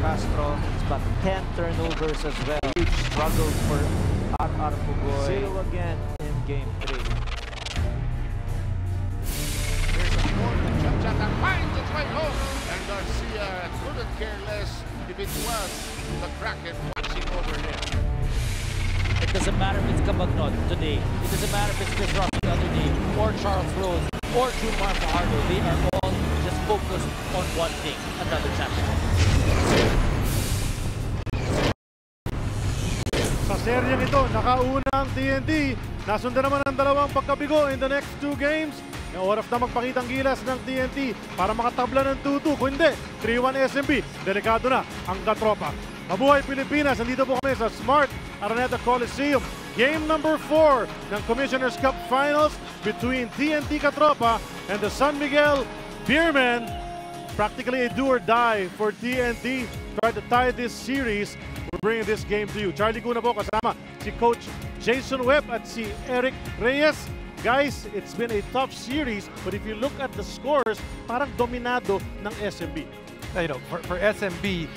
Castro. He's got 10 turnovers as well. Huge struggle for Pugoy. 0 again in Game 3. There's a fourth and jump shot that finds its way home. And Garcia couldn't care less if it was the Kraken watching over him. It doesn't matter if it's Cabagnot today. It doesn't matter if it's Chris Ross the other day, or Charles Rose, or Jumar Fajardo. They are all just focused on one thing, another championship. Sa seryeng ito, nakauna ang TNT. Nasundan naman ang dalawang pagkabigo in the next 2 games. Oras na magpakitang gilas ng TNT para makatabla ng 2-2. Kung hindi, 3-1 SMB. Delikado na ang katropa. Mabuhay Pilipinas! Nandito po kami sa Smart Araneta Coliseum. Game number 4 ng Commissioner's Cup Finals between TNT Katropa and the San Miguel Beermen. Practically a do or die for TNT. Try to tie this series. We're bringing this game to you. Charlie Cuna po kasama si Coach Jason Webb at si Eric Reyes. Guys, it's been a tough series, but if you look at the scores, parang dominado ng SMB. You know, for SMB,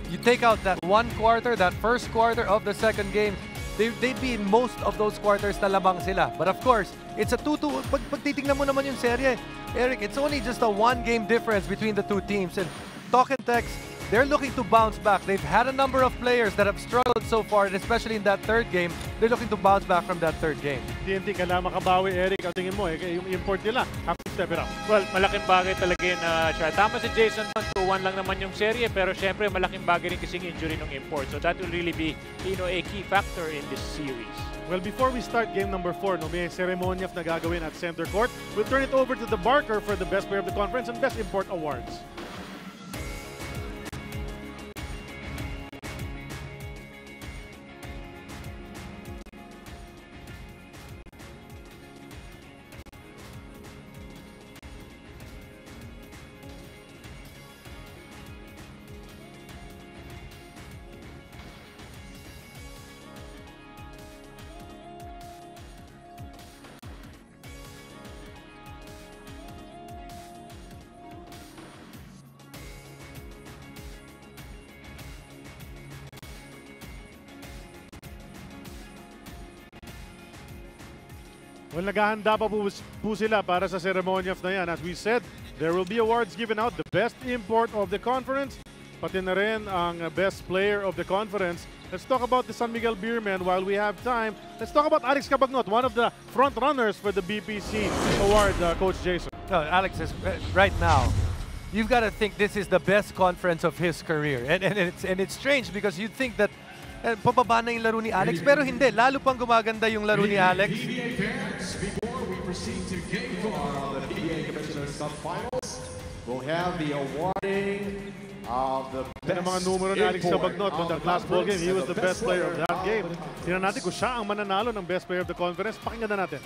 you take out that one quarter, that first quarter of the second game, they'd be in most of those quarters na lamang sila. But of course, it's a 2-2. Pag titignan mo naman yung serye, Eric, it's only just a 1-game difference between the two teams. And Talk and Text, they're looking to bounce back. They've had a number of players that have struggled so far, and especially in that third game, they're looking to bounce back from that third game. TNT, kailangan makabawi, Eric. Ang tingin mo, yung import nila, have to step it up. Well, malaking bagay talaga yun siya. Tama si Jason, 2-1 lang naman yung serye, pero syempre malaking bagay rin kasing injury ng import. So that will really be, you know, a key factor in this series. Well, before we start game number 4, no, may ceremony na gagawin at center court. We'll turn it over to the Barker for the Best Player of the Conference and Best Import Awards. Well, naghahanda pa po sila para sa ceremony na yan. As we said, there will be awards given out. The best import of the conference, pati na rin ang best player of the conference. Let's talk about the San Miguel Beermen while we have time. Let's talk about Alex Cabagnot, one of the front runners for the BPC award, Coach Jason. No, Alex is right now. You've got to think this is the best conference of his career, and it's strange because you'd think that pababa na yung laro ni Alex, pero hindi. Lalo pang gumaganda yung laro ni Alex. PBA fans, before we proceed to Game 4 of the PBA Commissioner's Cup Finals, we'll have the awarding of the best mga numero ni Alex Cabagnot on that last ball game. He was the best player of that game. Tingnan natin kung siya ang mananalo ng best player of the conference. Pakinggan na natin.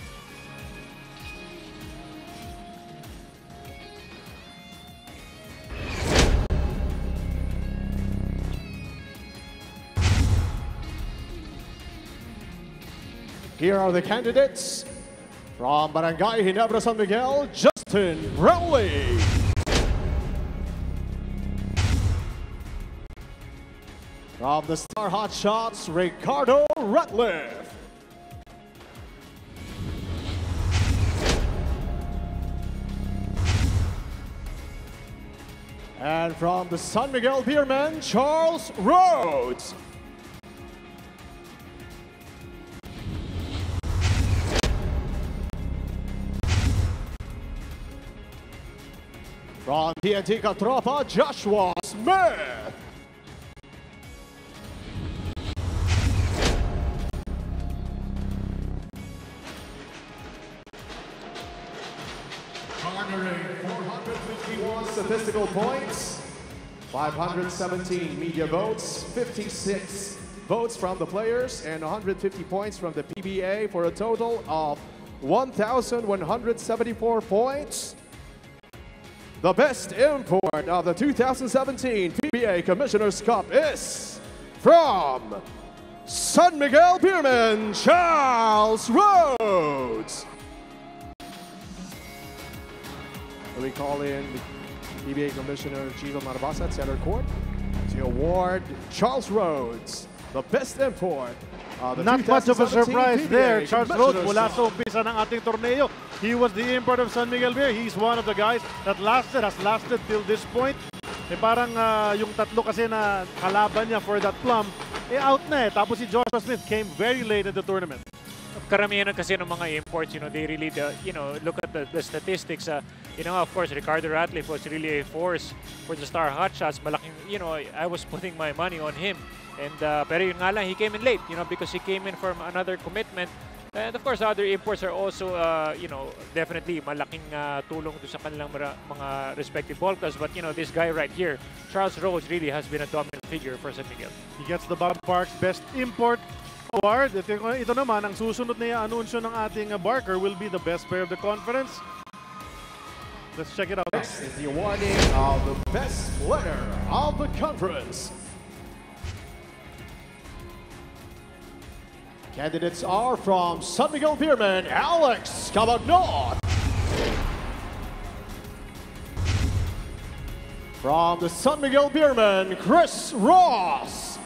Here are the candidates from Barangay Ginebra San Miguel, Justin Rowley. From the Star Hotshots, Ricardo Ratliff. And from the San Miguel Beermen, Charles Rhodes. From TNT Katropa, Joshua Smith. Garnering 451 statistical points, 517 media votes, 56 votes from the players, and 150 points from the PBA for a total of 1,174 points. The best import of the 2017 PBA Commissioner's Cup is from San Miguel Beermen, Charles Rhodes. We call in the PBA Commissioner Chivo Marabasa at center court. to award Charles Rhodes the best import. Not much of a 2017 surprise PBA there. Charles Rhodes, Commissioner's mula Cup. sa umpisa ng ating torneo, he was the import of San Miguel Beer. He's one of the guys that has lasted till this point. Parang yung tatlo kasi na kalaban niya for that plum, out na eh. Tapos si Joshua Smith came very late in the tournament. Karamihan kasi ng mga imports, they really, look at the statistics. Of course, Ricardo Ratliff was really a force for the Star Hotshots. Malaking, I was putting my money on him. And pero yun nga lang, he came in late, because he came in from another commitment. And of course, other imports are also, definitely malaking tulong to sa kanilang mga respective ball clubs. But, this guy right here, Charles Rhodes, really has been a dominant figure for San Miguel. He gets the Bob Parks Best Import Award. Ito naman, ang susunod na anunsyo ng ating Barker will be the best player of the conference. Let's check it out. Next is the awarding of the best player of the conference. Candidates are from San Miguel Beerman, Alex Cavagnot. From the San Miguel Beerman, Chris Ross.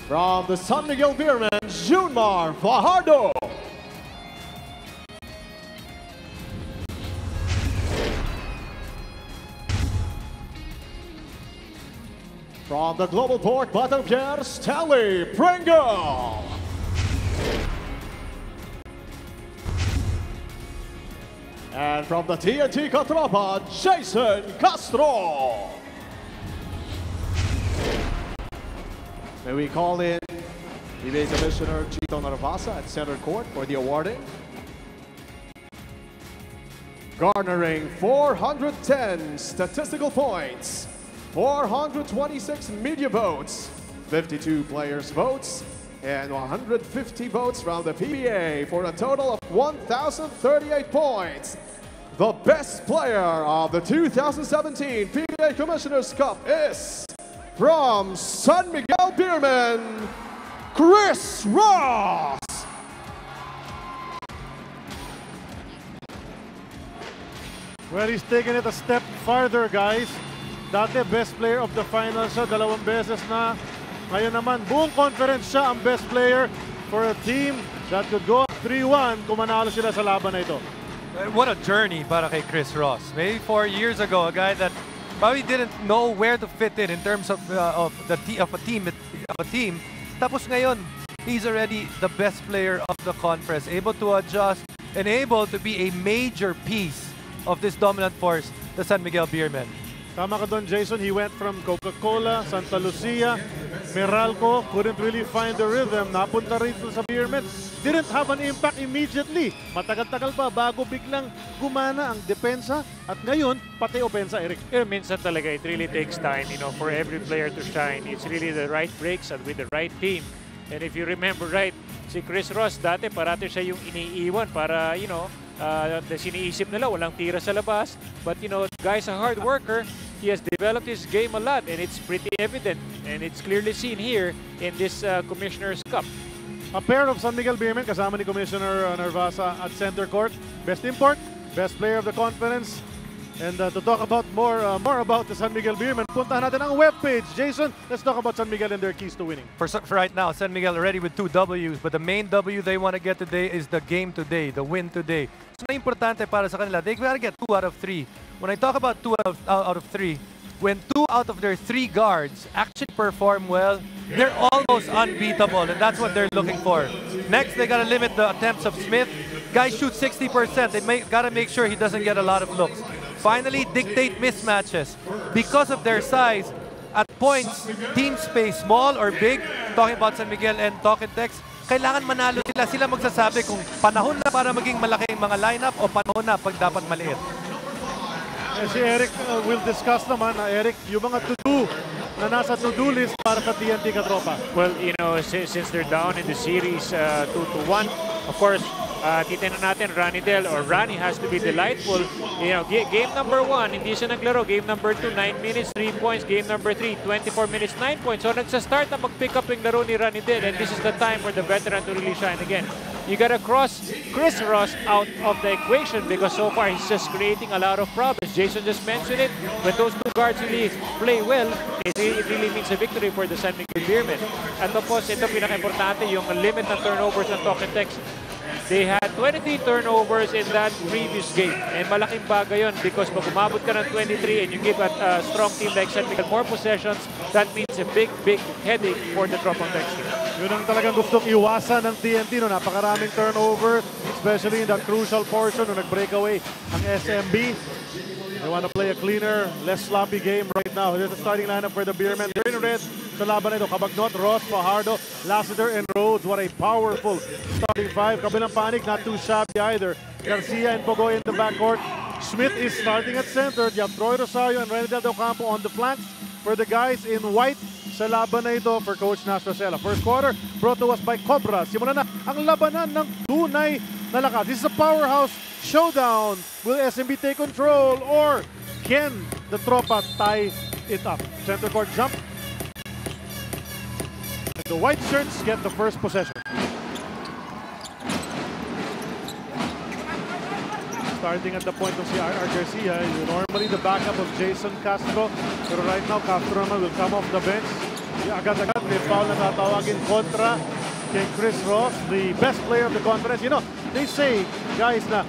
From the San Miguel Beerman, Junmar Fajardo. From the Global Port Batanguer, Stanley Pringle. And from the TNT Katropa, Jason Castro. May we call in PBA Commissioner Chito Narvasa at center court for the awarding. Garnering 410 statistical points, 426 media votes, 52 players' votes, and 150 votes from the PBA for a total of 1,038 points. The best player of the 2017 PBA Commissioner's Cup is from San Miguel Beerman, Chris Ross. Well, he's taking it a step farther, guys. Dati, best player of the finals siya, 2 beses na. Ngayon naman, buong conference siya ang best player for a team that could go up 3-1 kung manalo sila sa laban na ito. What a journey para kay Chris Ross. Maybe 4 years ago, a guy that probably didn't know where to fit in terms of a team. Tapos ngayon, he's already the best player of the conference, able to adjust and able to be a major piece of this dominant force, the San Miguel Beermen. Tama ka doon, Jason. He went from Coca-Cola, Santa Lucia, Meralco, couldn't really find the rhythm. Napunta rito sa Beermen. Didn't have an impact immediately. Matagal-tagal pa bago biglang gumana ang depensa. At ngayon, pati opensa, Eric. Minsan talaga, it really takes time, for every player to shine. It's really the right breaks and with the right team. And if you remember right, si Chris Ross, dati parati siya yung iniiwan para, siniisip nila, walang tira sa labas. But, guy's a hard worker. He has developed his game a lot, and it's pretty evident, and it's clearly seen here in this Commissioner's Cup. A pair of San Miguel Beermen, kasama ni Commissioner Narvasa at center court. Best import, best player of the conference. And to talk about more about the San Miguel Beermen, puntahan natin ang webpage. Jason, let's talk about San Miguel and their keys to winning. For right now, San Miguel already with 2 W's, but the main W they want to get today is the game today, the win today. So, importante para sa kanila, they gotta get 2 out of 3. When I talk about 2 out of 3, when 2 out of their 3 guards actually perform well, they're almost unbeatable, and that's what they're looking for. Next, they gotta limit the attempts of Smith. Guy shoots 60%. They gotta make sure he doesn't get a lot of looks. Finally, dictate mismatches. Because of their size, at points, teams play small or big. Talking about San Miguel and Talking Tex, kailangan manalo sila. Sila magsasabi kung panahon na para maging malaking mga lineup o panahon na pag dapat maliit. Si Eric will discuss naman, Eric, yung mga to-do na nasa to-do list para sa TNT Katropa. Well, since they're down in the series 2-1, of course, titignan natin, Rani has to be delightful. Game number 1, hindi siya naglaro. Game number 2, 9 minutes, 3 points. Game number 3, 24 minutes, 9 points. So, nagsa-start na mag-pick up yung laro ni Ranidel. And this is the time for the veteran to really shine again. You gotta cross Chris Ross out of the equation because so far he's just creating a lot of problems. Jason just mentioned it. When those two guards really play well, it really means a victory for the San Miguel Beermen. At tapos, ito pinaka-importante, yung limit ng turnovers ng Talk and Text. They had 23 turnovers in that previous game. And malaking bagay yun because pag umabot ka ng 23 and you give a strong team like San Miguel more possessions, that means a big headache for the Tropang Text team. Yun ang talagang gustong iwasan ng TNT. No? Napakaraming turnover, especially in that crucial portion nung nag-breakaway ang SMB. They want to play a cleaner, less sloppy game right now. Here's the starting lineup for the Beermen. They're in red sa laban na ito. Cabagnot, Ross, Fajardo, Lassiter, and Rhodes. What a powerful starting five. Kabilang Panic, not too shabby either. Garcia and Pogoy in the backcourt. Smith is starting at center. You have Troy Rosario and Renedel Del Campo on the flanks for the guys in white sa laban na ito for Coach Nash Rosella. First quarter brought to us by Cobra. Simulan na ang labanan ng tunay na lakas. This is a powerhouse showdown. Will SMB take control or can the Tropa tie it up? Center court jump. And the white shirts get the first possession. Starting at the point of si R.R. Garcia, normally the backup of Jason Castro. Pero right now, Castro naman will come off the bench. Agad-agad may foul na tatawagin kontra kay Chris Ross, the best player of the conference. You know, they say, guys, na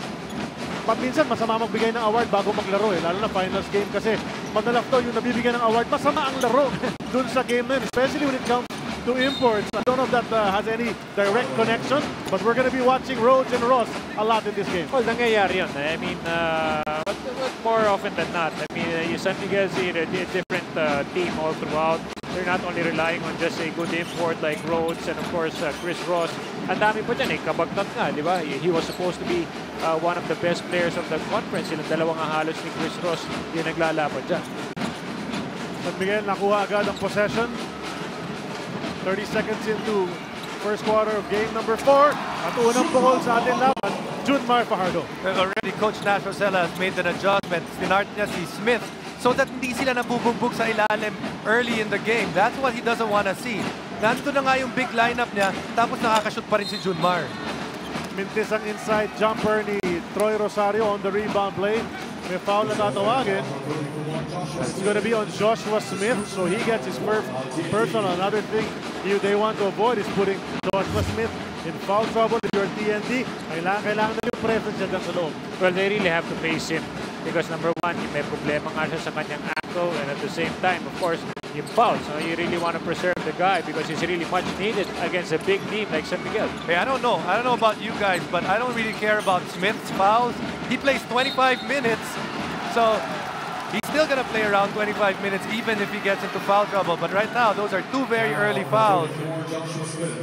pag minsan masama magbigay ng award bago maglaro eh. Lalo na finals game kasi pag nalakto yung nabibigyan ng award, masama ang laro dun sa game na yun. Especially when it comes to imports. I don't know if that has any direct connection, but we're going to be watching Rhodes and Ross a lot in this game. Well, nangyayari yun. I mean, but more often than not. I mean, San Miguel's a different team all throughout. They're not only relying on just a good import like Rhodes and of course Chris Ross. Ang dami pa dyan eh, Cabagnot nga, di ba? He was supposed to be one of the best players of the conference. Silang dalawang halos ni Chris Ross yung naglalaban dyan. San Miguel nakuha agad ang possession. 30 seconds into first quarter of game number 4. At unang pukol sa ating laban, Junmar Fajardo. Well, already Coach Nash Rosella has made an adjustment. Sinart niya si Smith so that hindi sila nabubugbog sa ilalim early in the game. That's what he doesn't want to see. Nandito na nga yung big lineup niya, tapos nakakashoot pa rin si Junmar. Mintis ang inside jumper ni Troy Rosario on the rebound play. May foul na tatawagin. It's going to be on Joshua Smith, so he gets his first personal. Another thing they want to avoid is putting Joshua Smith in foul trouble. If you're TNT, kailangan na yung presence siya dyan sa loob. Well, they really have to face him because number one, may problema nga siya sa kanyang ankle and at the same time, of course, yung foul. So you really want to preserve the guy because he's really much needed against a big team like San Miguel. Hey, I don't know about you guys, but I don't really care about Smith's fouls. He plays 25 minutes, so he's still going to play around 25 minutes even if he gets into foul trouble. But right now, those are two very early fouls.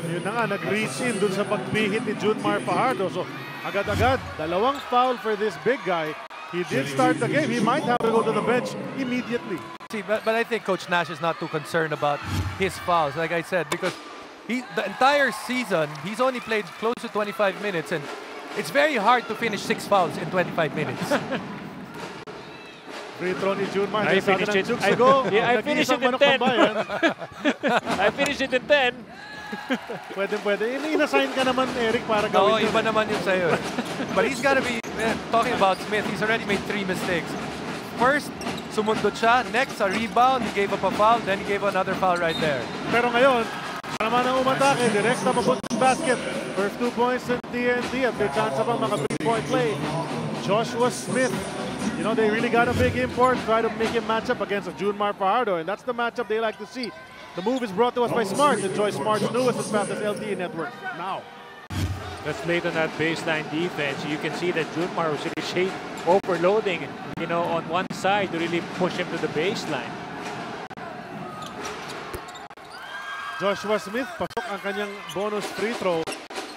Yun na nga, nag-reach in dun sa pagpihit ni Junmar Fajardo. So agad-agad, dalawang foul for this big guy. He did start the game. He might have to go to the bench immediately. See, but I think Coach Nash is not too concerned about his fouls, like I said, because the entire season, he's only played close to 25 minutes, and it's very hard to finish 6 fouls in 25 minutes. Free throw ni Junmar. I finished it. I finished it in 10. I finished it in 10. Pwede. Inassign ka naman, Eric, para gawin. Oo, iba naman yun sa'yo. But he's gotta be, talking about Smith, he's already made 3 mistakes. First, sumundot siya. Next, a rebound. He gave up a foul. Then he gave another foul right there. Pero ngayon, naman ang umatake. Direct na mabuntong basket. First 2 points in TNT. At may chance pang mga 3-point play. Joshua Smith. You know, they really got a big import. Try to make him match up against Junmar Fajardo. And that's the matchup they like to see. The move is brought to us by Smart. Enjoy Smart's newest and fastest LTE network now. That's late on that baseline defense. You can see that Junmar was really overloading, you know, on one side to really push him to the baseline. Joshua Smith, pasok ang kanyang bonus free throw.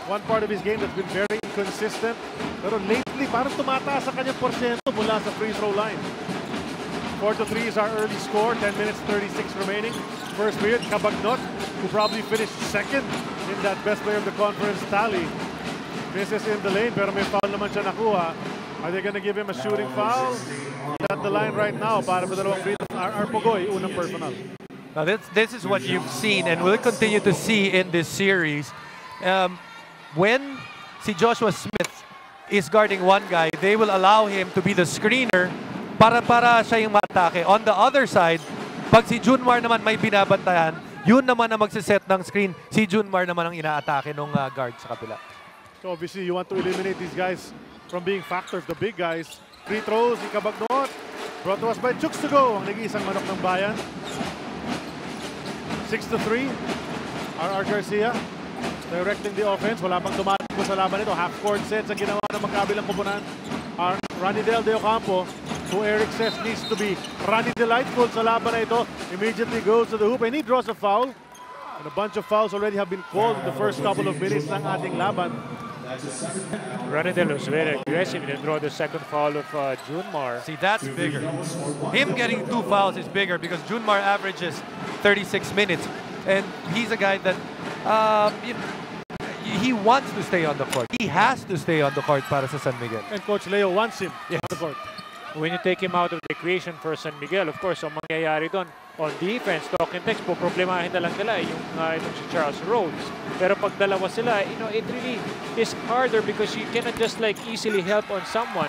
One part of his game that's been very inconsistent. Pero lately, parang tumataas ang kanyang porsyento mula sa free throw line. 4-3 is our early score. 10 minutes, 36 remaining. First period, Cabagnot, who probably finished second in that best player of the conference tally. Misses in the lane, pero may foul naman siya nakuha. Are they going to give him a shooting foul? At the line right now, para sa dalawang free throws. Pogoy, unang personal. Now this is what you've seen and will continue to see in this series. When si Joshua Smith is guarding one guy, they will allow him to be the screener para siya yung matake. On the other side, pag si Junmar naman may binabantayan, yun naman ang magsiset ng screen. Si Junmar naman ang inaatake ng guard sa kabila. So obviously, you want to eliminate these guys from being factors, the big guys. Free throws, ikabagnot. Brought to us by Chooks to go, ang nag-iisang manok ng bayan. 6-3. RR Garcia directing the offense. Wala pang tumatakbo sa laban nito. Half-court sets ang ginawa ng magkabilang kupunan. Ronnie Del Ocampo, who Eric says needs to be Ronnie Delightful sa laban na ito, immediately goes to the hoop and he draws a foul. And a bunch of fouls already have been called in the first couple of minutes ng ating laban. Ronnie Del was very aggressive and draw the second foul of Junmar. See, that's bigger. Him getting 2 fouls is bigger because Junmar averages 36 minutes. And he's a guy that he wants to stay on the court. He has to stay on the court para sa San Miguel. And Coach Leo wants him on the court. When you take him out of the equation for San Miguel, of course, ang mangyayari doon on defense, talk and text, poproblemahin na lang nila yung itong si Charles Rhodes. Pero pag dalawa sila, you know, it really is harder because you cannot just like easily help on someone.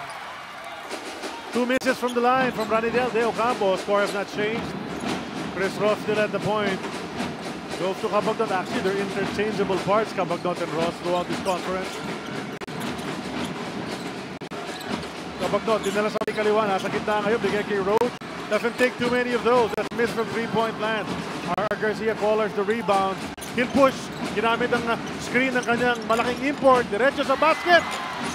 2 misses from the line from Ronnie Del Ocampo. Score has not changed. Chris Ross still at the point. Goes to Cabagnot. Actually, they're interchangeable parts, Cabagnot and Ross, throughout this conference. Cabagnot, dinala sa kaliwa. Nasa gitna ngayon. Bigay kay Rhodes. Doesn't take too many of those. That's missed from three-point land. RR Garcia collars the rebound. He'll push. Ginamit ang screen ng kanyang malaking import. Diretso sa basket.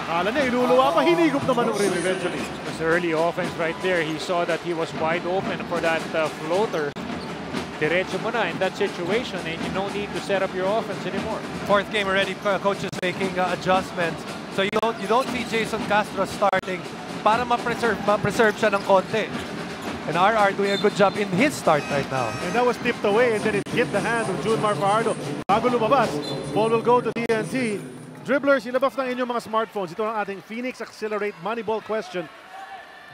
Akala niya iluluwa pa. Hinigop naman ng rim eventually. This early offense right there, he saw that he was wide open for that floater. Diretso mo na in that situation and you don't need to set up your offense anymore. Fourth game already, coach is making adjustments. So you don't see Jason Castro starting para ma-preserve siya ng konti. And RR doing a good job in his start right now. And that was tipped away and then it hit the hand of Junmar Fajardo. Bago lumabas, ball will go to TNT. Dribblers, ilabas ng inyong mga smartphones. Ito ang ating Phoenix Accelerate Moneyball question.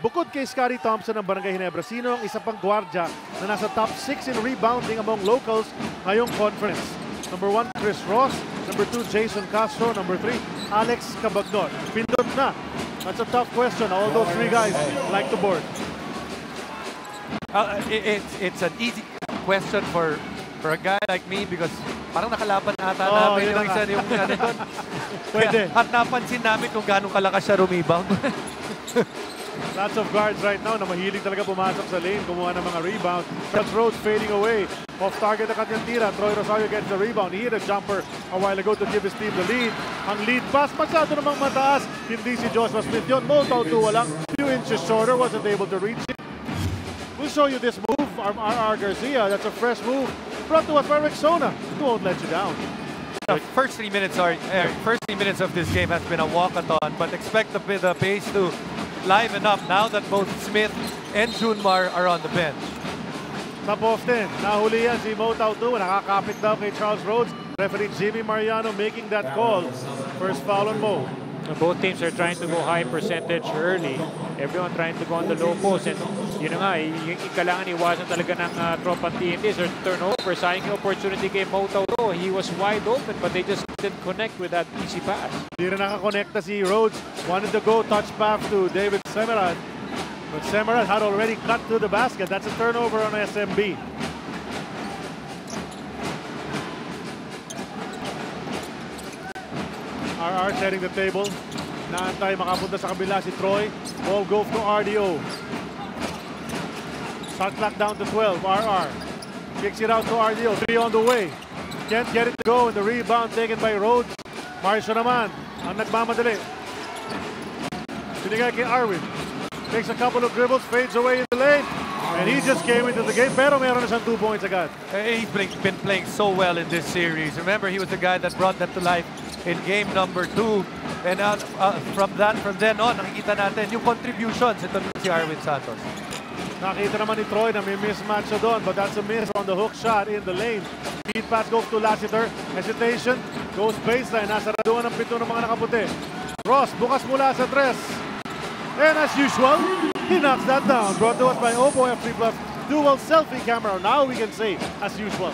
Bukod kay Scotty Thompson ng Barangay Ginebra, sino ang isa pang gwardya na nasa top 6 in rebounding among locals ngayong conference? Number 1, Chris Ross. Number 2, Jason Castro. Number 3, Alex Cabagnot. Pindot na. That's a tough question. All those 3 guys like the board. It's an easy question for a guy like me because parang nakalaban ata namin yung isa yung ano doon. Pwede. At napansin namin kung gaano kalakas siya rebound. Lots of guards right now na mahilig talaga pumasok sa lane, kumuha ng mga rebound. Charles Rhodes fading away. Off target ang kanyang tira. Troy Rosario gets the rebound. He hit a jumper a while ago to give his team the lead. Ang lead pass, masyado namang mataas. Hindi si Joshua Smith yun. Motown 2 walang. Few inches shorter, wasn't able to reach it. We'll show you this move, RR Garcia. That's a fresh move brought to us by Rexona. It won't let you down. The first 3 minutes of this game has been a walkathon, but expect the pace to liven up now that both Smith and Junmar are on the bench. Top off 10. Nahuli yan si Motown 2. Nakakapit daw kay Charles Rhodes. Referee Jimmy Mariano making that call. First foul on Mo. Both teams are trying to go high percentage early. Everyone trying to go on the low post. And yun nga, kailangan iwasan talaga ng tropang TNT or turnover. Sayang yung opportunity kay Motauro. He was wide open but they just didn't connect with that easy pass. Hindi rin nakakonekta si Rhodes. Wanted to go touch pass to David Semerad. But Semerad had already cut to the basket. That's a turnover on SMB. RR setting the table. Naantay makapunta sa kabila si Troy. Ball goes to RDO. Shot clock down to 12. RR kicks it out to RDO. 3 on the way. Can't get it to go. And the rebound taken by Rhodes. Marcio naman ang nagmamadali. Binigay kay Arwin. Takes a couple of dribbles. Fades away in the lane. And he just came into the game. Pero meron na siyang 2 points agad. He's been playing so well in this series. Remember, he was the guy that brought them to life in game number 2. And from then on, nakikita natin yung contributions. Ito si Arwin Santos. Nakita naman ni Troy na may mismatch siya doon, but that's a miss on the hook shot in the lane. Feed pass goes to Lassiter. Hesitation. Goes baseline. Nasa raduan ng pito ng mga nakaputi. Ross, bukas mula sa 3. And as usual, he knocks that down. Brought to us by Oppo F3 Plus dual selfie camera. Now we can say, as usual.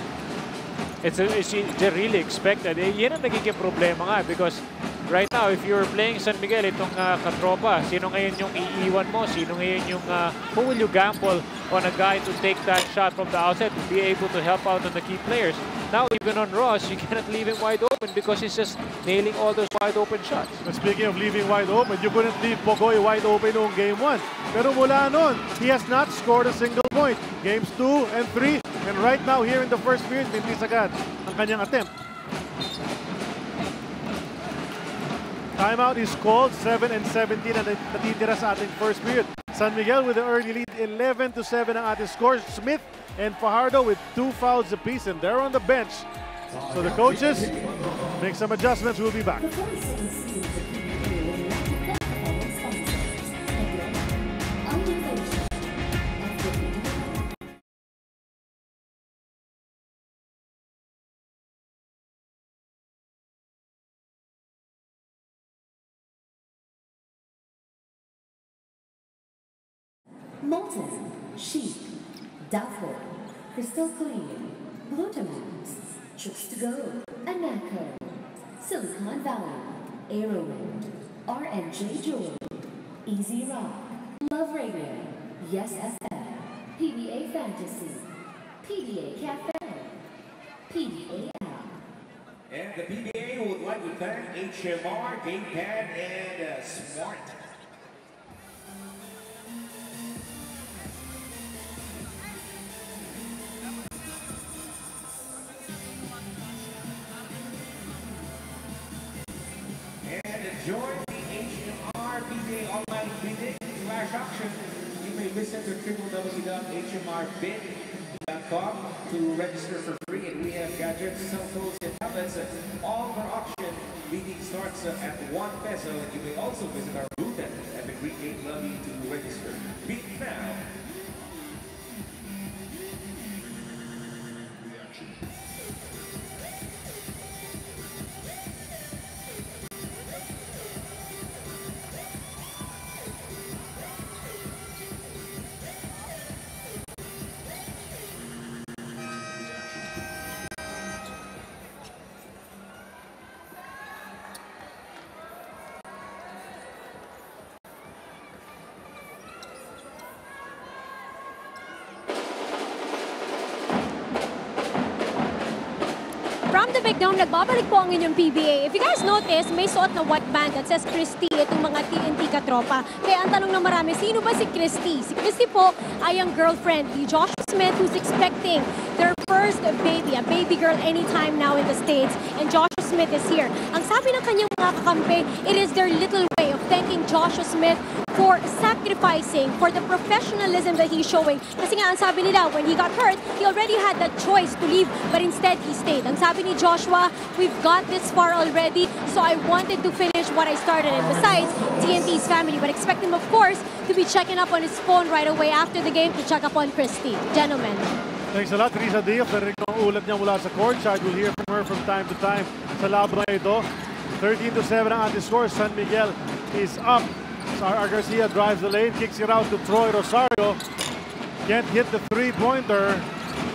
They really expected. Yan ang nagiging problema nga because right now, if you're playing San Miguel, itong katropa, sino ngayon yung iiwan mo? Sino ngayon yung, who will you gamble on a guy to take that shot from the outside to be able to help out on the key players? Now, even on Ross, you cannot leave him wide open because he's just nailing all those wide open shots. But speaking of leaving wide open, you couldn't leave Pogoy wide open noong game 1. Pero mula noon, he has not scored a single point. Games 2 and 3, and right now here in the first period, hindi sagad ang kanyang attempt. Timeout is called, 7 and 17 ang natitira sa ating first period. San Miguel with the early lead, 11-7 ang ating score. Smith and Fajardo with 2 fouls apiece, and they're on the bench. So the coaches make some adjustments. We'll be back. Molten, sheep, doubtful, crystal clean, Glutamax, Tricks to Go, Anaco, Silicon Valley, Aerowind, RNJ Jewelry, Easy Rock, Love Radio, Yes FM, PBA Fantasy, PBA Cafe, PBA App. And the PBA would like to thank HMR, Gamepad, and Smart. Join the HMR PBA online bidding/auction. You may visit to www.hmrbid.com to register for free, and we have gadgets, cell phones, and tablets, all for auction. Bidding starts at ₱1, and you may also visit our booth at the Greek Gate Lobby to register. Bid now. From the big dome, nagbabalik po ang inyong PBA. If you guys notice, may suot na white band that says Christy, itong mga TNT katropa. Kaya ang tanong ng marami, sino ba si Christy? Si Christy po ay ang girlfriend ni Josh Smith, who's expecting their first baby, a baby girl anytime now in the States. And Josh Smith is here. Ang sabi ng kanyang mga kakampi, it is their little way of thanking Josh Smith for sacrificing, for the professionalism that he's showing. Kasi nga, ang sabi nila, when he got hurt, he already had that choice to leave, but instead, he stayed. Ang sabi ni Joshua, we've got this far already, so I wanted to finish what I started. And besides, TNT's family, but expect him, of course, to be checking up on his phone right away after the game to check up on Christy. Gentlemen. Thanks a lot, Risa Diaz. Narinig ang ulat niya mula sa court side. We'll hear from her from time to time sa laban na ito. 13-7 ang ating score. San Miguel is up. Sara Garcia drives the lane, kicks it out to Troy Rosario. Can't hit the three-pointer.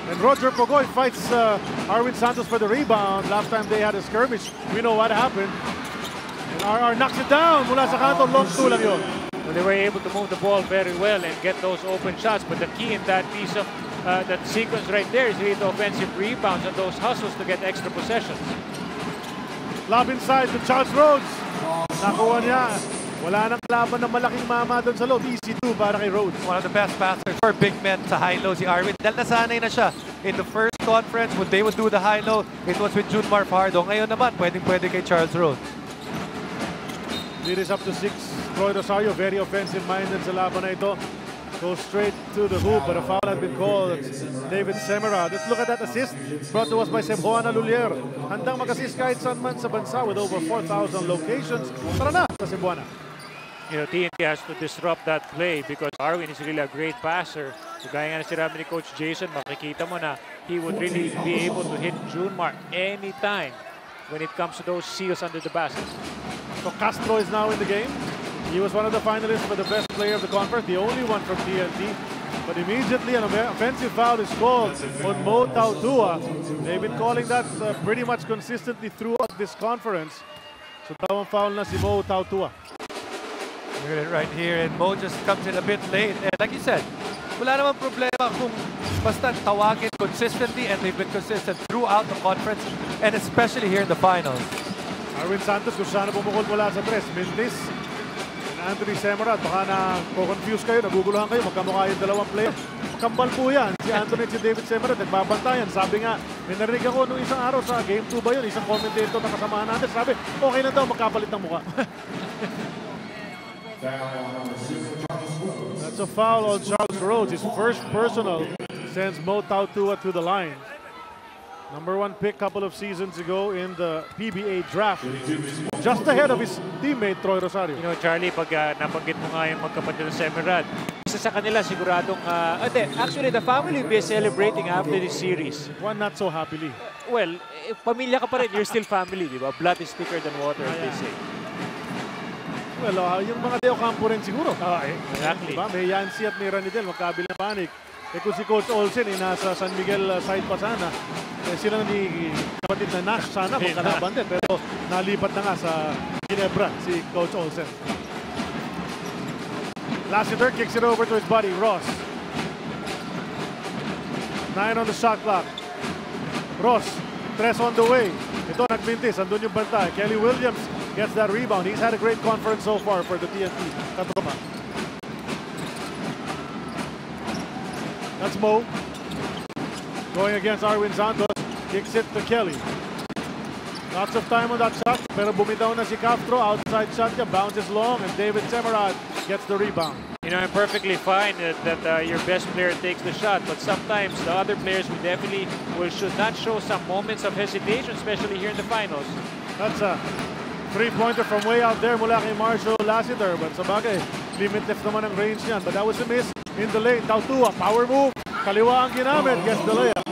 And Roger Pogoy fights Arwin Santos for the rebound. Last time they had a skirmish, we know what happened. And RR knocks it down mula sa kanto. Long two lang yun. Well, they were able to move the ball very well and get those open shots. But the key in that piece of that sequence right there is really the offensive rebounds and those hustles to get extra possessions. Lob inside to Charles Rhodes. Nakuha niya. Wala nang laban ng malaking mama doon sa loob. Easy 2 para kay Rhodes. One of the best passers for big men sa high-low si Arwin. Dahil nasanay na siya. In the first conference, when they would do the high-low, it was with Junmar Fajardo. Ngayon naman, pwedeng-pwede kay Charles Rhodes. Lead is up to 6. Troy Rosario, very offensive-minded sa laban na ito. Goes straight to the hoop, but a foul had been called. David Semera. Let's look at that assist brought to us by Seb Juana Lulier. Handang mag-assist kahit saan man sa bansa with over 4,000 locations. Tara na sa Seb Juana. You know, TNT has to disrupt that play because Arwin is really a great passer. Gaya nga na sinabi ni Coach Jason, makikita mo na he would really be able to hit Junmar anytime when it comes to those seals under the basket. So Castro is now in the game. He was one of the finalists for the best player of the conference, the only one from TNT. But immediately an offensive foul is called on Mo Tautua. They've been calling that pretty much consistently throughout this conference. So dalawang foul na si Mo Tautua. Look at it right here, and Mo just comes in a bit late. And like you said, wala namang problema kung basta tawagin consistently, and they've been consistent throughout the conference, and especially here in the finals. Arwin Santos kung saan na bumukol mula sa tres. Mintis and Anthony Semerad. Baka na confuse kayo, naguguluhan kayo. Magkamukha yung dalawang player. Kambal po yan. Si Anthony at si David Semerad nagbabantayan. Sabi nga, may narinig ako nung isang araw sa Game 2 ba yun? Isang commentator na kasamahan natin. Sabi, okay na daw, magkapalit ng mukha. That's a foul on Charles Rhodes. His first personal sends Mo Tautua to the line. Number 1 pick couple of seasons ago in the PBA draft. Just ahead of his teammate Troy Rosario. You know, Charlie, pag nabanggit mo nga yung magkapatid ng Semerad, isa sa kanila siguradong, actually the family will be celebrating after this series. One not so happily. Well, pamilya ka pa rin, you're still family, di ba? Blood is thicker than water, as they say. Well, yung mga Deo Campo rin siguro. Exactly. Diba? May Yancy at may Ranidel, magkabilang panik. Kung si Coach Olsen, nasa San Miguel side pa sana, sila ni kapatid na Nash sana kung kalaban din. Pero nalipat na nga sa Ginebra si Coach Olsen. Lassiter kicks it over to his buddy, Ross. 9 on the shot clock. Ross, 3 on the way. Ito nagmintis, andun yung bantay. Kelly Williams gets that rebound. He's had a great conference so far for the TNT katropa. That's Mo. Going against Arwin Santos. Kicks it to Kelly. Lots of time on that shot. Pero bumitaw na si Castro. Outside shot niya. Bounces long. And David Semerad gets the rebound. You know, I'm perfectly fine that your best player takes the shot. But sometimes the other players should not show some moments of hesitation, especially here in the finals. That's a three-pointer from way out there mula kay Marshall Lassiter. But sa bagay, limitless naman ang range niyan. But that was a miss. In the lane, Tautua, power move. Kaliwa ang ginamit, gets the layup.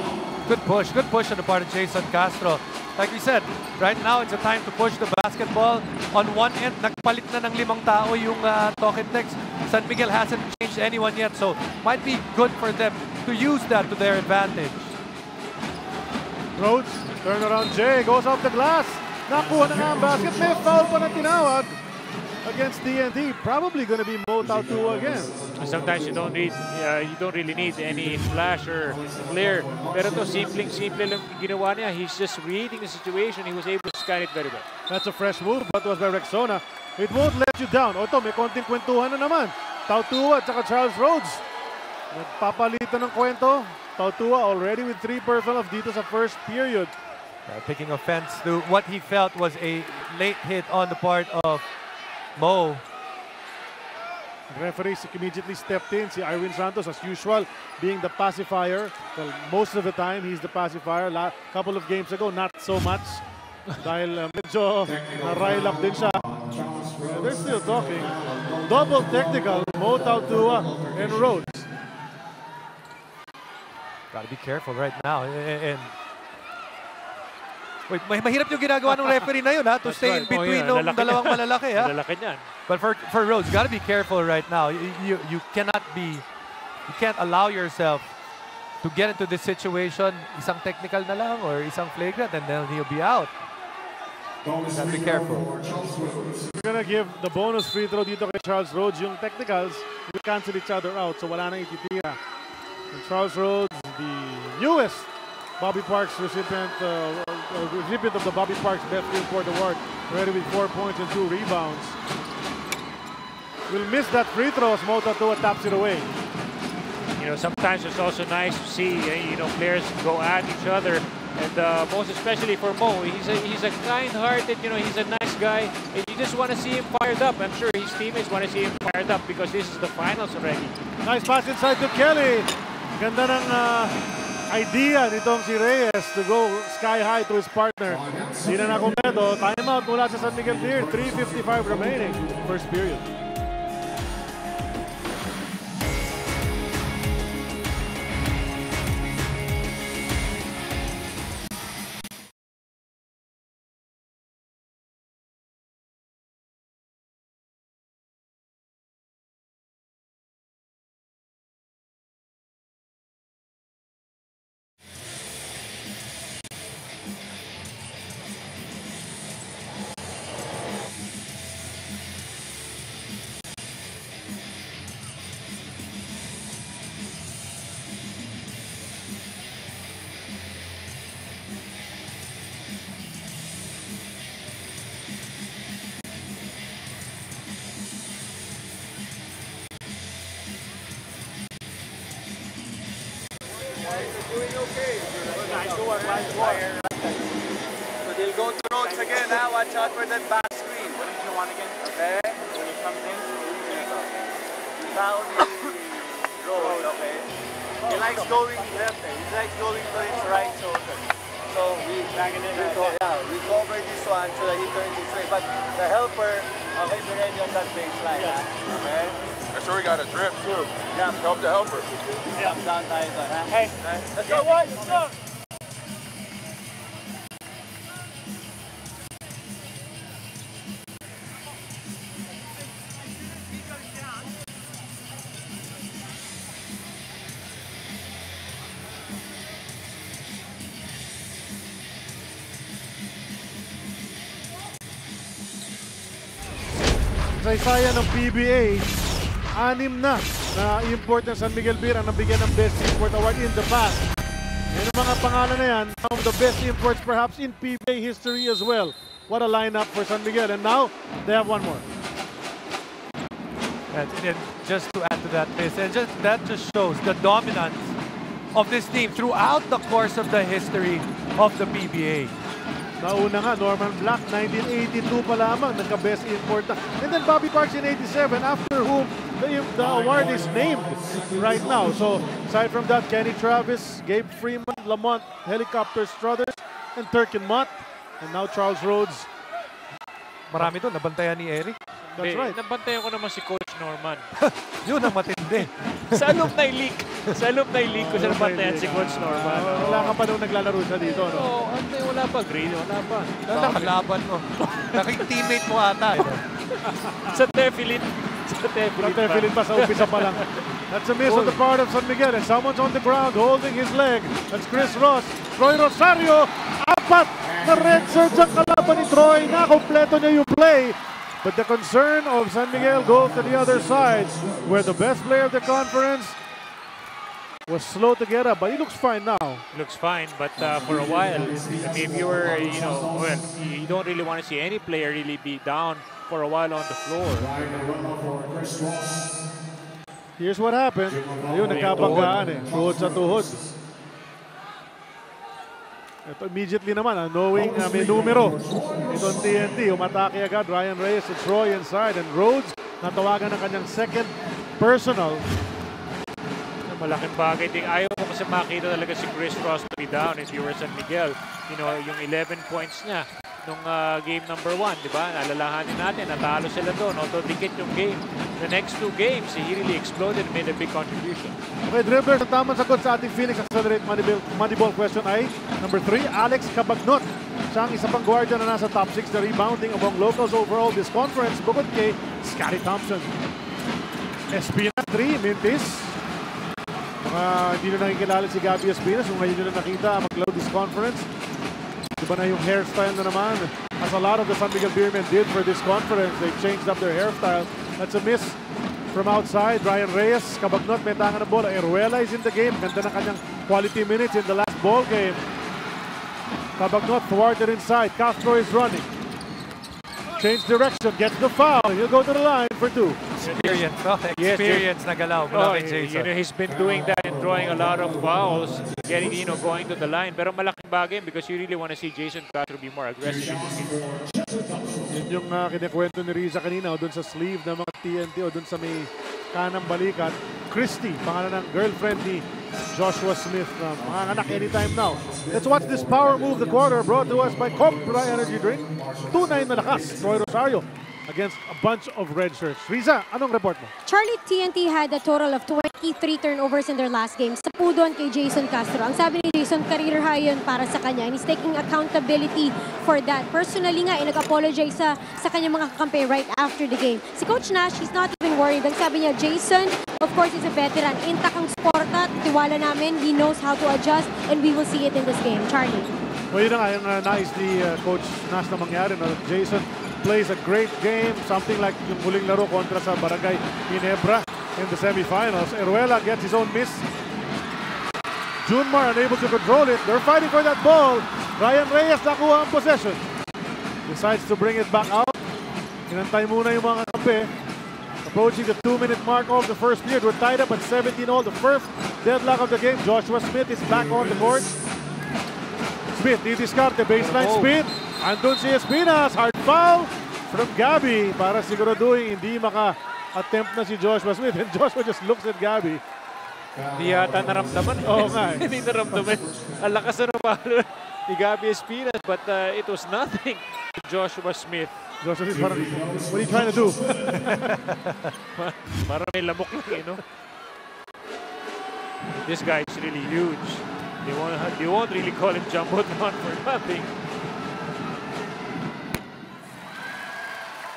Good push on the part of Jason Castro. Like we said, right now it's a time to push the basketball. On one end, nagpalit na ng 5 tao yung Talking Tex. San Miguel hasn't changed anyone yet, so might be good for them to use that to their advantage. Rhodes, turnaround Jay, goes off the glass. Nakuha na nga ang basket, may foul pa na tinawag against TNT. Probably going to be Mo Tautua again. Sometimes you don't really need any flash or flair. Pero to simple lang ginawa niya. He's just reading the situation. He was able to scan it very well. That's a fresh move, but was by Rexona. It won't let you down. O ito, may konting kwentuhan na naman. Tautua at saka Charles Rhodes. Nagpapalitan ng kwento. Tautua already with 3 personals dito sa first period. Taking offense to what he felt was a late hit on the part of Mo. The referee immediately stepped in. Si Arwin Santos, as usual, being the pacifier. Well, most of the time, he's the pacifier. Couple of games ago, not so much. Dahil medyo na-rile up din siya. They're still talking. Double technical, Mo Tautua and Rhodes. Gotta be careful right now. And wait, mahirap yung ginagawa ng referee na yun, ha? To stay in between ng dalawang malalaki, ha? Malalaki niyan. But for Rhodes, gotta be careful right now. You can't allow yourself to get into this situation. Isang technical na lang or isang flagrant, and then he'll be out. Gotta be careful. We're gonna give the bonus free throw dito kay Charles Rhodes. Yung technicals will cancel each other out, so wala nang ititira. And Charles Rhodes, the newest Bobby Parks recipient of the Bobby Parks Best Field Court Award, ready with 4 points and 2 rebounds. Will miss that free throw as Mo Tautua taps it away. You know, sometimes it's also nice to see players go at each other, and most especially for Mo, he's a kind-hearted, he's a nice guy, and you just want to see him fired up. I'm sure his teammates want to see him fired up because this is the finals already. Nice pass inside to Kelly. Ganda ng idea nitong si Reyes to go sky high to his partner. Di na nakumpleto. Timeout mula sa San Miguel Pier. 3:55 remaining. First period. Doing okay. Nice work, nice work. So they'll go to Rhodes again, huh? Watch out for that back screen. What did you want again? Okay. When it comes in, down Rhodes, okay. He likes going left, he likes going to his right shoulder. So we cover this one so that he turns his way. But the helper, okay, be ready on that baseline, huh? Okay. Make sure we got a drip too. Yeah. Help the helper. Yeah. Down tayo doon, ha? Hey. Let's go, boys! Let's go! Sa isaya ng PBA, 6 na import ng San Miguel Beer ang nabigyan ng Best Import Award in the past. Yan ang mga pangalan na yan, some of the best imports perhaps in PBA history as well. What a lineup for San Miguel, and now they have one more. And just to add to that, that just shows the dominance of this team throughout the course of the history of the PBA. Nauna nga, Norman Black, 1982 pa lamang, nagka-best import na. And then Bobby Parks in 87, after whom the award is named right now. So, aside from that, Kenny Travis, Gabe Freeman, Lamont, Helicopter Struthers, and Turkin Mott. And now Charles Rhodes. Marami doon, nabantayan ni Eric. That's right. Nabantayan ko naman si Coach Norman. Yun ang matindi. Sa alumni league. Sa alumni league ko siya nabantayan si Coach Norman. Wala ka pa nung naglalaro siya dito, no? Oo, wala pa, grade. Wala pa. Nakalaban mo. Naking teammate mo ata. Sa Tefilin. Sa Tefilin pa sa umpisa pa lang. That's a miss on the part of San Miguel, and someone's on the ground holding his leg. That's Chris Ross. Troy Rosario, apat na red shirts ang kalaban ni Troy. Nakompleto niya yung play. But the concern of San Miguel goes to the other side, where the best player of the conference was slow to get up, but he looks fine now. Looks fine, but for a while, if you were, you don't really want to see any player really be down for a while on the floor. Here's what happened. Ayun, nagkabanggaan eh. Tuhod sa tuhod. Ito immediately naman, knowing may numero. Itong TNT, umatake agad. Ryan Reyes to Troy inside, and Rhodes natawagan ng kanyang second personal. Malaking bagay din. Ayaw mo kasi makita talaga si Chris Ross to be down if you were San Miguel. Yung 11 points niya nung game number 1, di ba? Nalalahanin natin, natalo sila doon. Although dikit yung game. The next 2 games, he really exploded and made a big contribution. Okay, dribblers, ang tamang sagot sa ating Phoenix Accelerate Moneyball question ay number 3, Alex Cabagnot. Siya ang isa pang guardian na nasa top 6 na rebounding among locals overall this conference, bukod kay Scotty Thompson. Espina 3, Mintis. Hindi na nakikilala si Gabby Espinas kung ngayon nyo na nakita mag-load this conference. Diba na yung hairstyle na naman, as a lot of the San Miguel Beermen did for this conference. They changed up their hairstyle. That's a miss from outside. Ryan Reyes, Cabagnot, may tangan ng bola. Eruela is in the game. Ganda ng kanyang quality minutes in the last ball game. Cabagnot thwarted inside. Castro is running. Change direction, gets the foul. He'll go to the line for 2. Experience, no? Experience na galaw mula kay Jason. He's been doing that and drawing a lot of fouls, getting, going to the line. Pero malaking bagay because you really want to see Jason Castro be more aggressive. Yun yung kinikwento ni Riza kanina, o dun sa sleeve ng mga TNT, o dun sa may kanang balikat. Christy, pangalan ng girlfriend ni Joshua Smith, na manganganak anytime now. Let's watch this power move the quarter, brought to us by Copra Energy Drink. 2-9 na lakas, Troy Rosario against a bunch of red shirts. Riza, anong report mo? Charlie, TNT had a total of 23 turnovers in their last game. 10 doon kay Jason Castro. Ang sabi ni Jason, career high yun para sa kanya. And he's taking accountability for that. Personally nga, nag-apologize sa kanyang mga kakampi right after the game. Si Coach Nash, he's not even worried. Ang sabi niya, Jason, of course, he's a veteran. Intact ang sporta, tiwala namin. He knows how to adjust and we will see it in this game. Charlie. Well, yun na nga, yung nais ni Coach Nash na mangyari. No? Jason plays a great game, something like yung huling laro kontra sa Barangay Ginebra in the semifinals. Eruela gets his own miss. Junmar unable to control it. They're fighting for that ball. Ryan Reyes nakuha ang possession. Decides to bring it back out. Inantay muna yung mga kampi. Approaching the 2-minute mark of the first period. We're tied up at 17 all. The first deadlock of the game. Joshua Smith is back on the court. Smith, didiskarte, baseline Smith. Andun si Espinas. Hard foul from Gabby para siguraduhin hindi maka-attempt na si Joshua Smith. And Joshua just looks at Gabby. Hindi yata naramdaman. Oo nga. Hindi naramdaman. Ang lakas na napalo ni Gabby Espinas, but it was nothing to Joshua Smith. Joshua Smith, parang, what are you trying to do? Parang may lamok lang, you know? This guy is really huge. They won't really call him Jumbotron for nothing.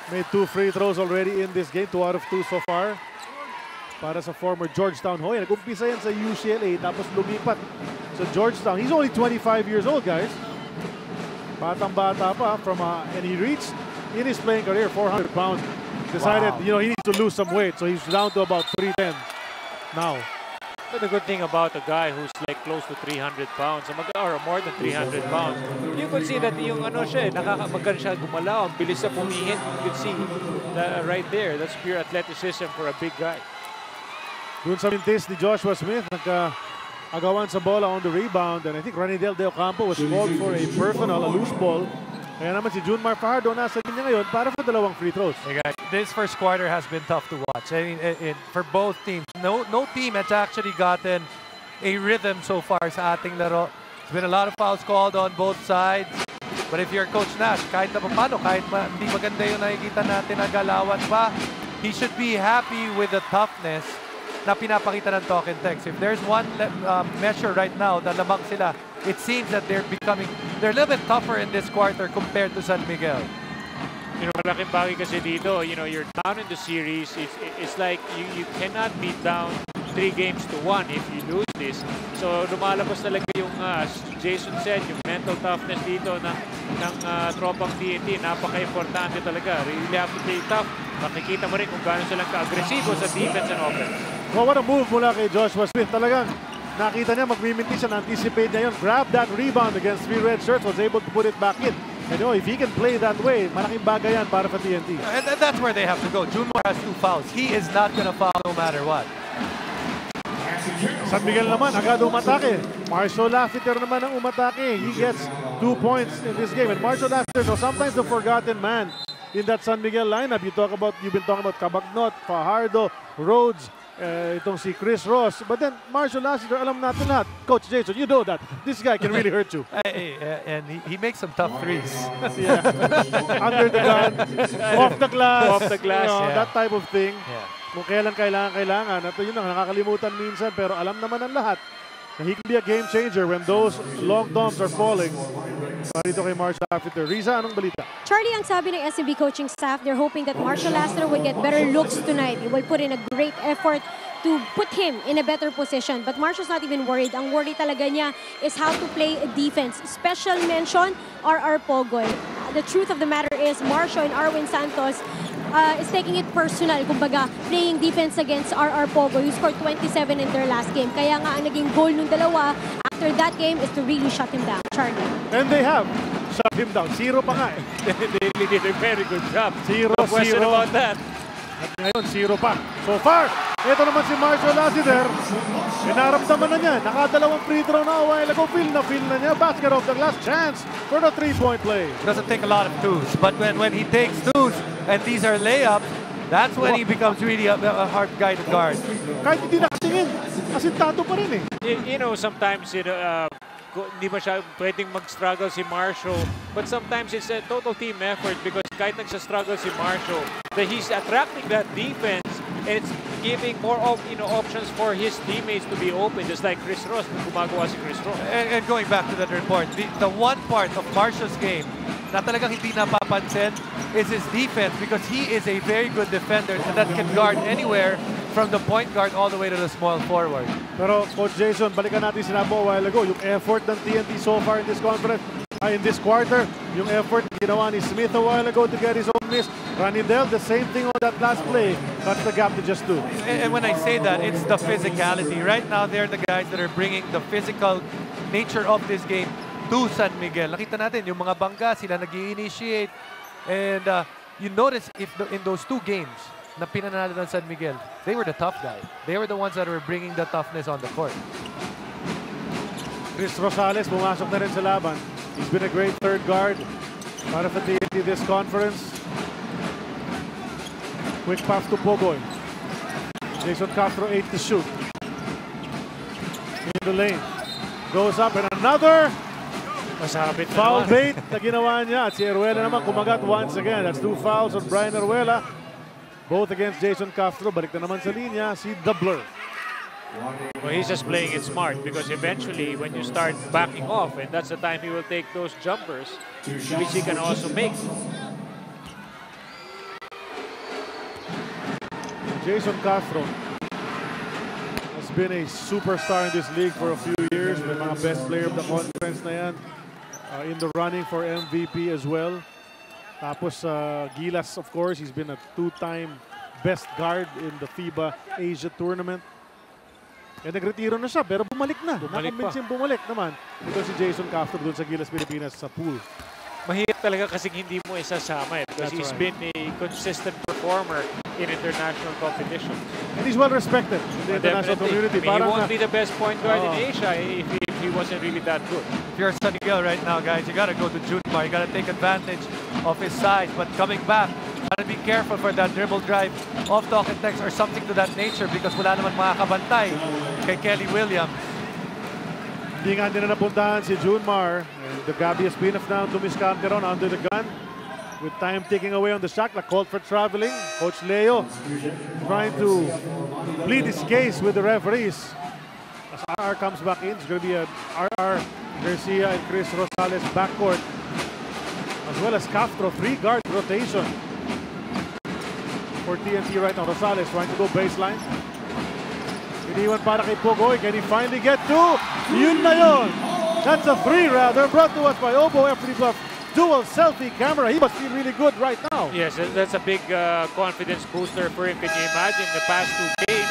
Made 2 free throws already in this game. 2 out of 2 so far. Para sa former Georgetown Hoy. Nag-umpisa yan sa UCLA tapos lumipat sa Georgetown. He's only 25 years old, guys. Batang-bata pa and he reached in his playing career 400 pounds. Decided, you know, he needs to lose some weight, so he's down to about 310 now. But the good thing about a guy who's like close to 300 pounds, or more than 300 pounds, you could see that yung ano siya, nakakamagan siya gumalaw, ang bilis sa pumihit. You could see that right there. That's pure athleticism for a big guy. Dun sa mintis ni Joshua Smith, nagka-agawan sa bola on the rebound, and I think Ranidel De Ocampo was called for a personal, a loose ball. Kaya naman si Junmar Fajardo nasa linya ngayon para sa 2 free throws. Hey guys, this first quarter has been tough to watch. I mean, for both teams, no team has actually gotten a rhythm so far sa ating laro. There's been a lot of fouls called on both sides. But if you're Coach Nash, kahit na paano, kahit hindi maganda yung nakikita natin na galawan pa, he should be happy with the toughness na pinapakita ng talk and text. If there's one measure right now na lamang sila, it seems that they're a little bit tougher in this quarter compared to San Miguel. You know, malaking bagay kasi dito, you know, you're down in the series. It's like you cannot be down 3 games to 1 if you lose this. So lumalabas talaga yung, as Jason said, yung mental toughness dito ng tropang TNT. Napaka-importante talaga. Really have to play tough. Makikita mo rin kung gaano silang ka-agresibo sa defense and offense. Well, what a move mula kay Joshua Smith. Talagang nakita niya, magmiminti siya, na-anticipate niya yun. Grab that rebound against 3 red shirts, was able to put it back in. And you know, if he can play that way, malaking bagay yan para sa TNT. And that's where they have to go. Junmar has 2 fouls. He is not going to foul no matter what. San Miguel naman, agad umatake. Marshall Laffiter naman ang umatake. He gets 2 points in this game. And Marshall Laffiter, no, sometimes the forgotten man in that San Miguel lineup. You've been talking about Cabagnot, Fajardo, Rhodes, itong si Chris Ross. But then, Marshall Lassiter, alam natin lahat. Coach Jason, you know that. This guy can really hurt you. And he makes some tough threes. Yeah. Under the gun, off the glass. Off the glass, you know, yeah. that type of thing. Yeah. Kung kailan kailangan. At yun ang nakakalimutan minsan. Pero alam naman ng lahat na he can be a game changer when those long toms are falling. Parito kay Marshall Lassiter. Riza, anong balita? Charlie, ang sabi ng SMB coaching staff, they're hoping that Marshall Lassiter would get better looks tonight. He will put in a great effort to put him in a better position. But Marshall's not even worried. Ang worry talaga niya is how to play defense. Special mention, R.R. Pogoy. The truth of the matter is Marshall and Arwin Santos is taking it personal, kumbaga, playing defense against R.R. Pogoy, who scored 27 in their last game. Kaya nga ang naging goal nung dalawa after that game is to really shut him down. Charlie. And they have shut him down. 0 pa nga eh. They really did a very good job. 0-0. No question about that. At ngayon, 0 pa. So far, ito naman si Marshall Lassiter. Inaramdaman na niya. Nakadalawang free throw na a while ago. Feel na niya. Basket off the glass. Chance for the 3-point play. Doesn't take a lot of twos. But when he takes twos, and these are layups, that's when he becomes really a hard guy to guard. Kahit hindi nakatingin. Asintado pa rin eh. You know, sometimes hindi pa siya pwedeng mag-struggle si Marshall. But sometimes it's a total team effort because kahit nagsa-struggle si Marshall, that he's attracting that defense and it's giving more options for his teammates to be open, just like Chris Ross, gumagawa si Chris Ross. And going back to that report, the one part of Marshall's game na talagang hindi napapansin is his defense because he is a very good defender that can guard anywhere from the point guard all the way to the small forward. Pero Coach Jason, balikan natin sinabi a while ago, yung effort ng TNT so far in this conference, in this quarter, yung effort ginawa ni Smith a while ago to get his own miss. Ranidel, the same thing on that last play. That's the gap to just 2. And when I say that, it's the physicality. Right now, they're the guys that are bringing the physical nature of this game to San Miguel. Nakita natin, yung mga bangga, sila nag-i-initiate. And you notice in those 2 games, na pinanalo ng San Miguel, they were the tough guy. They were the ones that were bringing the toughness on the court. Chris Rosales pumasok na rin sa laban. He's been a great third guard para sa TNT this conference. Quick pass to Pogoy. Jason Castro 8 to shoot. In the lane. Goes up and another Masabit na foul naman. bait na ginawa niya. At si Eruela naman kumagat once again. That's 2 fouls on Brian Eruela. Both against Jason Castro. Balik na naman sa linya si Doubler. Well, he's just playing it smart because eventually when you start backing off, and that's the time he will take those jumpers, which he can also make. Jason Castro has been a superstar in this league for a few years. May mga best player of the conference na yan. In the running for MVP as well. Tapos Gilas, of course, he's been a 2-time best guard in the FIBA Asia Tournament. Eh, nagretiro na siya, pero bumalik na. Nakaminsin bumalik naman. Ito si Jason Castro doon sa Gilas, Pilipinas sa pool. Mahirap talaga kasi hindi mo isasama because he's been a consistent performer in international competition. And he's well respected in the international community. I mean, he won't be the best point guard in Asia if he wasn't really that good. If you're San Miguel right now, guys, you gotta go to Junmar. You gotta take advantage of his size. But coming back, gotta be careful for that dribble drive off talk and text or something to that nature because wala naman makakabantay kay Kelly Williams. Hindi nga nila napuntahan si Junmar. And the Gabi Espinaf now to Miss Canteron under the gun. With time ticking away on the shot clock, called for traveling. Coach Leo trying to plead his case with the referees. As RR comes back in, it's going to be a RR Garcia and Chris Rosales backcourt. As well as Castro, 3-guard rotation for TNT right now. Rosales trying to go baseline. Iniwan para kay Pogoy. Can he finally get to? Yun na yun! That's a 3 rather. Brought to us by Obo F3 Buff. Dual selfie camera. He must feel really good right now. Yes, that's a big confidence booster for him. Can you imagine the past 2 games?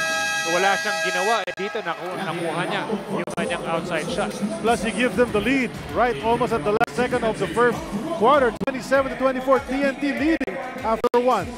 Wala siyang ginawa. Dito nakuha niya yung kanyang outside shot. Plus he gives them the lead right almost at the last second of the first quarter. 27-24. TNT leading after 1.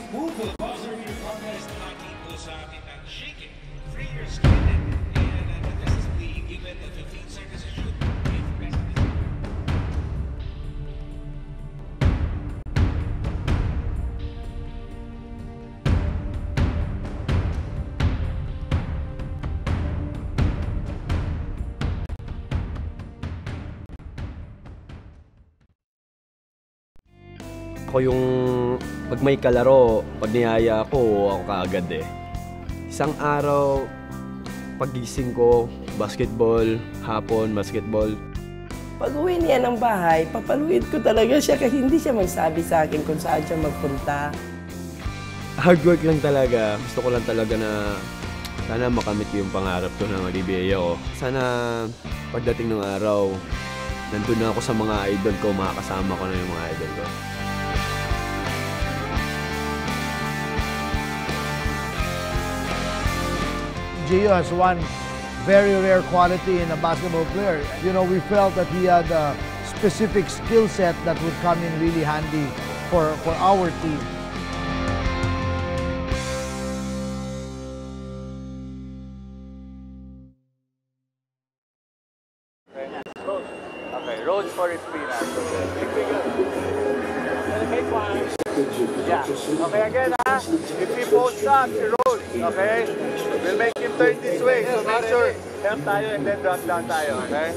Ako yung pag may kalaro, pag niyaya ako kaagad eh. Isang araw, pagising ko, basketball, hapon, basketball. Pag uwi niya ng bahay, papaluin ko talaga siya kasi hindi siya magsabi sa akin kung saan siya magpunta. Hard work lang talaga. Gusto ko lang talaga na sana makamit ko yung pangarap ko na mag-PBA ako. Sana pagdating ng araw, nandun na ako sa mga idol ko, makakasama ko na yung mga idol ko. Gio has one very rare quality in a basketball player. You know, we felt that he had a specific skill set that would come in really handy for our team. Okay, road for his peanut. Yeah. Okay, again, if he posts up, he rolls. Okay? We'll make him turn this way. So make sure help tayo and then drop down tayo. Okay?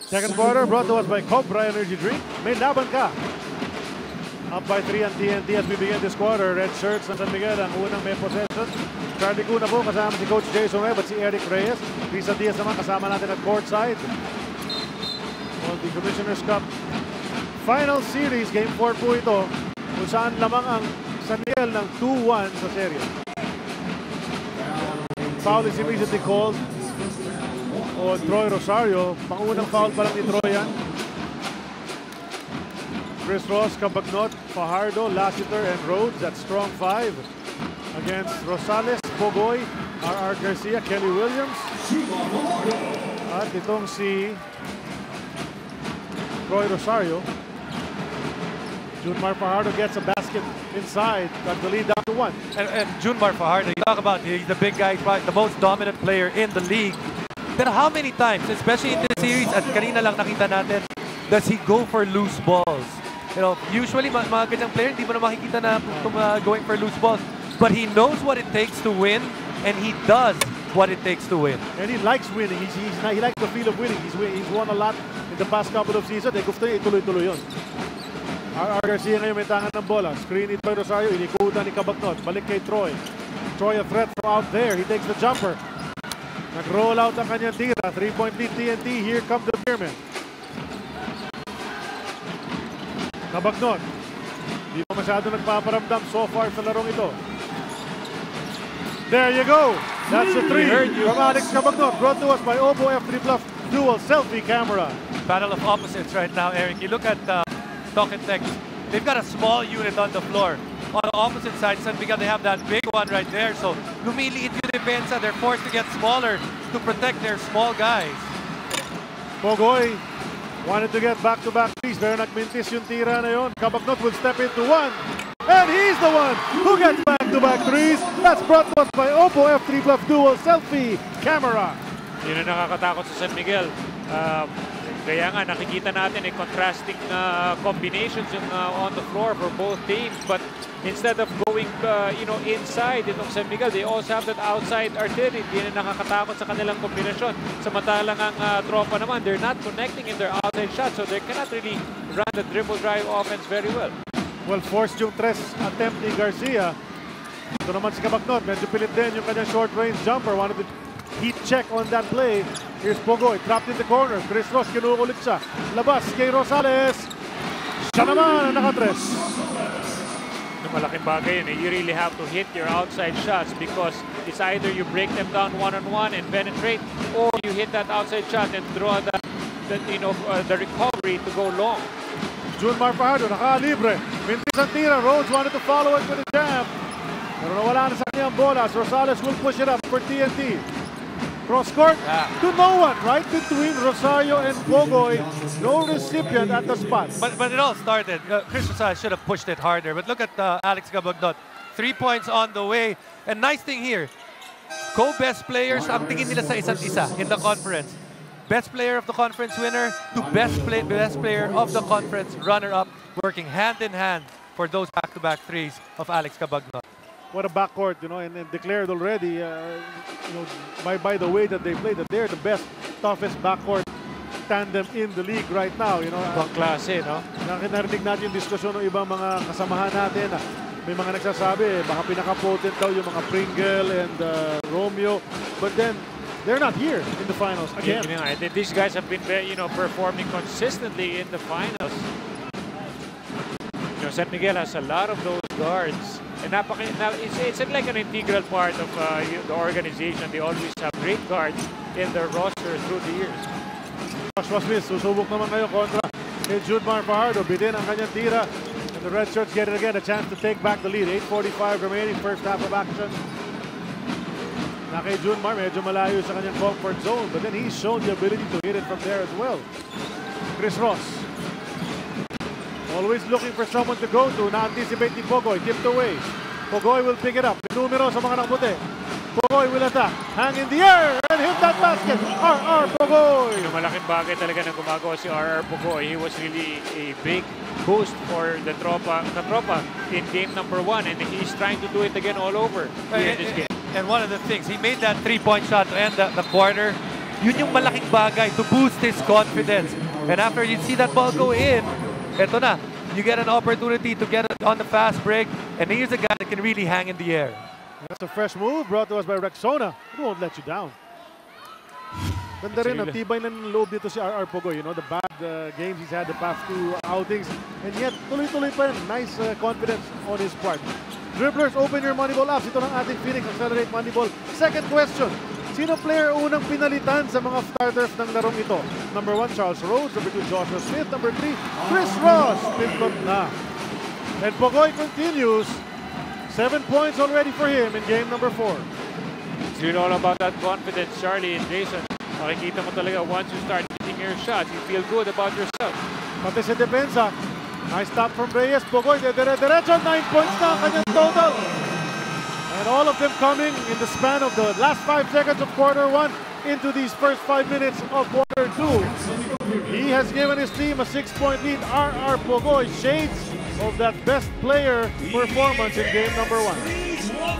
Second quarter brought to us by Cobra Energy Drink. May laban ka. Up by 3 ang TNT as we begin this quarter. Red shirts ng San Miguel ang unang may possession. Charlie Cuna po kasama si Coach Jason Webb at si Eric Reyes. Risa Diaz naman kasama natin at courtside. On the Commissioner's Cup Final Series, Game 4 po ito. kung saan lamang ang San Miguel ng 2-1 sa serye. Foul is immediately called on Troy Rosario. Pangunang foul pa lang ni Troy yan. Chris Ross, Cabagnot, Fajardo, Lassiter, and Rhodes. That's strong 5 against Rosales, Pogoy, R.R. Garcia, Kelly Williams. At itong si Troy Rosario. Junmar Fajardo gets a basket inside, got the lead down to 1. And Junmar Fajardo, you talk about he's the big guy, the most dominant player in the league. But how many times, especially in this series, at kanina lang nakita natin, does he go for loose balls? You know, usually mga ganyang player, hindi mo na makikita na going for loose balls. But he knows what it takes to win, and he does what it takes to win. And he likes winning. He likes the feel of winning. He's won a lot in the past couple of seasons. Gusto niya ituloy-tuloy yun. R.R. Garcia ngayon may tangan ng bola. Screen ni Troy Rosario, inikutan ni Cabagnot. Balik kay Troy. Troy a threat from out there. He takes the jumper. Nag-roll out ang kanyang tira. 3-point lead TNT. Here come the Beermen. Cabagnot. Di pa masyado nagpaparamdam so far sa larong ito. There you go. That's a 3 from Alex Cabagnot. Brought to us by Oppo F3 Plus Dual Selfie Camera. Battle of opposites right now, Eric. You look at Talk and Text. They've got a small unit on the floor. On the opposite side, San Miguel, they have that big one right there. So, lumiliit yung depensa. They're forced to get smaller to protect their small guys. Pogoy wanted to get back-to-back threes. Pero nagmintis yung tira na yun. Cabagnot will step into 1. And he's the one who gets back-to-back threes. That's brought to us by Oppo F3 Plus Dual Selfie Camera. Yun ang nakakatakot sa San Miguel. Kaya nga nakikita natin contrasting combinations on the floor for both teams. But instead of going inside itong San Miguel, they also have that outside artillery. Hindi na nakakatakot sa kanilang kombinasyon. Samantalang ang tropa naman, they're not connecting in their outside shots, so they cannot really run the dribble drive offense very well. Well, forced yung tres attempt ni Garcia. Ito naman si Cabagnot. Medyo pilit din yung kanyang short range jumper. Wanted to heat check on that play. Here's Pogoy, trapped in the corner. Chris Ross, kinukulit siya. Labas kay Rosales. Siya naman ang nakatres. Malaking bagay yun. You really have to hit your outside shots because it's either you break them down one-on-one and penetrate, or you hit that outside shot and draw the recovery to go long. Junmar Fajardo, nakalibre. Mintis ang tira. Rhodes wanted to follow it with a jam. Pero nawala na sa kanyang bola. Rosales will push it up for TNT. Cross court to no one, right between Rosario and Pogoy. No recipient at the spot. But it all started. Chris Rosales should have pushed it harder. But look at Alex Cabagnot. 3 points on the way. And nice thing here, co-best players, ang tingin nila sa isa't isa in the conference. Best player of the conference winner to best player of the conference runner-up, working hand in hand for those back-to-back threes of Alex Cabagnot. What a backcourt, and declared already, by the way that they play, that they're the best, toughest backcourt tandem in the league right now. Ibang klase, no? Narinig natin yung diskusyon ng ibang mga kasamahan natin. May mga nagsasabi, baka pinaka-potent daw yung mga Pringle and Romeo. But then, they're not here in the finals again. These guys have been, performing consistently in the finals. San Miguel has a lot of those guards. And it's like an integral part of the organization. They always have great guards in their roster through the years. Joshua Smith, susubok naman ngayon kontra kay Junmar Fajardo. Bitin ang kanyang tira. And the Red Shirts get it again, a chance to take back the lead. 8:45 remaining, first half of action. Na kay Junmar, medyo malayo sa kanyang comfort zone. But then he's shown the ability to hit it from there as well. Chris Ross. Always looking for someone to go to. Na-anticipate ni Pogoy. Tipped away. Pogoy will pick it up. Numero sa mga nakaputi. Pogoy will attack. Hang in the air and hit that basket. R.R. Pogoy. Malaking bagay talaga na gumagawa si R.R. Pogoy. He was really a big boost for the tropa in game number 1. And he's trying to do it again all over in this game. And one of the things, he made that 3-point shot to end the quarter. Yun yung malaking bagay to boost his confidence. And after you see that ball go in, eto na, you get an opportunity to get it on the fast break, and here's a guy that can really hang in the air. That's a fresh move brought to us by Rexona. It won't let you down. Ganda rin, tibay na ng loob dito si RR Pogoy. You know, the bad games he's had the past 2 outings. And yet, tuloy-tuloy pa rin. Nice confidence on his part. Dribblers, open your Moneyball apps. Ito ng ating Phoenix Accelerate Moneyball. Second question. Sino player unang pinalitan sa mga starters ng larong ito? Number 1, Charles Rose. Number 2, Joshua Smith. Number 3, Chris Ross. Pindot na. And Pogoy continues. 7 points already for him in game number 4. It's really all about that confidence, Charlie and Jason. Makikita mo talaga, once you start hitting your shots, you feel good about yourself. Pati sa depensa, nice stop from Reyes. Pogoy, dire-diretso, 9 points na ang kanyang total. And all of them coming in the span of the last 5 seconds of quarter 1 into these first 5 minutes of quarter 2. He has given his team a 6-point lead. RR Pogoy, shades of that best player performance in game number 1.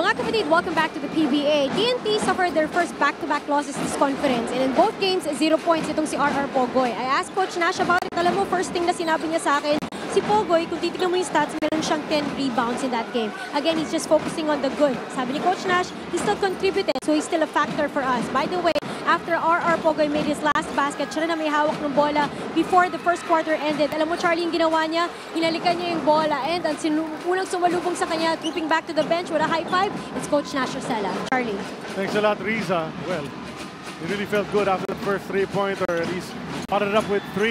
Mga kapatid, welcome back to the PBA. TNT suffered their first back-to-back losses this conference, and in both games, 0 points itong si RR Pogoy. I asked Coach Nash about it. Alam mo, first thing na sinabi niya sa akin, si Pogoy, kung titignan mo yung stats, meron siyang 10 rebounds in that game. Again, he's just focusing on the good. Sabi ni Coach Nash, he still contributed, so he's still a factor for us. By the way, after RR Pogoy made his last basket, siya na may hawak ng bola before the first quarter ended. Alam mo, Charlie, yung ginawa niya, hinalikan niya yung bola, and ang unang sumalubong sa kanya, trooping back to the bench with a high five, it's Coach Nash Rosella. Charlie. Thanks a lot, Riza. Well, it really felt good after the first three-pointer. At least followed up with 3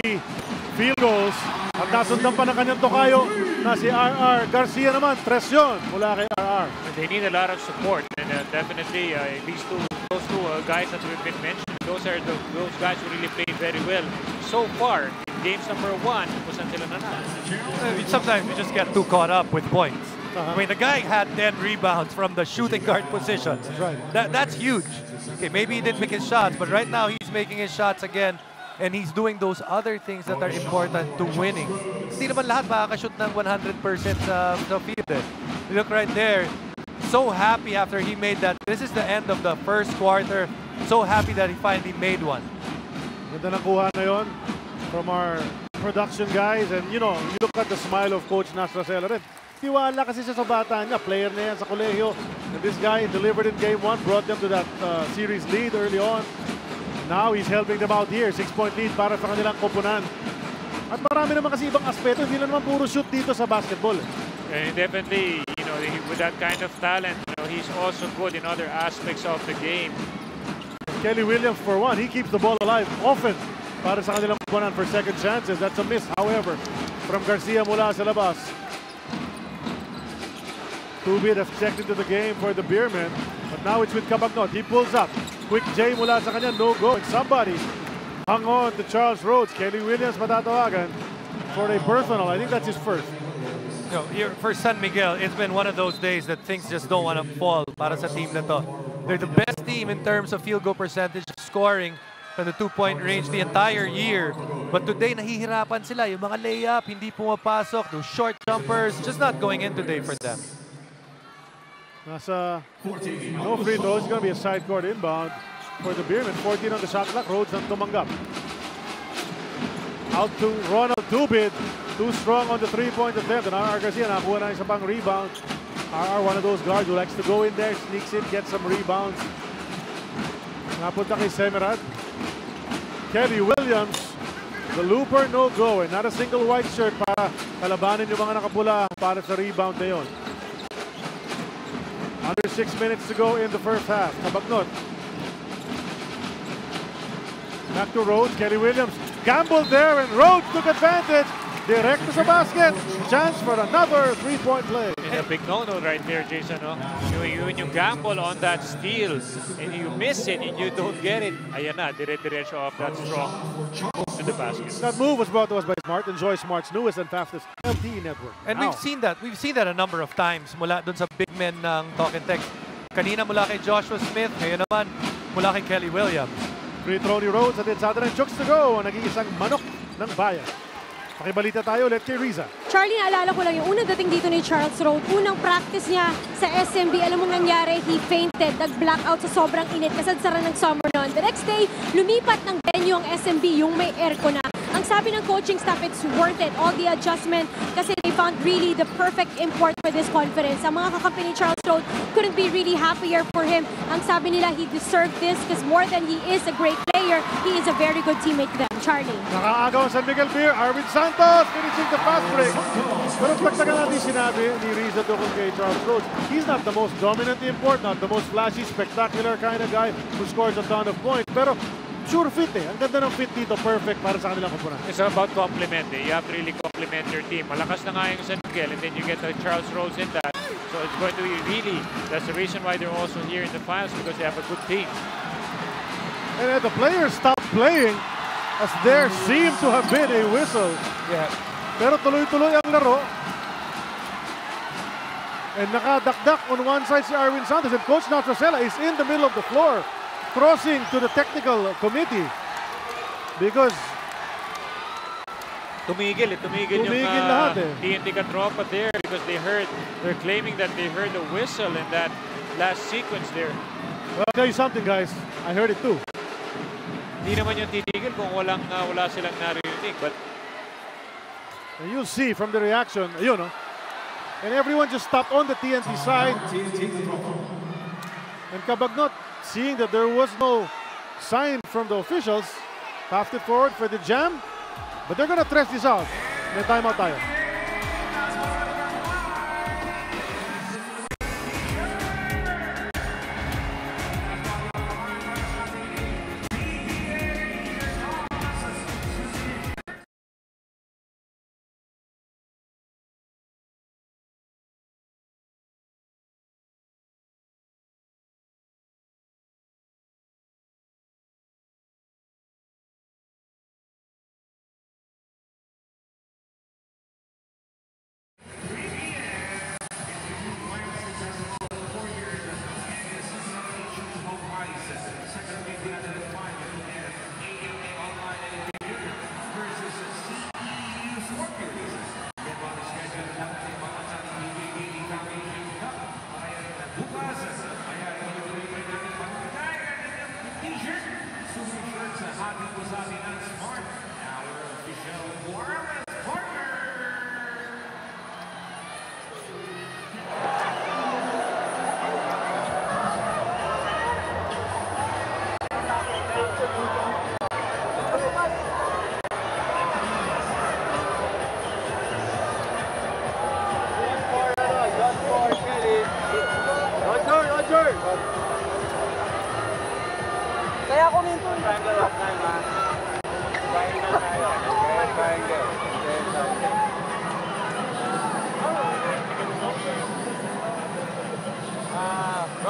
field goals. At nasundan pa ng kanyang tokayo na si RR Garcia naman. 3 yun mula kay RR. They need a lot of support, and definitely those two guys that we've been mentioning, those guys who really played very well so far. In games number 1, kung saan sila nanalo. Sometimes we just get too caught up with points. I mean, the guy had 10 rebounds from the shooting guard position. That's right. That's huge. Okay, maybe he didn't make his shots, but right now he's making his shots again, and he's doing those other things that are important to winning. Hindi naman lahat makakashoot ng 100% sa field. You look right there. So happy after he made that. This is the end of the first quarter. So happy that he finally made one. Ganda ng kuha na yun from our production guys. And you know, you look at the smile of Coach Nash Rosella rin. Tiwala kasi siya sa bata niya. Player na yan sa kolehiyo. And this guy delivered in game 1, brought them to that series lead early on. Now he's helping them out here. 6-point lead para sa kanilang koponan. At marami naman kasi ibang aspeto. Hindi na naman puro shoot dito sa basketball. And definitely, you know, with that kind of talent, you know, he's also good in other aspects of the game. Kelly Williams, for one, he keeps the ball alive often para sa kanilang koponan for second chances. That's a miss, however, from Garcia mula sa labas. Tubid has checked into the game for the Beermen, but now it's with Cabagnot. He pulls up. Quick J mula sa kanya, no go. And somebody hung on to Charles Rhodes. Kelly Williams matatawagan for a personal. I think that's his first. You know, here for San Miguel, it's been one of those days that things just don't want to fall para sa team na to. They're the best team in terms of field goal percentage, scoring from the two-point range the entire year. But today, nahihirapan sila. Yung mga layup, hindi pumapasok. Those short jumpers, just not going in today for them. Nasa no free throws. It's going to be a side court inbound for the Beermen. 14 on the shot clock. Rhodes ang tumanggap. Out to Ronald Tubid. Too strong on the three-point attempt. And RR Garcia nakuha na isa pang rebound. RR, one of those guards who likes to go in there, sneaks in, gets some rebounds. Napunta kay Semerad. Kelly Williams, the looper, no go. And not a single white shirt para kalabanin yung mga nakapula para sa rebound na yun. Under 6 minutes to go in the first half. Cabagnot. Back to Rhodes. Kelly Williams gambled there, and Rhodes took advantage. Direct to the basket. Chance for another three-point play. It's a big no-no right there, Jason. No? When you gamble on that steal and you miss it and you don't get it, ayan na, dire-diretso off that strong to the basket. That move was brought to us by Smart. Enjoy Smart's newest and fastest LTE network. And we've seen that. We've seen that a number of times mula dun sa big men ng Talk and Text. Kanina mula kay Joshua Smith, ngayon naman mula kay Kelly Williams. Free throw ni Rhodes at it's out and chooks to go. Nag-iisang manok ng bayan. Pakibalita tayo ulit kay Riza. Charlie, naalala ko lang yung unang dating dito ni Charles Rhodes. Unang practice niya sa SMB, alam mong nangyari, he fainted, nag-blackout sa sobrang init, kasadsara ng summer noon. The next day, lumipat ng venue ang SMB, yung may aircon na. Ang sabi ng coaching staff, it's worth it, all the adjustment, kasi they found really the perfect import for this conference. Ang mga kakampi ni Charles Rhodes couldn't be really happier for him. Ang sabi nila, he deserved this because more than he is a great player, he is a very good teammate to them. Charlie. Nakaagaw San Miguel Beer, Arvin Santos finishing the fast break. Pero pagtagal natin sinabi ni Riza tungkol kay Charles Rhodes, he's not the most dominant import, not the most flashy, spectacular kind of guy who scores a ton of points. Pero sure fit eh. Ang ganda ng fit dito, perfect para sa kanilang kupunan. It's about complement eh. You have to really complement your team. Malakas na nga yung San Miguel and then you get Charles Rhodes in that. So it's going to be really, that's the reason why they're also here in the finals, because they have a good team. And the players stopped playing as there seemed to have been a whistle. Yeah. Pero tuloy-tuloy ang laro. And nakadakdak on one side si Arvin Santos, and Coach Natrasela is in the middle of the floor, crossing to the technical committee because tumigil yung lahat eh. TNT katropa there because they're claiming that they heard a whistle in that last sequence there. Well, I'll tell you something, guys. I heard it too. Hindi naman yung titigil kung wala silang narinig, but and you'll see from the reaction, you know, and everyone just stopped on the TNT side. And Cabagnot, seeing that there was no sign from the officials, passed it forward for the jam. But they're gonna test this out. May timeout tayo.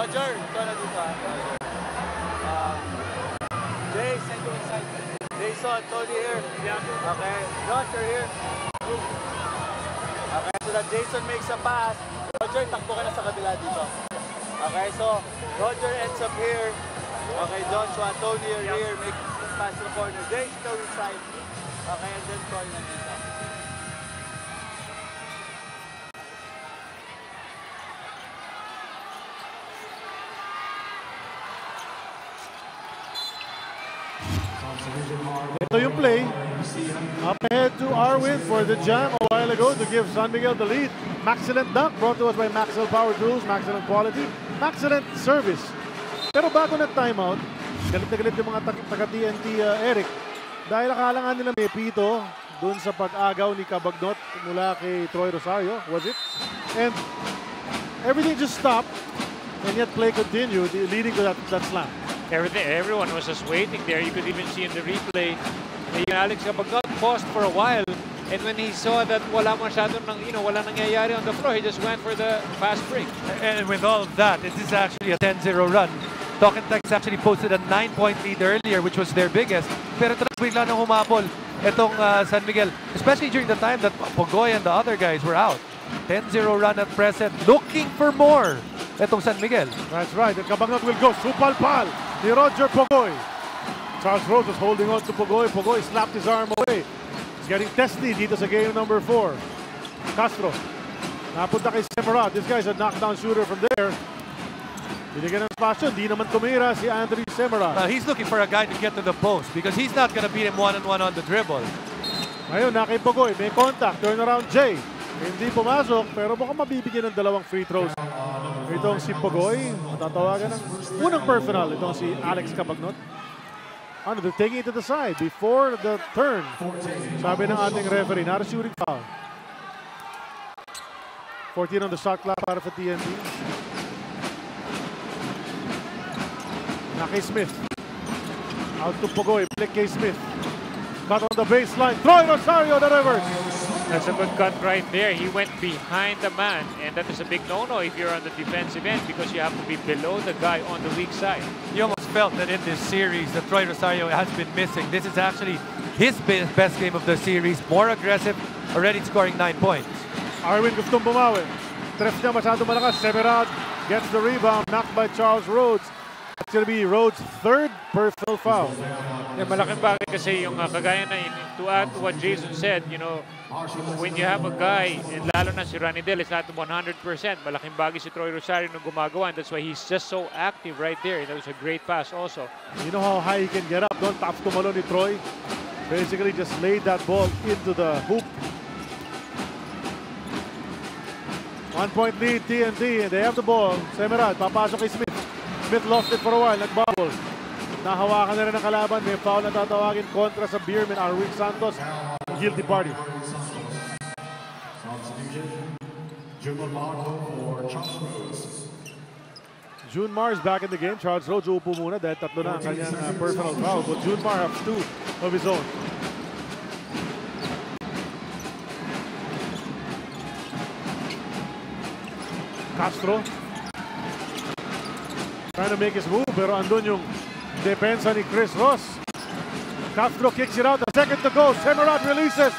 Roger, ito na dito. Jay, send you inside. Jason, Tony here. Yeah. Okay. Josh, you're here. Okay, so that Jason makes a pass. Roger, takbo ka na sa kabila dito. Okay, so Roger ends up here. Okay, Joshua, Tony, you're here. Make pass to the corner. Jay, still inside. Okay, and then Tony na dito. Ito yung play. Up ahead to Arwin for the jam a while ago to give San Miguel the lead. Maxcellent dunk brought to us by Maxwell Power Tools. Maxcellent quality. Maxcellent service. Pero bago na timeout, galit na galit yung mga taga-TNT Eric. Dahil akala nga nila may pito dun sa pag-agaw ni Cabagnot mula kay Troy Rosario, was it? And everything just stopped and yet play continued, leading to that slam. Everyone was just waiting there. You could even see in the replay, Alex Cabagnot paused for a while, and when he saw that wala masyadong wala nangyayari on the floor, he just went for the fast break. And with all of that, it is actually a 10-0 run. Talk and Text actually posted a 9-point lead earlier, which was their biggest. Pero bigla nang humapol itong San Miguel, especially during the time that Pogoy and the other guys were out. 10-0 run at present, looking for more. Itong San Miguel. That's right. And Cabagnot will go. Supal-pal ni Roger Pogoy. Charles Rose was holding on to Pogoy. Pogoy slapped his arm away. He's getting testy dito sa game number 4. Castro. Napunta kay Semerad. This guy's a knockdown shooter from there. Binigyan ng spasyon. Di naman tumira si Andrew Semerad. He's looking for a guy to get to the post because he's not going to beat him one-on-one on the dribble. Ngayon, na kay Pogoy. May contact. Turnaround Jay. Hindi pumasok, pero mukhang mabibigyan ng 2 free throws. Itong si Pogoy, matatawagan ng unang personal. Itong si Alex Cabagnot. They're taking it to the side before the turn. Sabi ng ating referee, not a shooting foul. 14 on the shot clock para sa TNT. Na kay Smith. Out to Pogoy, flick kay Smith. Cut on the baseline. Troy Rosario, the reverse. That's a good cut right there. He went behind the man, and that is a big no-no if you're on the defensive end because you have to be below the guy on the weak side. You almost felt that in this series that Troy Rosario has been missing. This is actually his best game of the series. More aggressive, already scoring 9 points. Arwin gustong bumawi. Tref niya masyado malakas. Semerad gets the rebound, knocked by Charles Rhodes. It's going to be Rhodes' 3rd personal foul. Yeah, malaking bagay kasi yung kagaya na to add to what Jason said, when you have a guy, and lalo na si Ranidel is not 100%, malaking bagay si Troy Rosario nung gumagawa, and that's why he's just so active right there. That was a great pass also. You know how high he can get up? Don't tough tumalo ni Troy. Basically just laid that ball into the hoop. 1-point lead TNT. They have the ball. Semerad, papasok kay Smith. Smith lost it for a while, nag-bobble. Nahawakan na rin ang kalaban. May foul na tatawagin kontra sa Beerman, Arwin Santos. Guilty party. June Mar is back in the game. Charles Rhodes uupo muna dahil 3 na ang kanyang personal foul. But June Mar has 2 of his own. Castro. Trying to make his move, pero andun yung depensa ni Chris Ross. Castro kicks it out. The second to go. Semerad releases.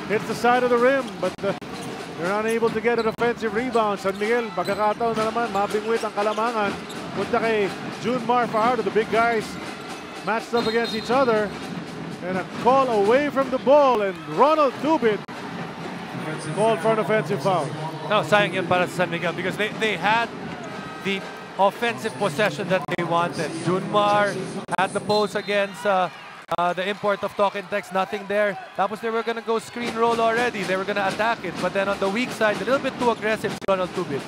Hits the side of the rim, but they're not able to get a defensive rebound. San Miguel, pagkakataon na naman, mabingwit ang kalamangan. Punta kay June Mar Fajardo. The big guys matched up against each other. And a call away from the ball, and Ronald Tubit called for an offensive foul. No, sayang yan para sa San Miguel because they had the offensive possession that they wanted. Junmar had the post against the import of Talk and Text, nothing there. Tapos they were going to go screen roll already. They were going to attack it. But then on the weak side, a little bit too aggressive, Ronald Tubit.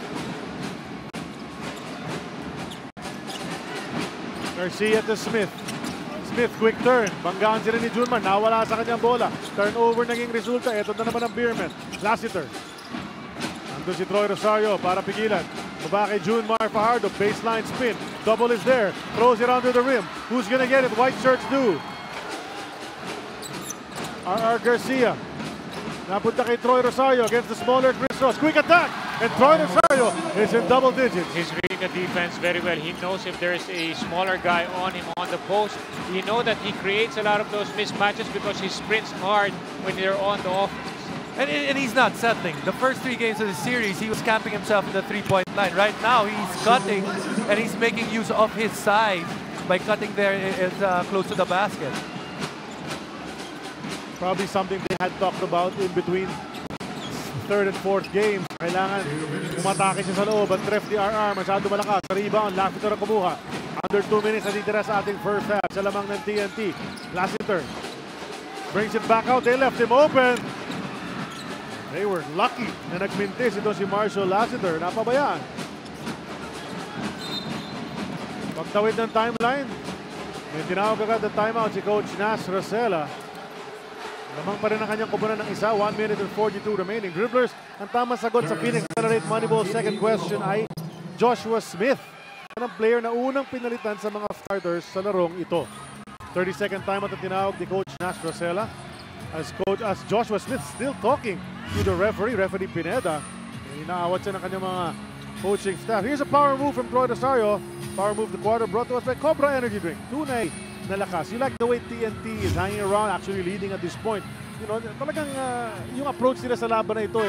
Garcia to Smith. Smith, quick turn. Banggaan sila ni Junmar. Nawala sa kanyang bola. Turnover naging resulta. Ito na naman ang Beerman. Lassiter. Ando si Troy Rosario para pigilan. Baba kay Junmar Fajardo, baseline spin. Double is there. Throws it under the rim. Who's gonna get it? White shirts do. R.R. Garcia. Napunta kay Troy Rosario against the smaller Chris Ross. Quick attack! and Troy Rosario is in double digits. He's reading the defense very well. He knows if there's a smaller guy on him on the post. You know that he creates a lot of those mismatches because he sprints hard when they're on the offense. And he's not settling. The first 3 games of the series, he was camping himself in the three-point line. Right now, he's cutting, and he's making use of his size by cutting there close to the basket. Probably something they had talked about in between third and fourth games. Kailangan umatake siya sa loob at ref the RR. Masyado malakas. Sa rebound, Lassiter ang kumuha. Under 2 minutes na titira sa ating first half. Sa lamang ng TNT. Lassiter brings it back out. They left him open. They were lucky na nagmintis ito si Marshall Lassiter. Napabayaan. Pagtawid ng timeline, may tinawag agad na timeout si Coach Nas Rosella. Lamang pa rin ang kanyang kubunan ng isa. 1 minute and 42 remaining. Dribblers, ang tamang sagot sa Phoenix Accelerate Moneyball second question ay Joshua Smith. Yan ang player na unang pinalitan sa mga starters sa larong ito. 30-second timeout na tinawag ni Coach Nas Rosella. As Joshua Smith still talking to the referee Pineda. Inaawat siya ng kanyang mga coaching staff. Here's a power move from Troy Rosario. Power move the quarter brought to us by Cobra Energy Drink. Tunay na lakas. You like the way TNT is hanging around, actually leading at this point. You know, talagang yung approach nila sa laban na ito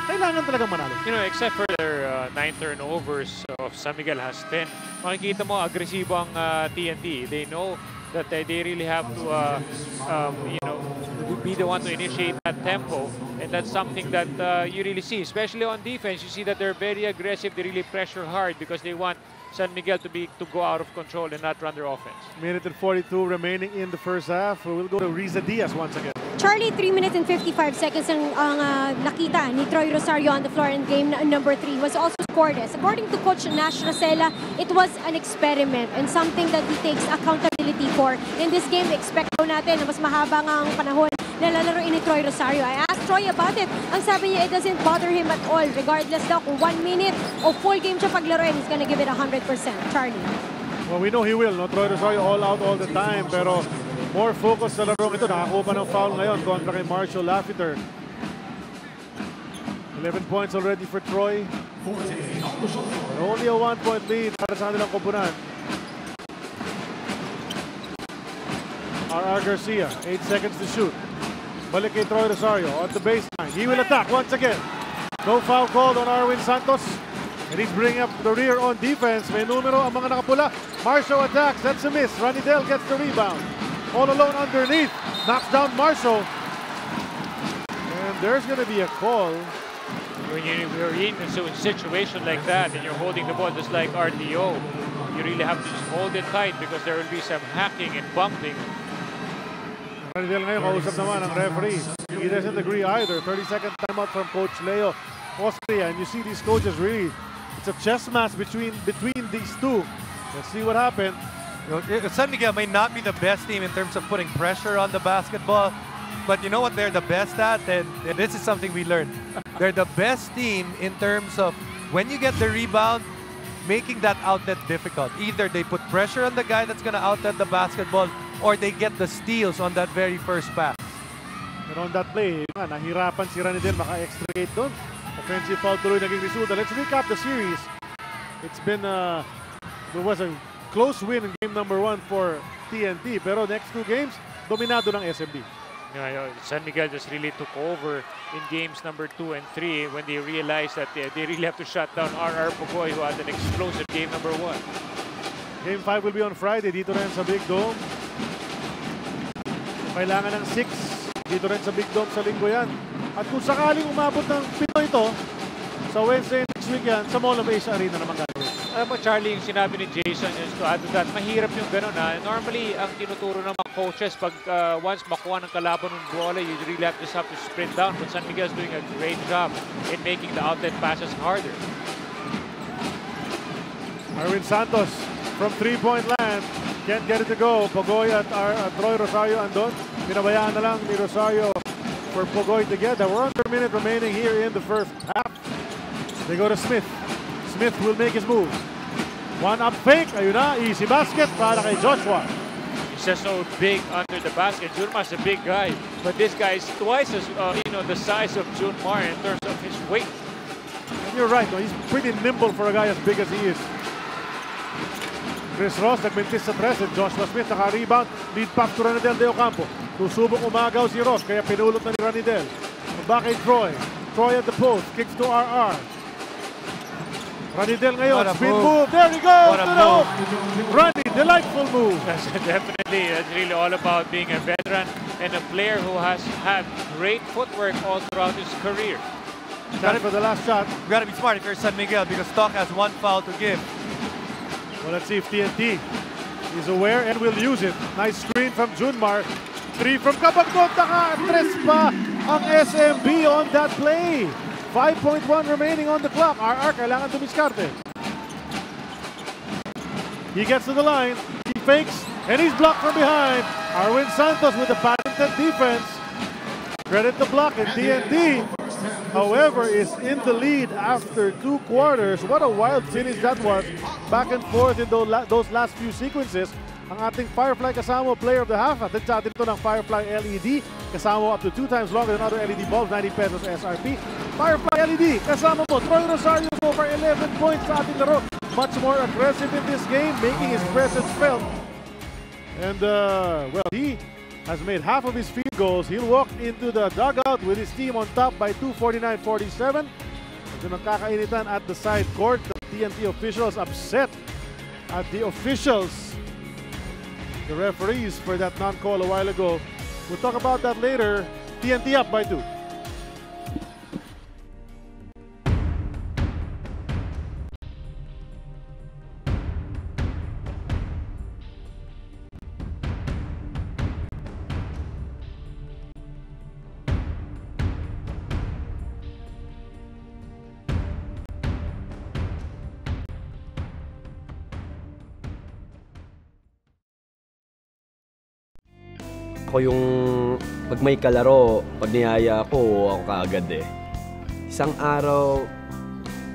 kailangan talagang manalo. You know, except for their 9 turnovers of San Miguel has 10. Makikita mo, agresibo ang TNT. They know that they really have to, you know, be the one to initiate that tempo. And that's something that you really see, especially on defense. You see that they're very aggressive. They really pressure hard because they want San Miguel to go out of control and not run their offense. Minute and 42 remaining in the first half. We'll go to Riza Diaz once again. Charlie, 3 minutes and 55 seconds ang nakita ni Troy Rosario on the floor in game number 3 was also scoreless. According to Coach Nash Rosella, it was an experiment and something that he takes accountability for. In this game, expect natin na mas mahaba ang panahon na lalaroin ni Troy Rosario. I asked Troy about it. Ang sabi niya, it doesn't bother him at all. Regardless daw kung 1 minute o full game siya paglaruin, he's gonna give it 100%. Charlie. Well, we know he will. No? Troy Rosario all out all the time. Pero more focus sa larong ito. Nakakuha pa ng foul ngayon kontra kay Marshall Lassiter. 11 points already for Troy. Only a 1-point lead para sa kanilang kupunan. R.R. Garcia, 8 seconds to shoot. Balik kay Troy Rosario at the baseline. He will attack once again. No foul called on Arwin Santos. And he's bringing up the rear on defense. May numero ang mga nakapula. Marshall attacks. That's a miss. Ranidel gets the rebound. All alone underneath. Knocks down Marshall. And there's going to be a call. When you're in a situation like that and you're holding the ball just like RTO, you really have to just hold it tight because there will be some hacking and bumping. Ranidel ngayon, kausap naman ang referee. He doesn't agree either. 30-second timeout from Coach Leo Austria. And you see these coaches really, it's a chess match between these two. Let's see what happened. You know, San Miguel may not be the best team in terms of putting pressure on the basketball, but you know what they're the best at? And this is something we learned. They're the best team in terms of when you get the rebound, making that outlet difficult. Either they put pressure on the guy that's going to outlet the basketball or they get the steals on that very first pass. Pero on that play, nahirapan si Ranidel maka-extricate doon. Offensive foul tuloy naging resulta. Let's recap the series. It's been, there was a close win in game number 1 for TNT. Pero next 2 games, dominado ng SMB. Yeah, San Miguel just really took over in games number 2 and 3 when they realized that they really have to shut down R.R. Pugoy, who had an explosive game number 1. Game 5 will be on Friday dito rin sa Big Dome. Kailangan ng 6 dito rin sa Big Dome sa linggo yan. At kung sakaling umabot ng 7 ito, sa Wednesday next week yan, sa Mall of Asia Arena naman gagawin. Alam mo, Charlie, yung sinabi ni Jason is to add to that, mahirap yung gano'n ha. Normally, ang tinuturo ng mga coaches, pag once makuha ng kalaban ng bola, you really just have to sprint down. But San Miguel is doing a great job in making the outlet passes harder. Arwin Santos from 3-point land. Can't get it to go. Pugoy at Troy Rosario andon. Pinabayaan na lang ni Rosario for Pugoy to get that. We're under a minute remaining here in the first half. They go to Smith. Smith will make his move. One up fake. Ayun na. Easy basket para kay Joshua. He's just so big under the basket. Junmar's a big guy. But this guy is twice as, you know, the size of Junmar in terms of his weight. you're right. No? He's pretty nimble for a guy as big as he is. Chris Ross nagmintis sa tres at Joshua Smith naka-rebound. Lead pass to Ranidel De Ocampo. Susubok umagaw si Ross kaya pinulot na ni Ranidel. Back kay Troy. Troy at the post. Kicks to RR. Ranidel ngayon. Spin move. There he goes. What a move. Randy, delightful move. Yes, definitely. That's really all about being a veteran and a player who has had great footwork all throughout his career. Time for the last shot. You gotta be smart if you're San Miguel because Stock has one foul to give. Well, let's see if TNT is aware and will use it. Nice screen from Junmar. 3 from Cabagnot. Naka-tres pa ang SMB on that play. 5.1 remaining on the clock. RR kailangan dumiskarte. He gets to the line. He fakes and he's blocked from behind. Arwin Santos with the patented defense. Credit the block and TNT, however, is in the lead after 2 quarters. What a wild finish that was. Back and forth in those last few sequences. Ang ating Firefly kasama player of the half. At sa atin ito ng Firefly LED. Kasama up to 2 times longer than other LED bulbs. 90 pesos SRP. Firefly LED kasama mo. Troy Rosario over 11 points sa ating laro. Much more aggressive in this game. Making his presence felt. And well, he has made half of his field goals. He'll walk into the dugout with his team on top by 249-47. Medyo nagkakainitan at the side court. The TNT officials upset at the officials, the referees, for that non-call a while ago. We'll talk about that later. TNT up by 2. Ako yung pag may kalaro, pag niyaya ako kaagad eh. Isang araw,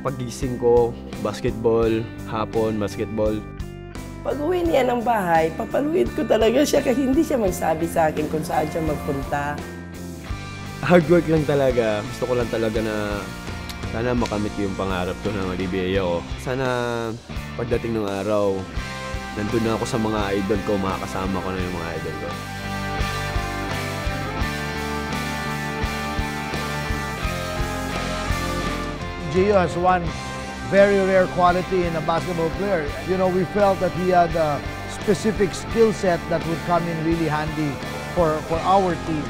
pagising ko, basketball, hapon, basketball. Pag uwi niya ng bahay, papaluin ko talaga siya kasi hindi siya magsabi sa akin kung saan siya magpunta. Hard work lang talaga. Gusto ko lang talaga na sana makamit yung pangarap ko na mag-PBA ako. Sana pagdating ng araw, nandun na ako sa mga idol ko, makakasama ko na yung mga idol ko. Gio has one very rare quality in a basketball player. You know, we felt that he had a specific skill set that would come in really handy for our team.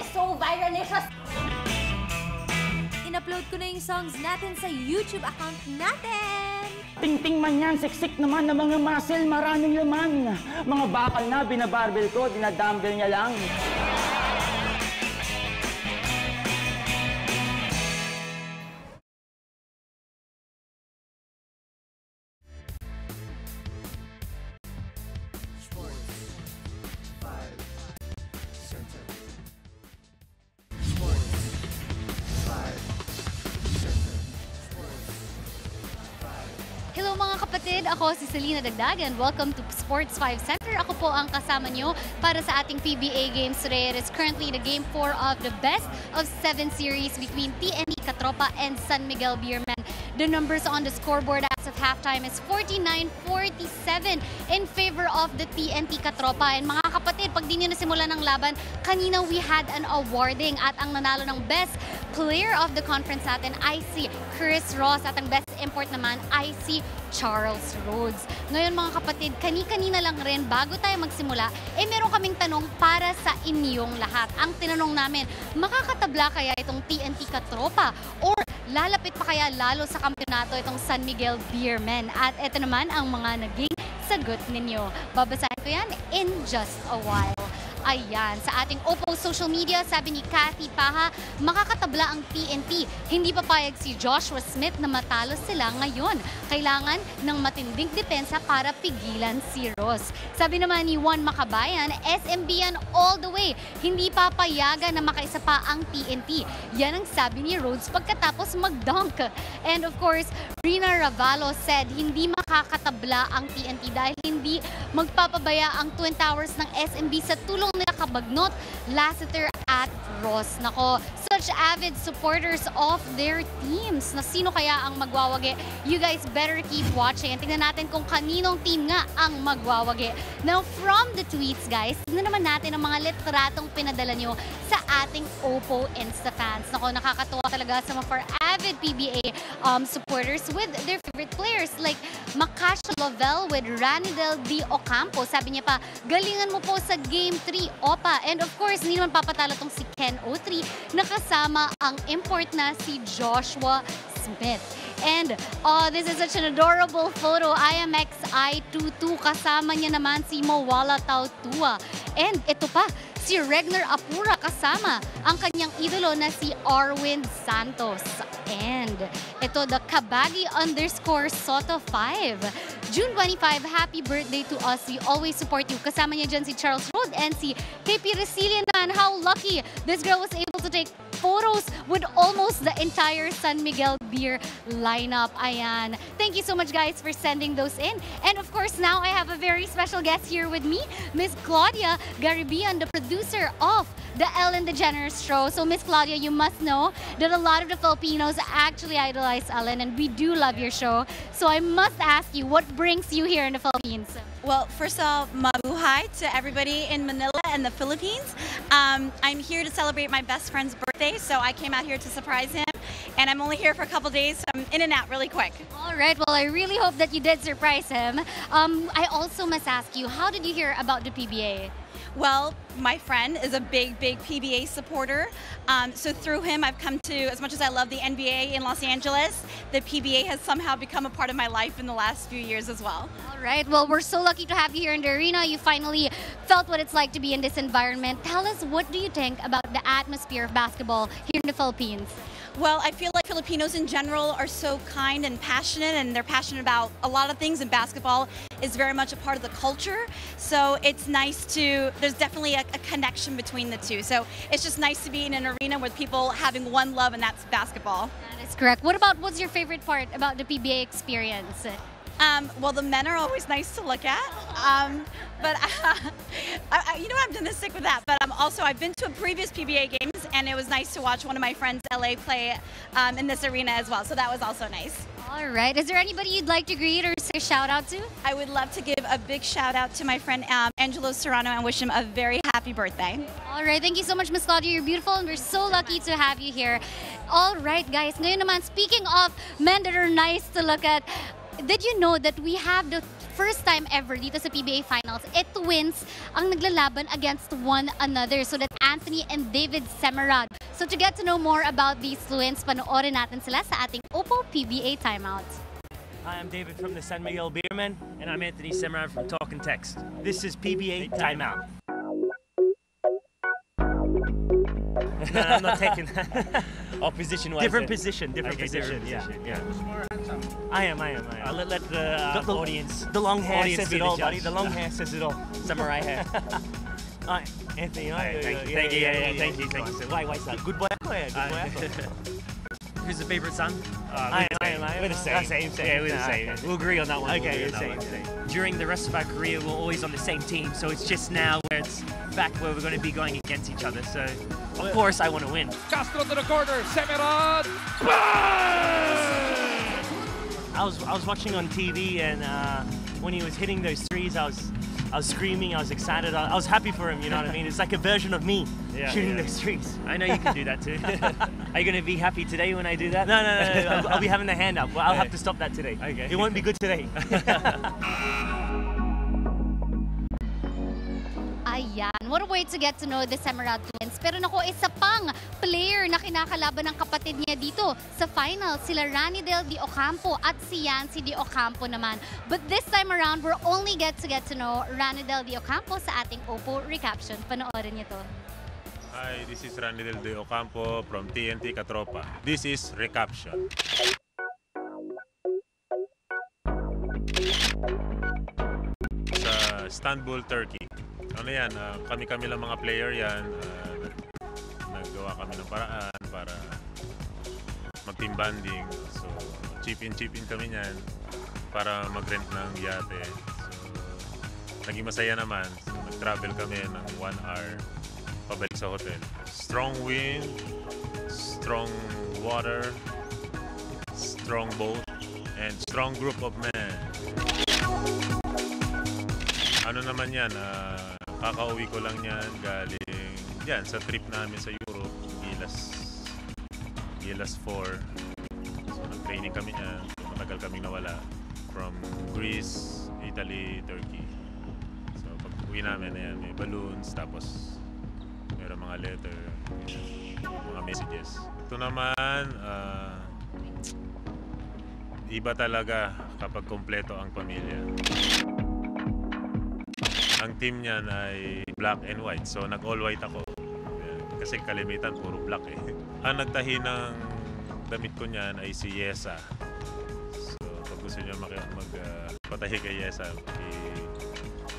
so viralicious. In-upload ko na yung songs natin sa YouTube account natin. Ting-ting man yan, siksik naman ng mga muscle, maraming laman. Mga bakal na, binabarbell ko, dinadumbbell niya lang. Hello mga kapatid, ako si Selena Dagdagan. Welcome to Sports 5 Center. Ako po ang kasama nyo para sa ating PBA games today. It is currently the Game 4 of the best of 7 series between TNT Katropa and San Miguel Beermen. The numbers on the scoreboard as of halftime is 49-47 in favor of the TNT Katropa. And mga kapatid, pag di nyo nasimula ng laban, kanina we had an awarding at ang nanalo ng best player of the conference natin ay si Chris Ross at ang best import naman ay si Charles Rhodes. Ngayon mga kapatid, kani-kanina lang rin bago tayo magsimula, meron kaming tanong para sa inyong lahat. Ang tinanong namin, makakatabla kaya itong TNT Katropa or lalapit pa kaya lalo sa kampeonato itong San Miguel Beermen? At ito naman ang mga naging sagot ninyo. Babasahin ko yan in just a while. Ayan, sa ating Oppo social media, sabi ni Cathy Paha, makakatabla ang TNT. Hindi papayag si Joshua Smith na matalo sila ngayon. Kailangan ng matinding depensa para pigilan si Ross. Sabi naman ni Juan Makabayan, SMB yan all the way. Hindi papayagan na makaisa pa ang TNT. Yan ang sabi ni Rhodes pagkatapos mag-dunk. And of course, Rina Ravalo said, hindi makakatabla ang TNT dahil hindi magpapabaya ang Twin Towers ng SMB sa tulong nila Kabagnot, Lassiter at Ross. Nako, such avid supporters of their teams. Na sino kaya ang magwawagi? You guys better keep watching. Tingnan natin kung kaninong team nga ang magwawagi. Now, from the tweets, guys, tingnan naman natin ang mga litratong pinadala nyo sa ating Oppo Instafans. Nako, nakakatuwa talaga sa mga for avid PBA supporters with their favorite players like Makash Lovell with Ranidel D. Ocampo. Sabi niya pa, galingan mo po sa Game 3, Opa. And of course, hindi naman papatalo tong si Ken O3 na kasama ang import na si Joshua Smith. And this is such an adorable photo. IMXI22 kasama niya naman si Mowala Tautua. And ito pa, si Regner Apura kasama ang kanyang idolo na si Arwin Santos. And ito, the Kabagi _Soto 5. June 25, happy birthday to us. We always support you. Kasama niya dyan si Charles Rhodes and si KP Resilient. How lucky this girl was able to take photos with almost the entire San Miguel Beer lineup. Ayan. Thank you so much, guys, for sending those in. And of course, now I have a very special guest here with me, Miss Claudia Garibian, the producer of the Ellen DeGeneres Show. So, Miss Claudia, you must know that a lot of the Filipinos actually idolize Ellen, and we do love your show. So, I must ask you, what brings you here in the Philippines? Well, first of all, mabuhay to everybody in Manila and the Philippines. I'm here to celebrate my best friend's birthday, so I came out here to surprise him. And I'm only here for a couple days, so I'm in and out really quick. All right, well, I really hope that you did surprise him. I also must ask you, how did you hear about the PBA? Well, my friend is a big PBA supporter. So through him, I've come to, as much as I love the NBA in Los Angeles, the PBA has somehow become a part of my life in the last few years as well. All right, well, we're so lucky to have you here in the arena. You finally felt what it's like to be in this environment. Tell us, what do you think about the atmosphere of basketball here in the Philippines? Well, I feel like Filipinos in general are so kind and passionate, and they're passionate about a lot of things, and basketball is very much a part of the culture. So it's nice to, there's definitely a connection between the two. So it's just nice to be in an arena with people having one love, and that's basketball. That is correct. What's your favorite part about the PBA experience? Well, the men are always nice to look at. But you know what, I'm gonna stick with that. But also, I've been to a previous PBA games, and it was nice to watch one of my friends, LA, play in this arena as well. So that was also nice. All right. Is there anybody you'd like to greet or say a shout out to? I would love to give a big shout out to my friend Angelo Serrano and wish him a very happy birthday. All right. Thank you so much, Miss Claudia. You're beautiful, and we're so lucky to have you here. All right, guys. Ngayon naman, speaking of men that are nice to look at, did you know that we have the first time ever dito sa PBA Finals, twins ang naglalaban against one another. So that Anthony and David Semerad. So to get to know more about these twins, panoorin natin sila sa ating Oppo PBA Timeout. Hi, I'm David from the San Miguel Beermen, and I'm Anthony Semerad from Talk and Text. This is PBA Timeout. No, I'm not taking that. Oh, position-wise. Different position. Yeah. Who's more handsome? I am. I'll let the audience. The long hair audience says be it the all, judge. buddy. The long hair says it all. Samurai hair. Anthony, Thank you. Why son? Good boy. Who's the favorite son? I am. We're the same. Same. Yeah, we're the same. We'll agree on that one. Okay, same. During the rest of our career, we're always on the same team, so it's just now where it's back where we're going to be going against each other. So, of course, I want to win. Castro to the corner, Semerad! I was watching on TV, and when he was hitting those threes, I was screaming, I was excited, I was happy for him, you know what I mean? It's like a version of me shooting those threes. I know you can do that too. Are you going to be happy today when I do that? No. I'll be having the hand up. Well, I'll have to stop that today. Okay. It won't be good today. Ayan, what a way to get to know the Semerad twins. Pero naku, isa pang player na kinakalaban ng kapatid niya dito sa final, sila Ranidel de Ocampo at si Yancy de Ocampo naman. But this time around, we're only get to know Ranidel de Ocampo sa ating Oppo Recaption. Panoorin niyo to. Hi, this is Ranidel de Ocampo from TNT Katropa. This is Recaption. Sa Istanbul, Turkey. Ano yan, kami-kami lang mga player yan. Naggawa kami ng paraan para mag-team banding. So, chip-in kami niyan para mag-rent ng yate. So, naging masaya naman. So, nag-travel kami ng 1 hour pabalik sa hotel. Strong wind, strong water, strong boat, and strong group of men. Ano naman yan, kakauwi ko lang yan galing yan sa trip namin sa Europe, Gilas 4. So nag-training kami niyan, so, matagal kaming nawala from Greece, Italy, Turkey. So pag uwi namin, ayan, may balloons, tapos mayroon mga letter, mga messages. Ito naman, iba talaga kapag kompleto ang pamilya. Ang team niyan ay black and white. So, nag-all white ako. Kasi kalimitan, puro black eh. Ang nagtahi ng damit ko niyan ay si Yesa. So, pag gusto niyo magpatahi kay Yesa,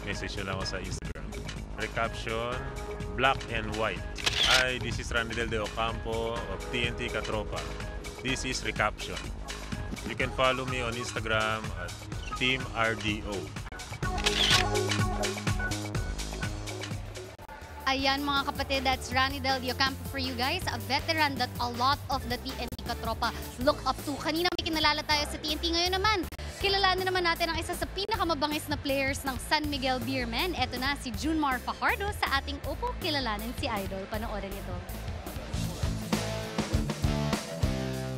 i-message nyo lang ako sa Instagram. Recaption, black and white. Hi, this is Ranidel de Ocampo of TNT Katropa. This is Recaption. You can follow me on Instagram at Team RDO. Ayan mga kapatid, that's Ranidel de Ocampo for you guys. A veteran that a lot of the TNT Katropa look up to. Kanina may kinalala tayo sa TNT, ngayon naman kilalanin naman natin ang isa sa pinakamabangis na players ng San Miguel Beermen. Eto na si Junmar Fajardo sa ating Oppo Kilalanin si Idol. Panoorin ito.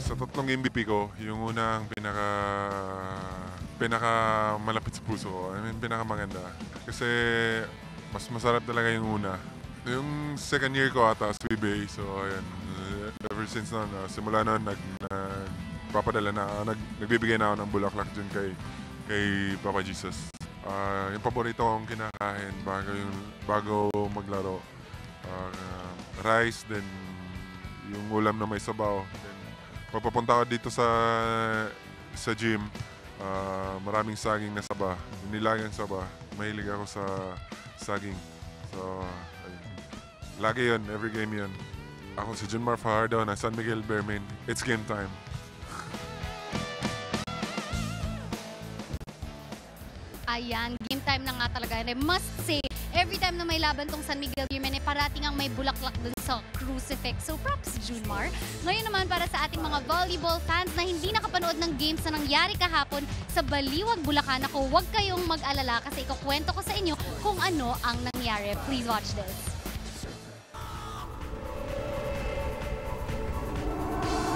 Sa tatlong MVP ko, yung unang pinaka malapit sa puso ko. I mean, pinaka maganda. Kasi mas masarap talaga yung una. Yung second year ko ata sa PBA, so ayan, ever since noon, simula noon, nagbibigay na ako ng bulaklak dyan kay Papa Jesus. Yung paborito kong kinakain bago maglaro, rice, then yung ulam na may sabaw. Then, papapunta ko dito sa gym, maraming saging na saba, nilagang saba. Mahilig ako sa saging. So, lagi yun, every game yun. Ako si Junmar Fajardo na San Miguel Beermen. It's game time. Ayan, game time na nga talaga. And I must say, every time na may laban tong San Miguel Beermen, parating ang may bulaklak dun sa crucifix. So props, Junmar. Ngayon naman para sa ating mga volleyball fans na hindi nakapanood ng games na nangyari kahapon sa Baliwag, Bulacan, ako, huwag kayong mag-alala kasi ikukwento ko sa inyo kung ano ang nangyari. Please watch this.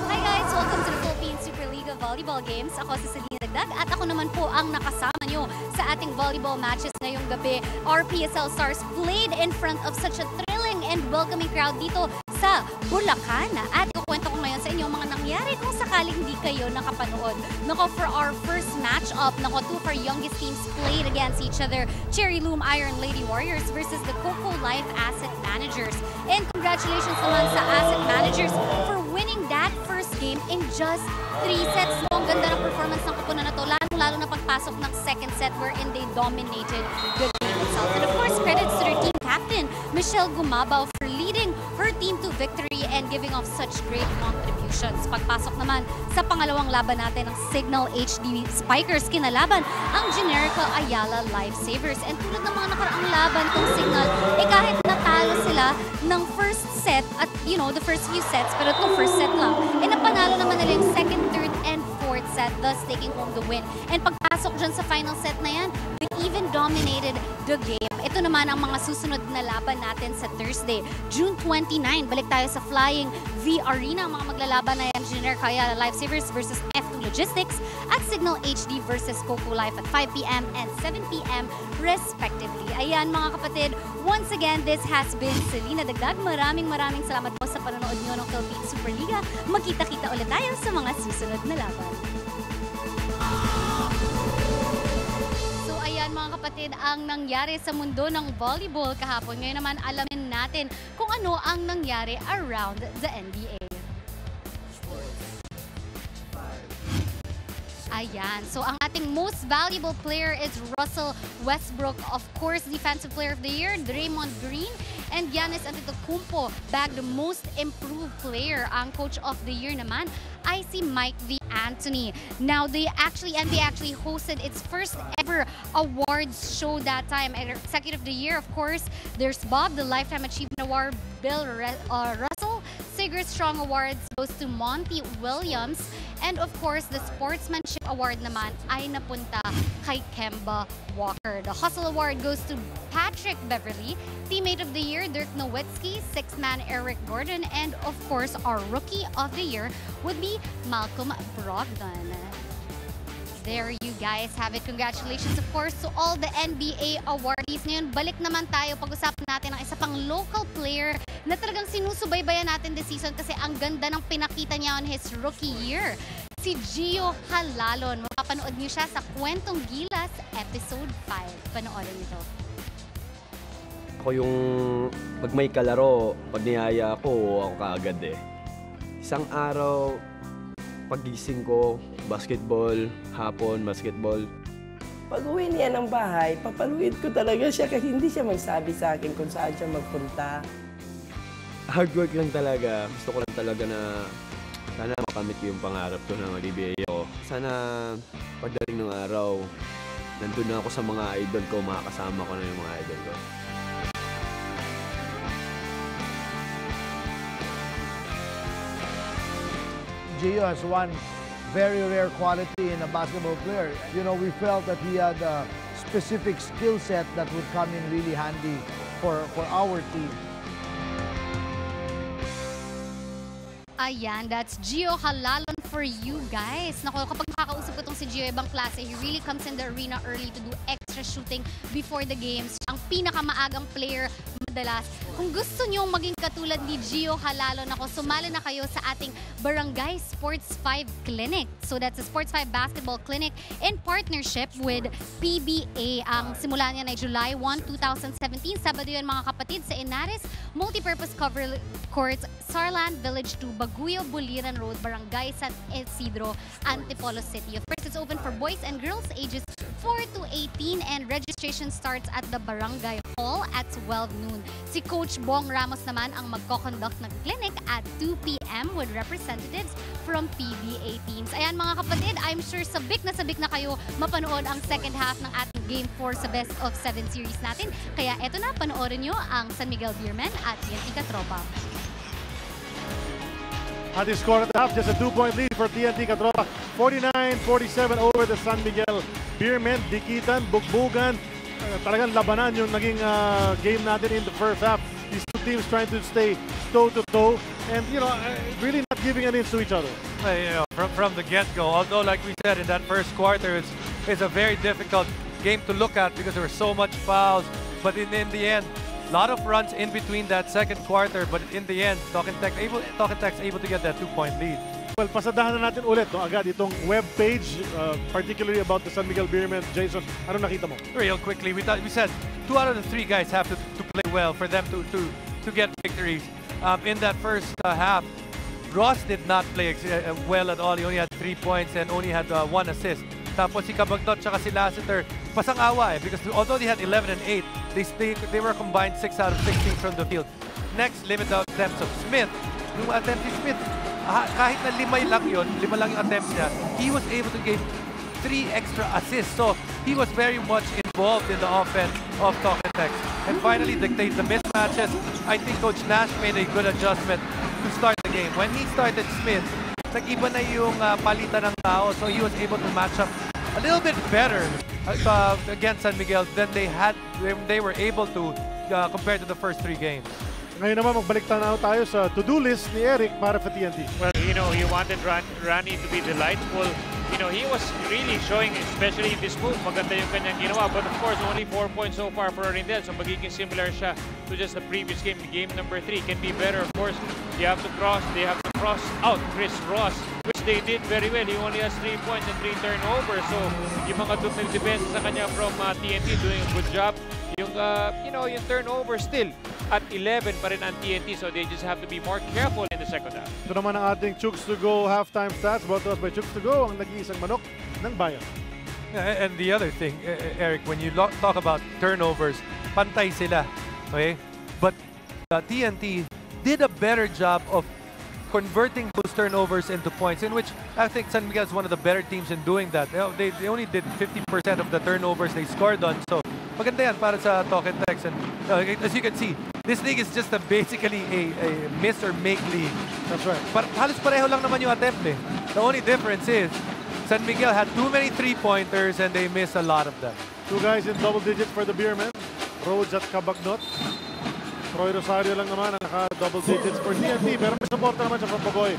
Hi guys! Welcome to the Philippine Super League of Volleyball Games. Ako si Selena Dagdag at ako naman po ang nakasama nyo sa ating volleyball matches ngayong gabi. Our PSL Stars played in front of such a thrilling and welcoming crowd dito sa Bulacan. At ikukwento ko ngayon sa inyo mga nangyari kung sakaling hindi kayo nakapanood. Nako, for our first match-up, nako, two of our youngest teams played against each other. Cherry Loom Iron Lady Warriors versus the Coco Life Asset Managers. And congratulations naman sa Asset Managers for winning that first game in just 3 sets. No, ang ganda ng performance ng kupunan na to, lalo na pagpasok ng second set wherein they dominated the game itself. And of course, credits to their team captain, Michelle Gumabaw, for leading her team to victory and giving off such great contributions. Pagpasok naman sa pangalawang laban natin ng Signal HD Spikers, kinalaban ang Generica Ayala Lifesavers. And tulad ng mga nakaraang laban tong Signal, kahit natalo sila ng first set at the first few sets, pero itong first set lang, napanalo naman nila yung second, third, and fourth set, thus taking home the win. And pagpasok dyan sa final set na yan, they even dominated the game. Ito naman ang mga susunod na laban natin sa Thursday, June 29. Balik tayo sa Flying V Arena. Ang mga maglalaban na yan, Generica Ayala Lifesavers versus F2 Logistics at Signal HD versus Coco Life at 5 p.m. and 7 p.m. respectively. Ayan mga kapatid, once again, this has been Selena Dagdag. Maraming salamat po sa panonood nyo ng Philippine Superliga. Magkita-kita ulit tayo sa mga susunod na laban. So ayan mga kapatid, ang nangyari sa mundo ng volleyball kahapon. Ngayon naman alamin natin kung ano ang nangyari around the NBA. Ayan. So, ang ating most valuable player is Russell Westbrook. Of course, Defensive Player of the Year, Draymond Green, and Giannis Antetokounmpo bagged the most improved player. Ang Coach of the Year naman ay si Mike V. Anthony. Now, NBA actually hosted its first ever awards show that time. Executive of the Year, of course, there's Bob, the Lifetime Achievement Award, Bill Russell. Sigurd Strong Awards goes to Monty Williams. And of course, the Sportsmanship Award naman ay napunta kay Kemba Walker. The Hustle Award goes to Patrick Beverly. Teammate of the Year, Dirk Nowitzki. Sixth Man, Eric Gordon. And of course, our Rookie of the Year would be Malcolm Brogdon. There you guys have it. Congratulations, of course, to all the NBA awardees. Ngayon, balik naman tayo. Pag-usapan natin ang isa pang local player na talagang sinusubaybayan natin this season kasi ang ganda ng pinakita niya on his rookie year. Si Gio Halalon. Mapapanood niyo siya sa Kwentong Gilas, Episode 5. Panoorin niyo to. Ako yung pag may kalaro, pag niyaya ako kaagad eh. Isang araw, pagising ko, basketball, hapon, basketball. Pag uwi niya ng bahay, papaluin ko talaga siya kasi hindi siya magsabi sa akin kung saan siya magpunta. Hard work lang talaga. Gusto ko lang talaga na sana makamit ko yung pangarap ko ng PBA ko. Sana pagdating ng araw, nandun na ako sa mga idol ko, makakasama ko na yung mga idol ko. Gio has one very rare quality in a basketball player. We felt that he had a specific skill set that would come in really handy for our team. Ayan, that's Gio Halalon for you guys. Naku, kapag makakausap ko itong si Gio, ibang klase, he really comes in the arena early to do extra shooting before the games. Ang pinakamaagang player madalas. Kung gusto nyo maging katulad ni Gio Halalon, ako, sumali na kayo sa ating Barangay Sports 5 Clinic. So that's a Sports 5 Basketball Clinic in partnership with PBA. Ang simula niya na July 1, 2017. Sabado yun mga kapatid sa Inares Multipurpose Cover Courts, Sarlan Village 2, Baguio, Buliran Road, Barangay San Isidro, Antipolo City. Of course, it's open for boys and girls ages 4 to 18 and registration starts at the Barangay Hall at 12 noon. Si Coach Bong Ramos naman ang magko-conduct ng clinic at 2 p.m. with representatives from PBA teams. Ayan mga kapatid, I'm sure sabik na kayo mapanood ang second half ng ating Game 4 sa Best of 7 series natin. Kaya eto na, panoorin nyo ang San Miguel Beermen at TNT Katropa. At the score at the half, just a 2-point lead for TNT Katropa. 49-47 over the San Miguel Beermen. Dikitan, bugbugan. Talagang labanan yung naging game natin in the first half. These two teams trying to stay toe-to-toe and, really not giving an inch to each other. From the get-go, although like we said in that first quarter, it's a very difficult game to look at because there were so much fouls. But in the end, A lot of runs in between that second quarter, but in the end, Talk and Text able to get that 2-point lead. Well, pasadahan na natin ulit agad itong web page, particularly about the San Miguel Beermen. Jason, ano nakita mo? Real quickly, we said 2 out of the 3 guys have to play well for them to get victories. In that first half, Ross did not play well at all. He only had 3 points and only had 1 assist. Tapos si Cabagnot tsaka si Lassiter, pasang-awa because although they had 11 and 8, they were combined 6 out of 16 from the field. Next, limited attempts of Smith. Yung attempt si Smith, kahit na 5 lang yung attempts niya, he was able to give 3 extra assists. So he was very much involved in the offense of Talk and Text. And finally, dictate the mismatches. I think Coach Nash made a good adjustment to start the game. When he started Smith, nag-iba na yung palitan ng tao, so he was able to match up a little bit better against San Miguel than they were able to compared to the first 3 games. Ngayon naman, magbalik tayo sa to-do list ni Eric para sa TNT. Well, you know, he wanted Rani to be delightful. You know, he was really showing, especially in this move, maganda yung kanyang ginawa. But of course, only 4 points so far for Rindel. So magiging similar siya to just the previous game. Game number 3 can be better. Of course, they have to cross out Chris Ross, which they did very well. He only has 3 points and 3 turnovers. So yung mga nag-defense sa kanya from TNT doing a good job. Yung, you know, yung turnover still at 11 pa rin ang TNT. So they just have to be more careful in the second half. Ito naman ang ating Chooks to Go halftime stats brought to us by Chooks to Go, ang nag-iisang manok ng bayan. Yeah, and the other thing, Eric, when you talk about turnovers, pantay sila, okay? But TNT did a better job of converting those turnovers into points, in which I think San Miguel is one of the better teams in doing that. They only did 50% of the turnovers they scored on, so maganda yan para sa Talk and Text. And as you can see, this league is just basically a miss or make league. That's right. Halos pareho lang naman yung attempt eh. The only difference is San Miguel had too many 3-pointers and they missed a lot of them. 2 guys in double digits for the Beermen. Rhodes at Cabagnot. Troy Rosario lang naman ang naka-double digits for TNT. Pero may support naman siya from Pagoy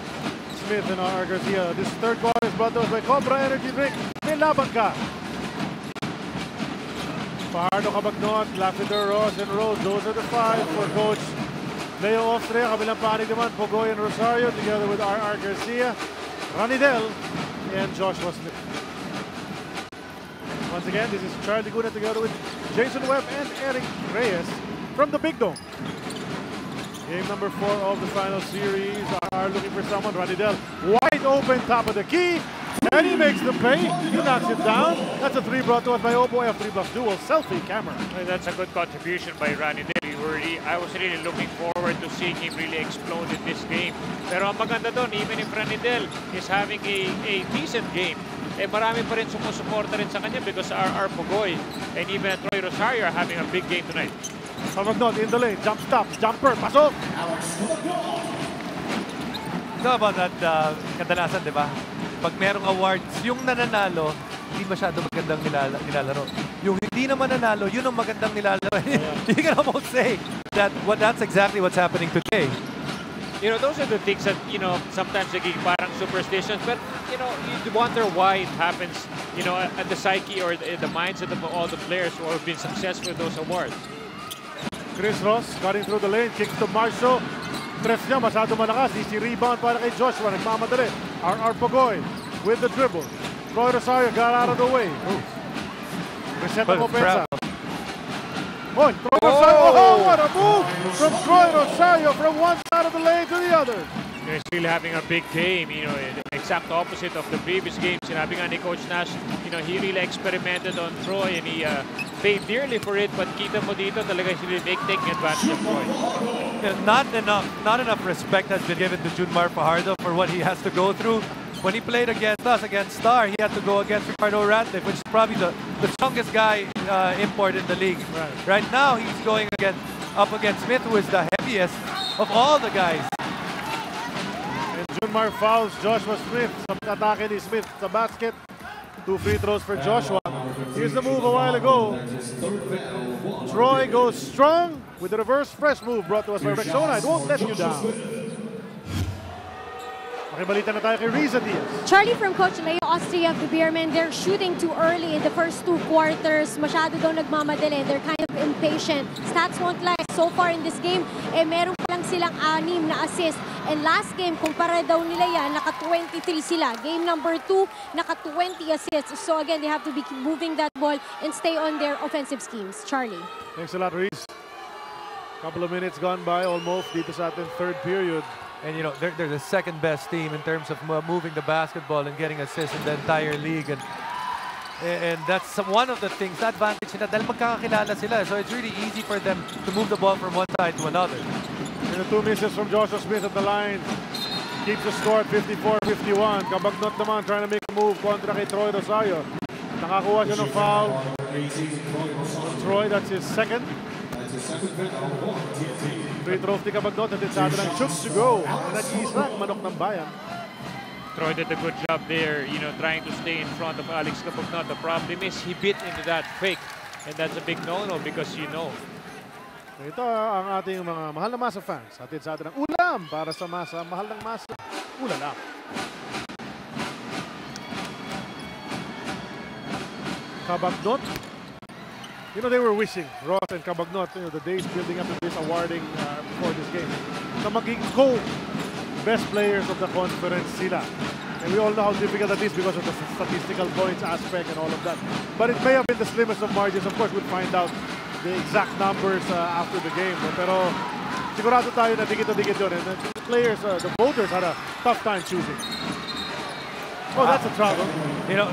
Smith and R. Garcia. This third quarter is brought to us by Cobra Energy Drink. May laban ka. Fajardo, Cabagnot, Lassiter, Ross, and Rhodes. Those are the 5 for Coach Leo Austria. Kabilang panig naman, Pagoy and Rosario together with R. Garcia, Ranidel, and Joshua Smith. Once again, this is Charlie Guna together with Jason Webb and Eric Reyes from the Big Dome. Game number 4 of the final series. Are looking for someone. Ranidel wide open, top of the key. And he makes the pay. He knocks it down. That's a 3 brought to us by Oppo F3 Plus Dual Selfie Camera. That's a good contribution by Ranidel. I was really looking forward to seeing him really explode in this game. Pero ang maganda doon, even if Ranidel is having a decent game, marami pa rin sumusuporta rin sa kanya because our Pugoy and even Troy Rosario are having a big game tonight. Cabagnot in the lane, jump stop, jumper, pasok! Ito about that, kadalasan, di ba? Pag merong awards, yung nananalo, hindi masyado magandang nilalaro. Yung hindi naman nanalo, yun ang magandang nilalaro. You can almost say that that's exactly what's happening today. You know, those are the things that, you know, sometimes nagiging parang superstitions, but, you know, you wonder why it happens, you know, at the psyche or the mindset of all the players who have been successful with those awards. Chris Ross cutting through the lane, kicks to Marcio. Tres niya, masyado malakas. Easy rebound para kay Joshua. Nagmamadali. R. Pagoy with the dribble. Troy Rosario got out of the way. Reset ng offensa. Oh, Troy Rosario. Oh, what a move from Troy Rosario from one side of the lane to the other. He's really having a big game, you know, the exact opposite of the previous games. Sinabi nga ni Coach Nash, you know, he really experimented on Troy and he paid dearly for it, but kita mo dito talaga he's really taking advantage of Troy. Yeah, not enough respect has been given to Junmar Fajardo for what he has to go through. When he played against us, against Star, he had to go against Ricardo Ratliff, which is probably the strongest guy import in the league. Right now, he's going up against Smith, who is the heaviest of all the guys. And Junmar fouls Joshua Smith. Sa atake ni Smith sa basket. 2 free throws for Joshua. Here's the move a while ago. Troy goes strong with the reverse fresh move brought to us by Rexona. It won't let you down. Makibalita na tayo kay Riza Diaz. Charlie, from Coach Leo Austria of the Beermen, they're shooting too early in the first 2 quarters. Masyado daw nagmamadali. They're kind of impatient. Stats won't lie. so far in this game, meron pa lang silang 6 na assist. And last game, kumpara daw nila yan, naka-23 sila. Game number 2, naka-20 assists. So again, they have to be moving that ball and stay on their offensive schemes. Charlie. Thanks a lot, Reese. Couple of minutes gone by almost dito sa ating third period. And you know, they're the second best team in terms of moving the basketball and getting assists in the entire league. And that's one of the things, the advantage nila dahil magkakakilala sila. So it's really easy for them to move the ball from one side to another. And the 2 misses from Joshua Smith at the line. Keeps the score at 54-51. Kabagnot naman trying to make a move kontra kay Troy Rosario. Nakakuha siya ng foul. Troy, that's his second. Free throw ni Kabagnot at insado ng Chooks to go. Nag-iisa ang manok ng bayan. Troy did a good job there, you know, trying to stay in front of Alex Kabagnot. The problem is he bit into that fake. And that's a big no-no because you know. Ito ang ating mga mahal na masa fans. Hatid sa atin ng ulam para sa masa. Mahal ng masa. Ulam. Kabagnot. You know, they were wishing, Ross and Kabagnot, you know, the days building up to this awarding before this game, na maging co-best players of the conference sila. And we all know how difficult that is because of the statistical points aspect and all of that. But it may have been the slimmest of margins. Of course, we'll find out the exact numbers after the game. Pero sigurado tayo na dikit yun. And the players, the voters had a tough time choosing. Oh, that's a trouble. You know,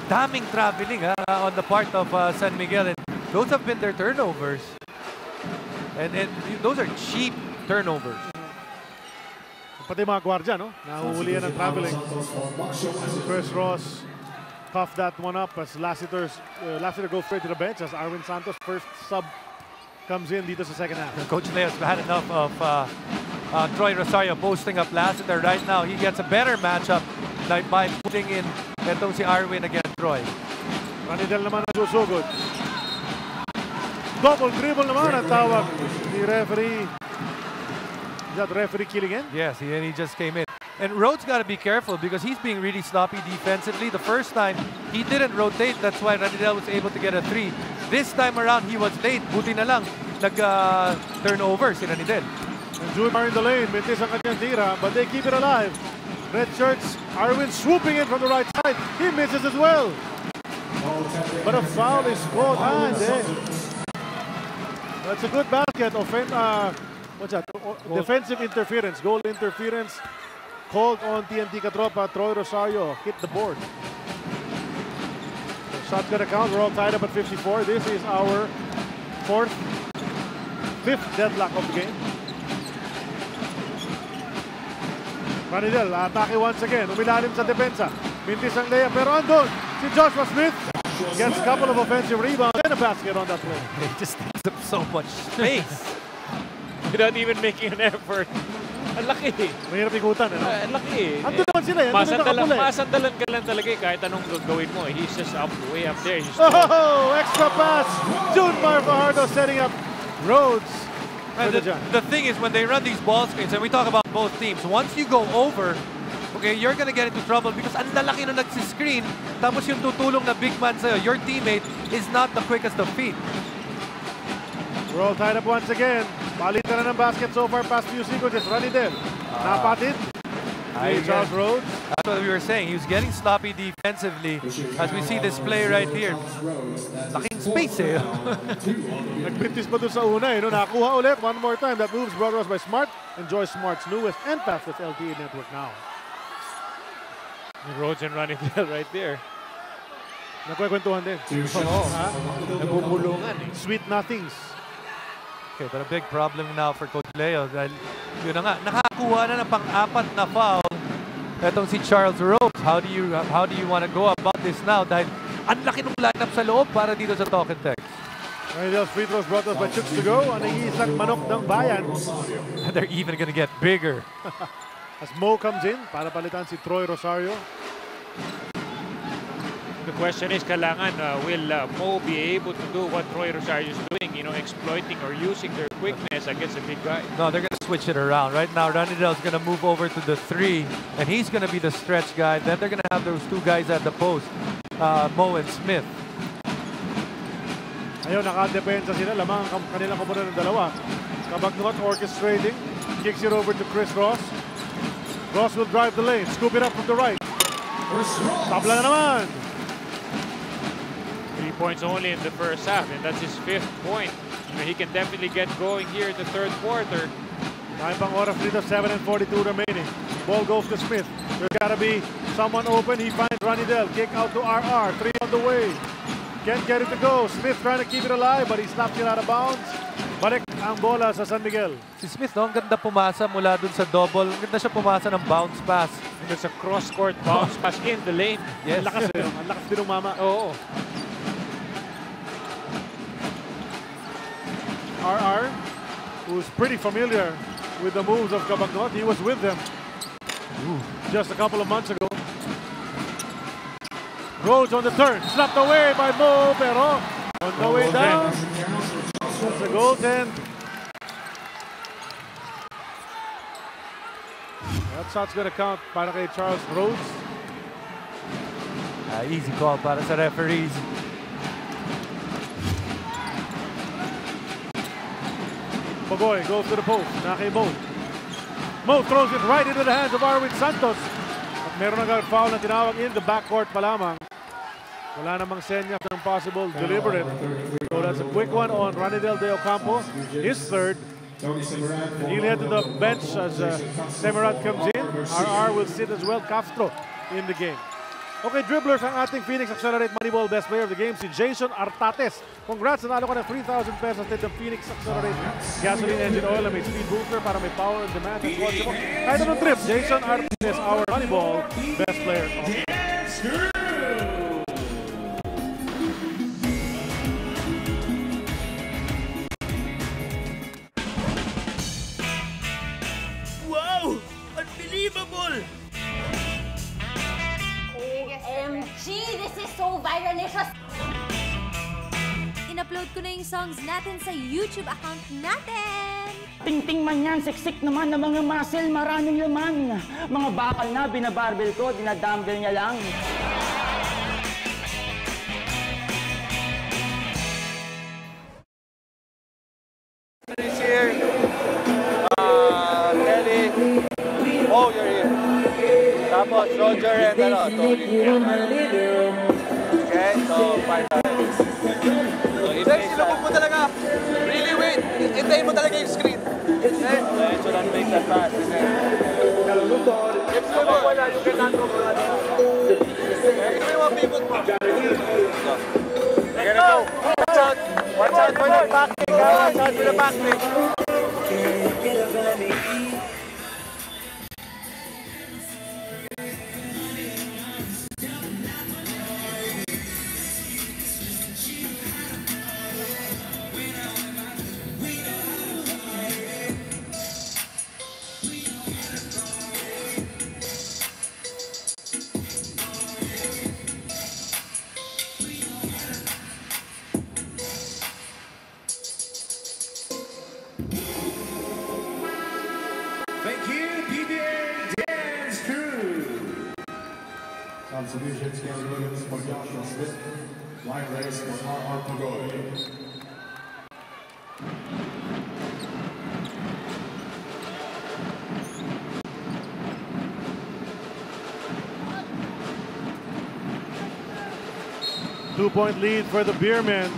daming traveling on the part of San Miguel. And those have been their turnovers. And those are cheap turnovers. Pati mga gwardya, no? Nahuhulihan ng traveling. First Ross coughed that one up as Lassiter goes straight to the bench as Arwin Santos, first sub, comes in dito sa second half. Coach Leo's had enough of Troy Rosario posting up Lassiter right now. He gets a better matchup by putting in itong si Arwin against Troy. Ranidel naman ang susugod. Double dribble naman ang tawag ni referee. Is that referee killing in? Yes, and he just came in. And Rhodes got to be careful because he's being really sloppy defensively. The first time, he didn't rotate. That's why Ranidel was able to get a 3. This time around, he was late. Buti na lang, nag-turnover si Ranidel. And Jumar in the lane. Mintis ang kanyang tira, but they keep it alive. Red shirts, Arwin swooping in from the right side. He misses as well. But a foul is called. That's a good basket. What's that? Defensive interference, goal interference called on TNT Katropa. Troy Rosario hit the board. The shot gonna count. We're all tied up at 54. This is our fifth deadlock of the game. Ranidel, atake once again. Umilalim sa depensa. Mintis ang layup, pero andun si Joshua Smith. Gets a couple of offensive rebounds and a basket on that play. He just takes up so much space. Without even making an effort. Ang laki. Mahirap ikutan, ano? Ang laki. Andun naman sila, masandalan ka lang talaga kahit anong gagawin mo. He's just way up there. Extra pass! Junmar Fajardo setting up Rhodes. The thing is, when they run these ball screens, and we talk about both teams, once you go over, okay, you're gonna get into trouble because ang lalaki na nagsiscreen, tapos yung tutulong na big man sa'yo, your teammate is not the quickest of feet. We're all tied up once again. Palitan na ng basket so far past few sequences. Ranidel. Napatid. Charles Rhodes. That's what we were saying. He was getting sloppy defensively as we see this play right here. Laking space eh. Nagprintis pa doon sa una eh. No? Nakuha ulit. One more time. That moves brought to us by Smart. Enjoy Smart's newest and fastest LTE network now. Rhodes and Ranidel right there. Nagkwekwentuhan din. Nagpupulungan eh. Sweet nothings. Okay, but a big problem now for Coach Leo dahil yun na nga, nakakuha na ng pang-apat na foul etong si Charles Rhodes. How do you want to go about this now dahil ang laki ng lineup sa loob para dito sa Talk and Text. Ranidel's free throws brought us by Chooks to go. Ang iisang manok ng bayan. And they're even gonna get bigger. As Mo comes in para palitan si Troy Rosario. The question is, kailangan, will Mo be able to do what Troy Rosario is doing, you know, exploiting or using their quickness against a big guy? No, they're going to switch it around. Right now, Ranidel is going to move over to the 3, and he's going to be the stretch guy. Then they're going to have those two guys at the post, Mo and Smith. Ayun, nakadepensa sila. Lamang ang kanilang koponan ng dalawa. Cabagnot orchestrating. Kicks it over to Chris Ross. Ross will drive the lane. Scoop it up from the right. Tabla na naman. 3 points only in the first half, and that's his 5th point. He can definitely get going here in the third quarter. Time pang oras dito, 7:42 remaining. Ball goes to Smith. There's gotta be someone open. He finds Ranidel. Kick out to RR. 3 on the way. Can't get it to go. Smith trying to keep it alive, but he slaps it out of bounds. Balik ang bola sa San Miguel. Si Smith, no, ang ganda pumasa mula dun sa double. Ang ganda siya pumasa ng bounce pass. And it's a cross-court bounce pass in the lane. Yes. Ang lakas eh. Ang lakas din ng mama. Oo. RR, who's pretty familiar with the moves of Cabagnot. He was with them just a couple of months ago. Rhodes on the turn, slapped away by Mo, pero on the way down, it's a goaltend. That shot's gonna count para kay Charles Rhodes. Easy call para sa referees. Pagoy goes to the post. Na kay Mo. Mo throws it right into the hands of Arwin Santos. At meron agad foul na tinawag in the backcourt pa lamang. Wala namang senyas ng possible deliberate. So that's a quick one on Ranidel de Ocampo. His third. And he'll head to the bench as Semerat comes in. RR will sit as well. Castro in the game. Okay, dribblers ang ating Phoenix Accelerate Moneyball Best Player of the Game, si Jason Artates. Congrats, nanalo ka ng 3,000 pesos din ng Phoenix Accelerate Gasoline Engine Oil na may speed booster para may power and demand at watchable. Kahit anong trip, Jason Artates, our Moneyball Best Player of the Game. Wow! Unbelievable! OMG! This is so viralicious! In-upload ko na yung songs natin sa YouTube account natin! Tingting man yan, siksik naman ng mga muscle, maraming laman. Mga bakal na, binabarbell ko, dinadumbbell niya lang. Is here. Kelly. Oh, you're here. Tapos, Roger and Tony. Okay, so 5 times. Then, silubog mo talaga. Really wait. Hintayin mo talaga yung screen. Okay? So don't make that pass. If silubog wala, you cannot go for that. Ito yung mga pivot mo. You're gonna go. Watch out. Watch out for the backing. Watch out for the backing. Thank you, PBA Dance Crew. Contributions Kelly Williams for Joshua Smith. Line race for R.R. Pagoy. Two-point lead for the Beermen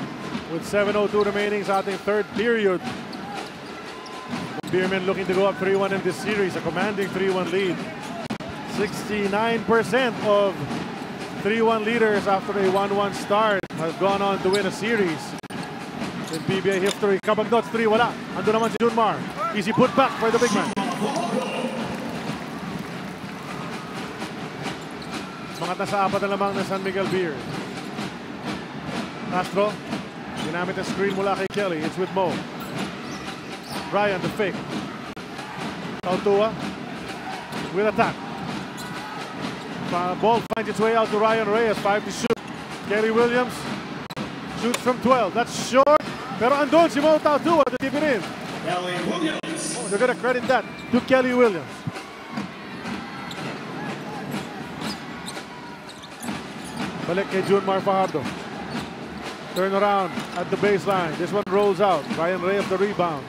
with 7:02 remaining sa ating third period. Beermen looking to go up 3-1 in this series, a commanding 3-1 lead. 69% of 3-1 leaders after a 1-1 start have gone on to win a series. In PBA history, Cabagnot's 3, wala. Ando naman si Junmar. Easy putback for the big man. Mga nasa apat na lamang ng San Miguel Beer. Castro, ginamit ang screen mula kay Kelly. It's with Mo. Ryan, the fake. Tautua with attack. Ball finds its way out to Ryan Reyes. 5 to shoot. Kelly Williams shoots from 12. That's short. Pero andun si Mo Tautua to keep it in. Kelly Williams. Oh, they're going to credit that to Kelly Williams. Balik kay Junmar Fajardo. Turn around at the baseline. This one rolls out. Ryan Reyes the rebound.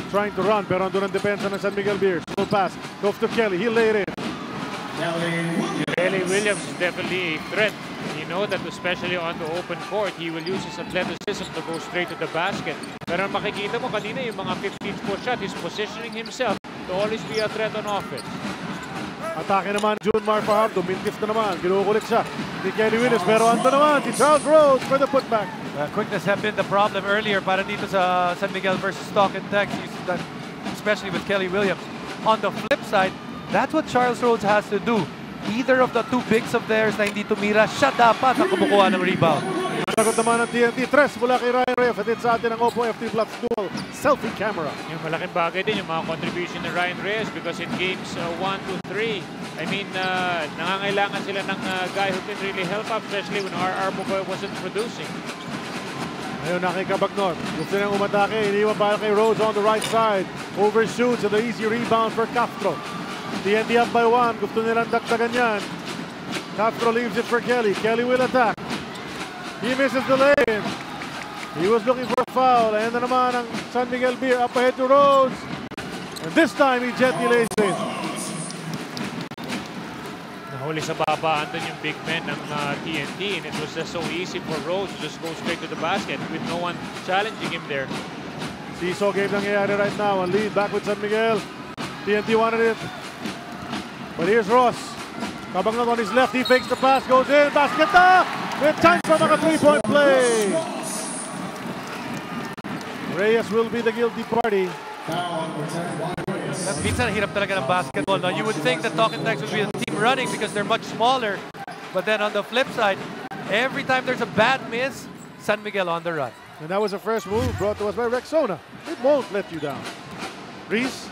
Trying to run, pero andun ang depensa ng San Miguel Bears. Full pass. Goes to Kelly. He'll lay it in. Kelly Williams is definitely a threat. You know that especially on the open court, he will use his athleticism to go straight to the basket. Pero makikita mo kanina yung mga 15-foot shot, he's positioning himself to always be a threat on offense. Atake naman, Junmar Fajardo. Mintis na naman. Kinukulit siya ni Kelly Williams. Pero ando naman si Charles Rhodes for the putback. Quickness have been the problem earlier para dito sa San Miguel versus Stock and Tex, especially with Kelly Williams. On the flip side, that's what Charles Rhodes has to do. Either of the two bigs of theirs na hindi tumira, siya dapat ang kumukuha ng rebound. Sagot naman ng TNT. Tres mula kay Ryan Reyes. Atid sa atin ang Oppo FT Plus Dual Selfie Camera. Yung malaking bagay din yung mga contribution ni Ryan Reyes because in games 1, 2, 3, I mean, nangangailangan sila ng guy who can really help up, especially when our Boy wasn't producing. Ngayon na kay Cabagnon. Gusto niyang umatake. Iniwan para kay Rhodes on the right side. Overshoots at the easy rebound for Castro. TNT up by 1. Gusto nilang dagdagan yan. Castro leaves it for Kelly. Kelly will attack. He misses the lane. He was looking for a foul. And na naman ang San Miguel Beer up ahead to Rhodes. And this time he gently lays it in. Nahuli sa babaan dun yung big men ng TNT, and it was just so easy for Rhodes to just go straight to the basket with no one challenging him there. Seesaw game nangyayari right now. Ang lead back with San Miguel. TNT wanted it. But here's Ross. Cabagnon on his left. He fakes the pass. Goes in. Basket na! With time for mga three-point play. Reyes will be the guilty party. Minsan hirap talaga ng basketball. Now, you would think that Talk and Tex would be the team running because they're much smaller. But then on the flip side, every time there's a bad miss, San Miguel on the run. And that was the first move brought to us by Rexona. It won't let you down. Reese?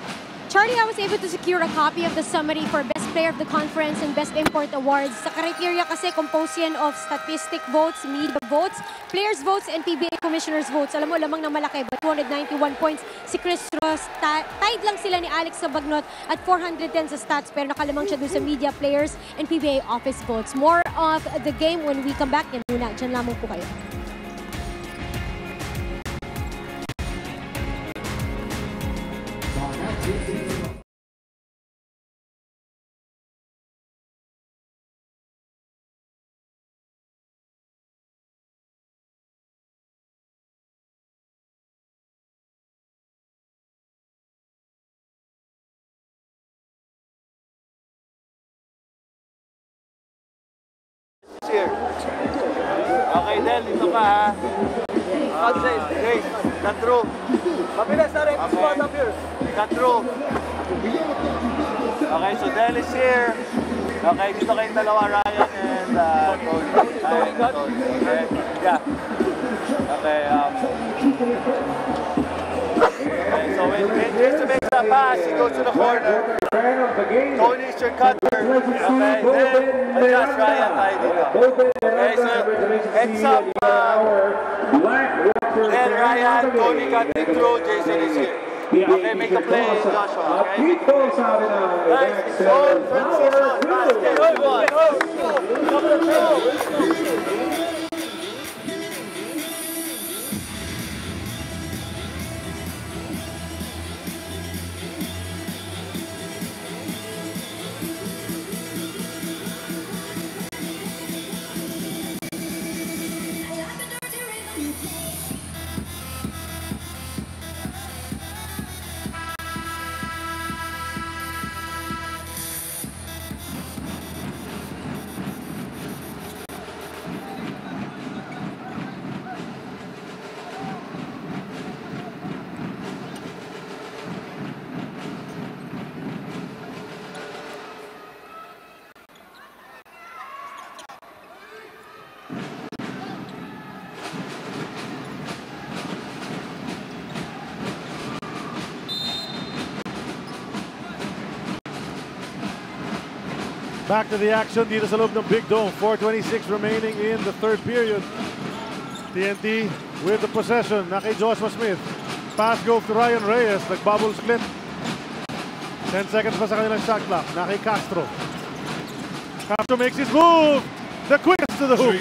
Charlie, I was able to secure a copy of the summary for Best Player of the Conference and Best Import Awards. Sa criteria kasi, composed yan of statistic votes, media votes, players votes, and PBA commissioners votes. Alam mo, lamang na malaki, but 291 points. Si Chris Ross, tied lang sila ni Alex Sabagnot at 410 sa stats, pero nakalamang siya dun sa media players and PBA office votes. More of the game when we come back. Yan muna, dyan lamang po kayo. Here. Okay, Del, dito ka ha. Jace, cut through. Mabilis na rin, spot up here. Cut through. Okay, so Del is here. Okay, dito kayong dalawa, Ryan and Tony. Okay, yeah. Okay, okay, so when Jace makes that pass, he goes to the corner. Tony is your cutter. Okay, then adjust Ryan tayo dito. Okay, so heads up. Then Ryan, Tony cutting through, Jason is here. Okay, make a play, Joshua. Okay, make a play. Nice, good transition, basket. Good one. Number 2. Back to the action dito sa loob ng Big Dome. 4:26 remaining in the third period. TNT with the possession na kay Joshua Smith. Pass goes to Ryan Reyes. Nag-bubble split. 10 seconds pa sa kanilang shot clock. Na kay Castro. Castro makes his move. The quickest to the hoop.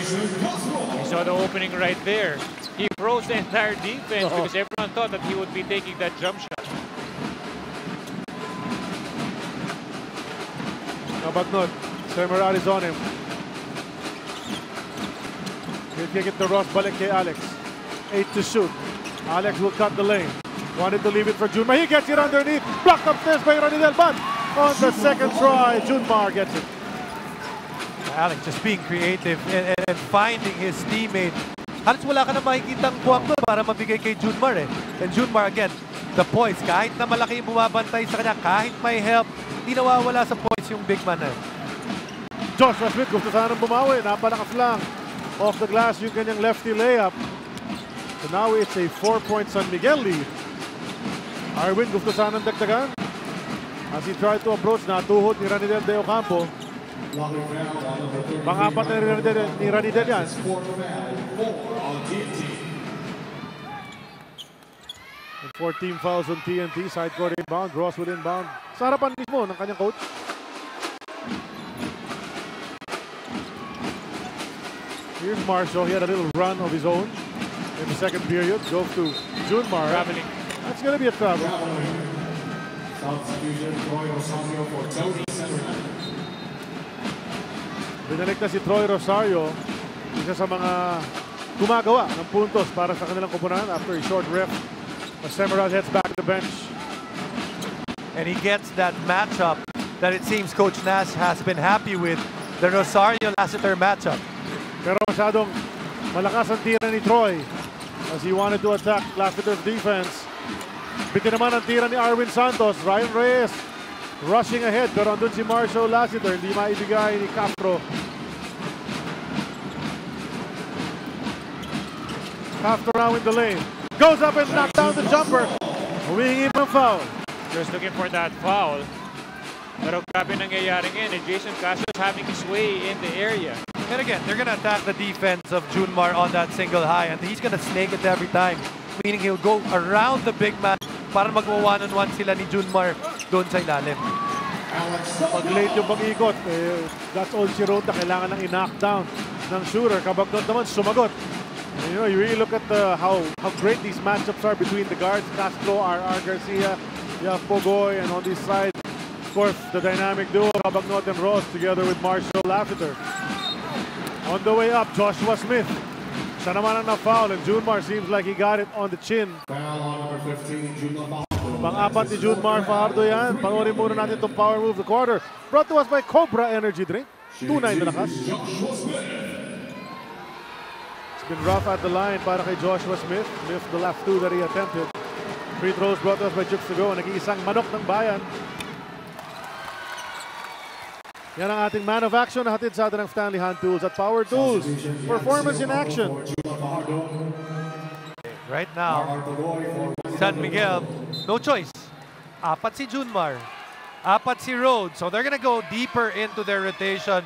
saw the opening right there. He froze the entire defense because everyone thought that he would be taking that jump shot. Nabagnot. Semerad is on him. He'll kick it to Ross, balik kay Alex. 8 to shoot. Alex will cut the lane. Wanted to leave it for Junmar. He gets it underneath. Blocked upstairs by Ranidel. But on the second try, Junmar gets it. Alex just being creative and finding his teammate. Halos wala ka na makikitang buwak doon para mabigay kay Junmar eh. And Junmar again, the points. Kahit na malaki yung bumabantay sa kanya, kahit may help, hindi nawawala sa points yung big man eh. Joshua Smith gusto sanang bumawi. Napalakas lang. Off the glass yung kanyang lefty layup. So now it's a 4-point San Miguel lead. Arwin gusto sanang dagdagan. As he tried to approach, natuhod ni Ranidel de Ocampo. Pang-apat na ni Ranidel yan. 14 fouls on TNT. Side court inbound. Ross with inbound. Sa harapan mismo ng kanyang coach. Here's Marshall. He had a little run of his own in the second period. Goes to Junmar. Traveling. That's going to be a travel. Substitution, Troy Rosario for Tony Semerad. Binalik na si Troy Rosario. Isa sa mga gumagawa ng puntos para sa kanilang kupunan after a short rest. Semerad heads back to the bench. And he gets that matchup that it seems Coach Nash has been happy with. The Rosario-Lassiter matchup. Pero masyadong malakas ang tira ni Troy as he wanted to attack Lassiter's defense. Biti naman ang tira ni Arwin Santos. Ryan Reyes rushing ahead pero andun si Marshall Lassiter. Hindi maibigay ni Castro. Castro around in the lane. Goes up and knocks down the jumper. Humingi ng foul. Just looking for that foul. Pero grabe nangyayari ngayon. Jason Castro is having his way in the area. And again, they're going to attack the defense of Junmar on that single high, and he's going to snake it every time. Meaning he'll go around the big man para magwa-one-on-one sila ni Junmar doon sa ilalim. Pag late yung pag-ikot, that's all she wrote na kailangan ng i-knock down ng shooter. Kabagnot naman, sumagot. And, you know, you really look at how great these matchups are between the guards. Castro, R.R. Garcia, you have Pogoy, and on this side, of course, the dynamic duo, Kabagnot and Ross, together with Marshall Lassiter. On the way up, Joshua Smith. Siya naman ang na-foul, and Junmar seems like he got it on the chin. Foul on number 15, Junmar. Pang-apat ni Junmar Fajardo yan. Panoorin muna natin itong power move the quarter. Brought to us by Cobra Energy Drink. 2-9 na lakas. It's been rough at the line para kay Joshua Smith. Missed the last two that he attempted. Free throws brought to us by Jukes to Go. Nag-iisang manok ng bayan. Yan ang ating man of action na hatid sa atin ng Stanley Hand Tools at Power Tools. Performance in action. Right now, San Miguel, no choice. Apat si Junmar. Apat si Rhodes. So they're going to go deeper into their rotation.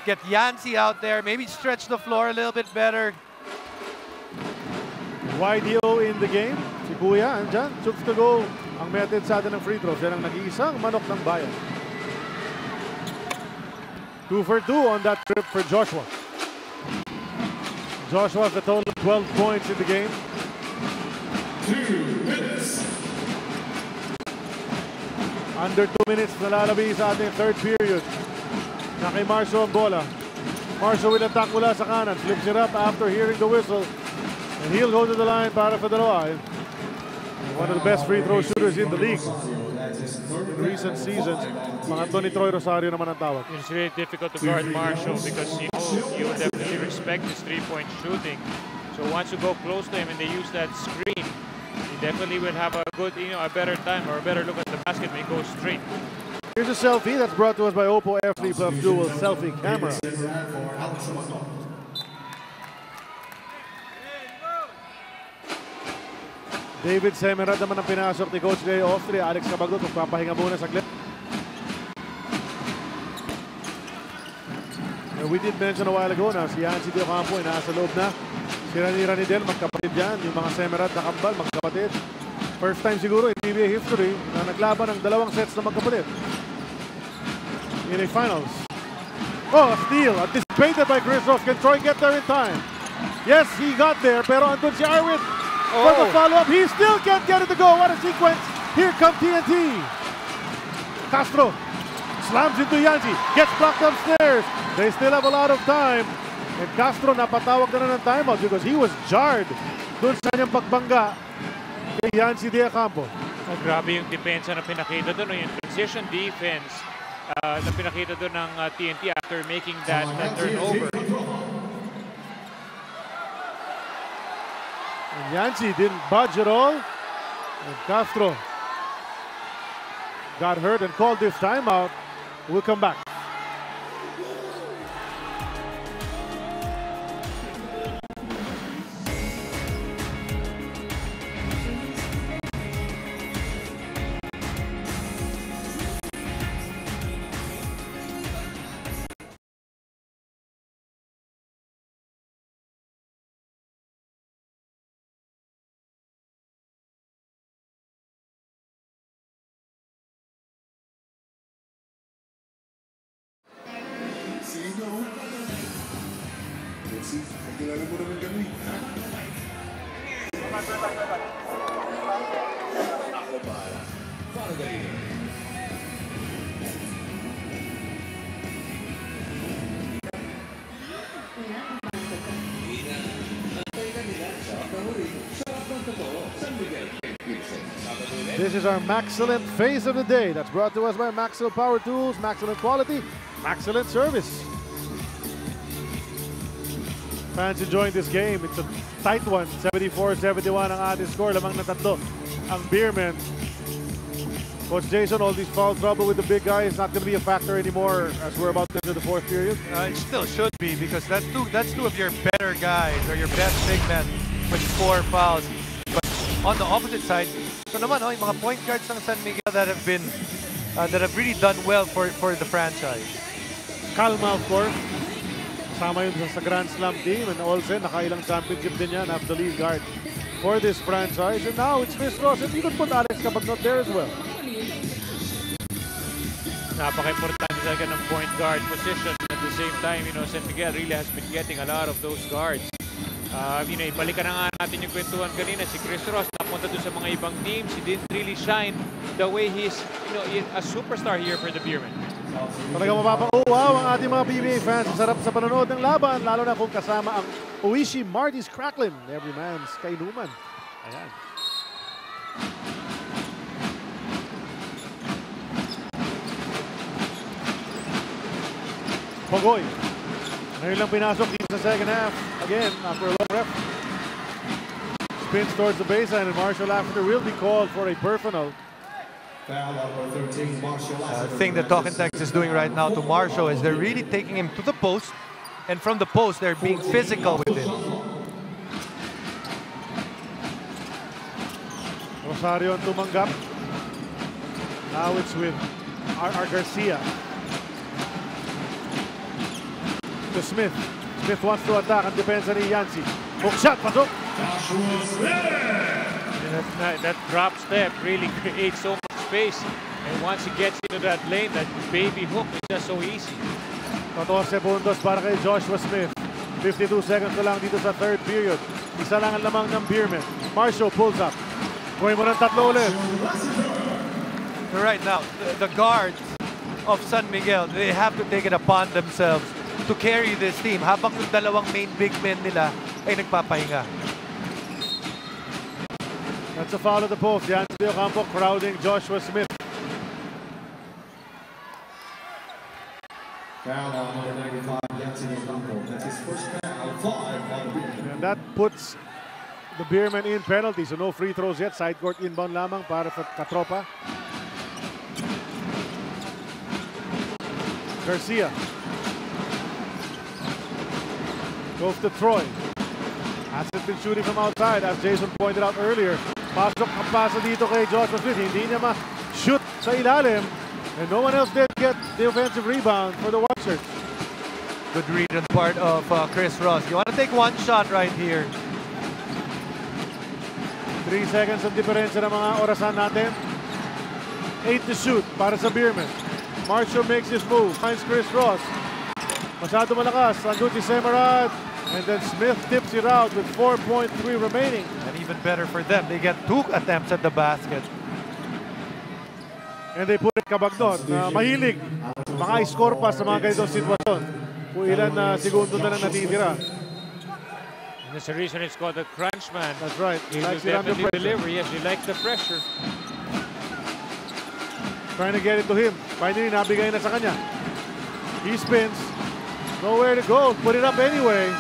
Get Yancy out there. Maybe stretch the floor a little bit better. YDO in the game. Si Kuya, andyan. Jukes to Go. Ang may hatid sa atin ng free throws. Yan ang nag-iisang manok ng bayan. 2 for 2 on that trip for Joshua. Joshua has a total of 12 points in the game. 2 minutes. Under 2 minutes nalalabi sa ating third period. Na kay Marshall ang bola. Marshall will attack mula sa kanan. Flips it up after hearing the whistle. And he'll go to the line para for dalawa. One of the best free throw shooters in the league. In recent seasons, pangatlo ni Troy Rosario naman ang tawag. It's really difficult to guard Marshall because you definitely respect his three-point shooting. So once you go close to him and they use that screen, he definitely will have a good, a better time or a better look at the basket when he goes straight. Here's a selfie that's brought to us by Oppo F3 Plus Dual Selfie Camera. David Semerad naman ang pinasok ni Coach Leo Austria. Alex Cabagnot magpapahinga muna saglit. We did mention a while ago na si Yancy De Ocampo ay nasa loob na. Si Ranidel, magkapatid yan. Yung mga Semerad na kambal, magkapatid. First time siguro in PBA history na naglaban ng dalawang sets na magkapatid. In a finals. Oh, a steal. Anticipated by Chris Ross. Can Troy get there in time? Yes, he got there, pero andun si Arwin for the follow-up. He still can't get it to go. What a sequence. Here come TNT. Castro slams into Yancy. Gets blocked upstairs. They still have a lot of time. And Castro napatawag na ng timeout because he was jarred dun sa kanyang pagbangga kay Yancy De Campo. Oh, grabe yung depensa na pinakita doon, yung transition defense na pinakita doon ng TNT after making that turnover. And Yancy didn't budge at all. And Castro got hurt and called this timeout. We'll come back. This is our Maxcellent Phase of the Day. That's brought to us by Maxcell Power Tools, Maxcellent Quality, Maxcellent Service. Fans enjoying this game. It's a tight one. 74-71 ang ating score. Lamang na tatlo ang Beermen. Coach Jason, all these foul trouble with the big guy is not going to be a factor anymore as we're about to enter the fourth period. It still should be because that's two of your better guys or your best big men with 4 fouls. But on the opposite side, so naman, yung mga point guards ng San Miguel that have really done well for the franchise. Calma, of course. Kasama yun sa Grand Slam team, and Olsen, nakailang championship din yan as the lead guard for this franchise. And now it's Chris Ross, and you could put Alex Cabagnot there as well. Napaka-importante talaga ng point guard position. At the same time, San Miguel really has been getting a lot of those guards. Ibalikan na nga natin yung kwentuhan kanina. Si Chris Ross napunta doon sa mga ibang teams. He didn't really shine the way he's a superstar here for the Beermen. Talagang mapapauwaw ang ating mga PBA fans. Sarap sa panonood ng laban, lalo na kung kasama ang Oishi Marty's Cracklin. Every man's kainuman. Ayan. Pogoy. Ngayon lang pinasok dito sa second half. Again, after a long ref. Spins towards the baseline, and Marshall after will be called for a personal. The thing that Talking Tex is doing right now to Marshall is they're really taking him to the post, and from the post, they're being physical with him. Rosario ang tumanggap. Now it's with R. Garcia. To Smith. Smith wants to attack ang depensa ni Yancy. Hook shot, pasok. That drop step really creates so much space. And once he gets into that lane, that baby hook is just so easy. 14 puntos para kay Joshua Smith. 52 seconds na lang dito sa third period. Isa lang ang lamang ng Beermen. Marshall pulls up. Kuhin mo ng tatlo ulit. Right now, the guards of San Miguel, they have to take it upon themselves to carry this team habang yung dalawang main big men nila ay nagpapahinga. That's a foul at the post. Yancy De Campo crowding Joshua Smith. Foul on number 95, Yancy De Campo. That's his first foul, 5 on the Beermen. And that puts the Beermen in penalty. So no free throws yet. Side court inbound lamang para sa Katropa. Garcia. Goes to Troy. Hasn't been shooting from outside, as Jason pointed out earlier. Pasok ang pasa dito kay Joshua Smith. Hindi niya ma-shoot sa ilalim. And no one else did get the offensive rebound for the White Shirts. Good read on part of Chris Ross. You want to take one shot right here. 3 seconds ang diferensya ng mga orasan natin. 8 to shoot para sa Beermen. Marshall makes his move. Finds Chris Ross. Masyado malakas. Andun si Semerad. And then Smith tips it out with 4.3 remaining. And even better for them, they get 2 attempts at the basket. And they put it kabagdon. Mahilig maka-score pa sa mga ganitong sitwasyon. Kung ilan na segundo na lang natitira. And that's the reason it's called the crunch man. That's right. He will definitely deliver. Yes, he likes the pressure. Trying to get it to him. Finally, nabigay na sa kanya. He spins. Nowhere to go. Put it up anyway.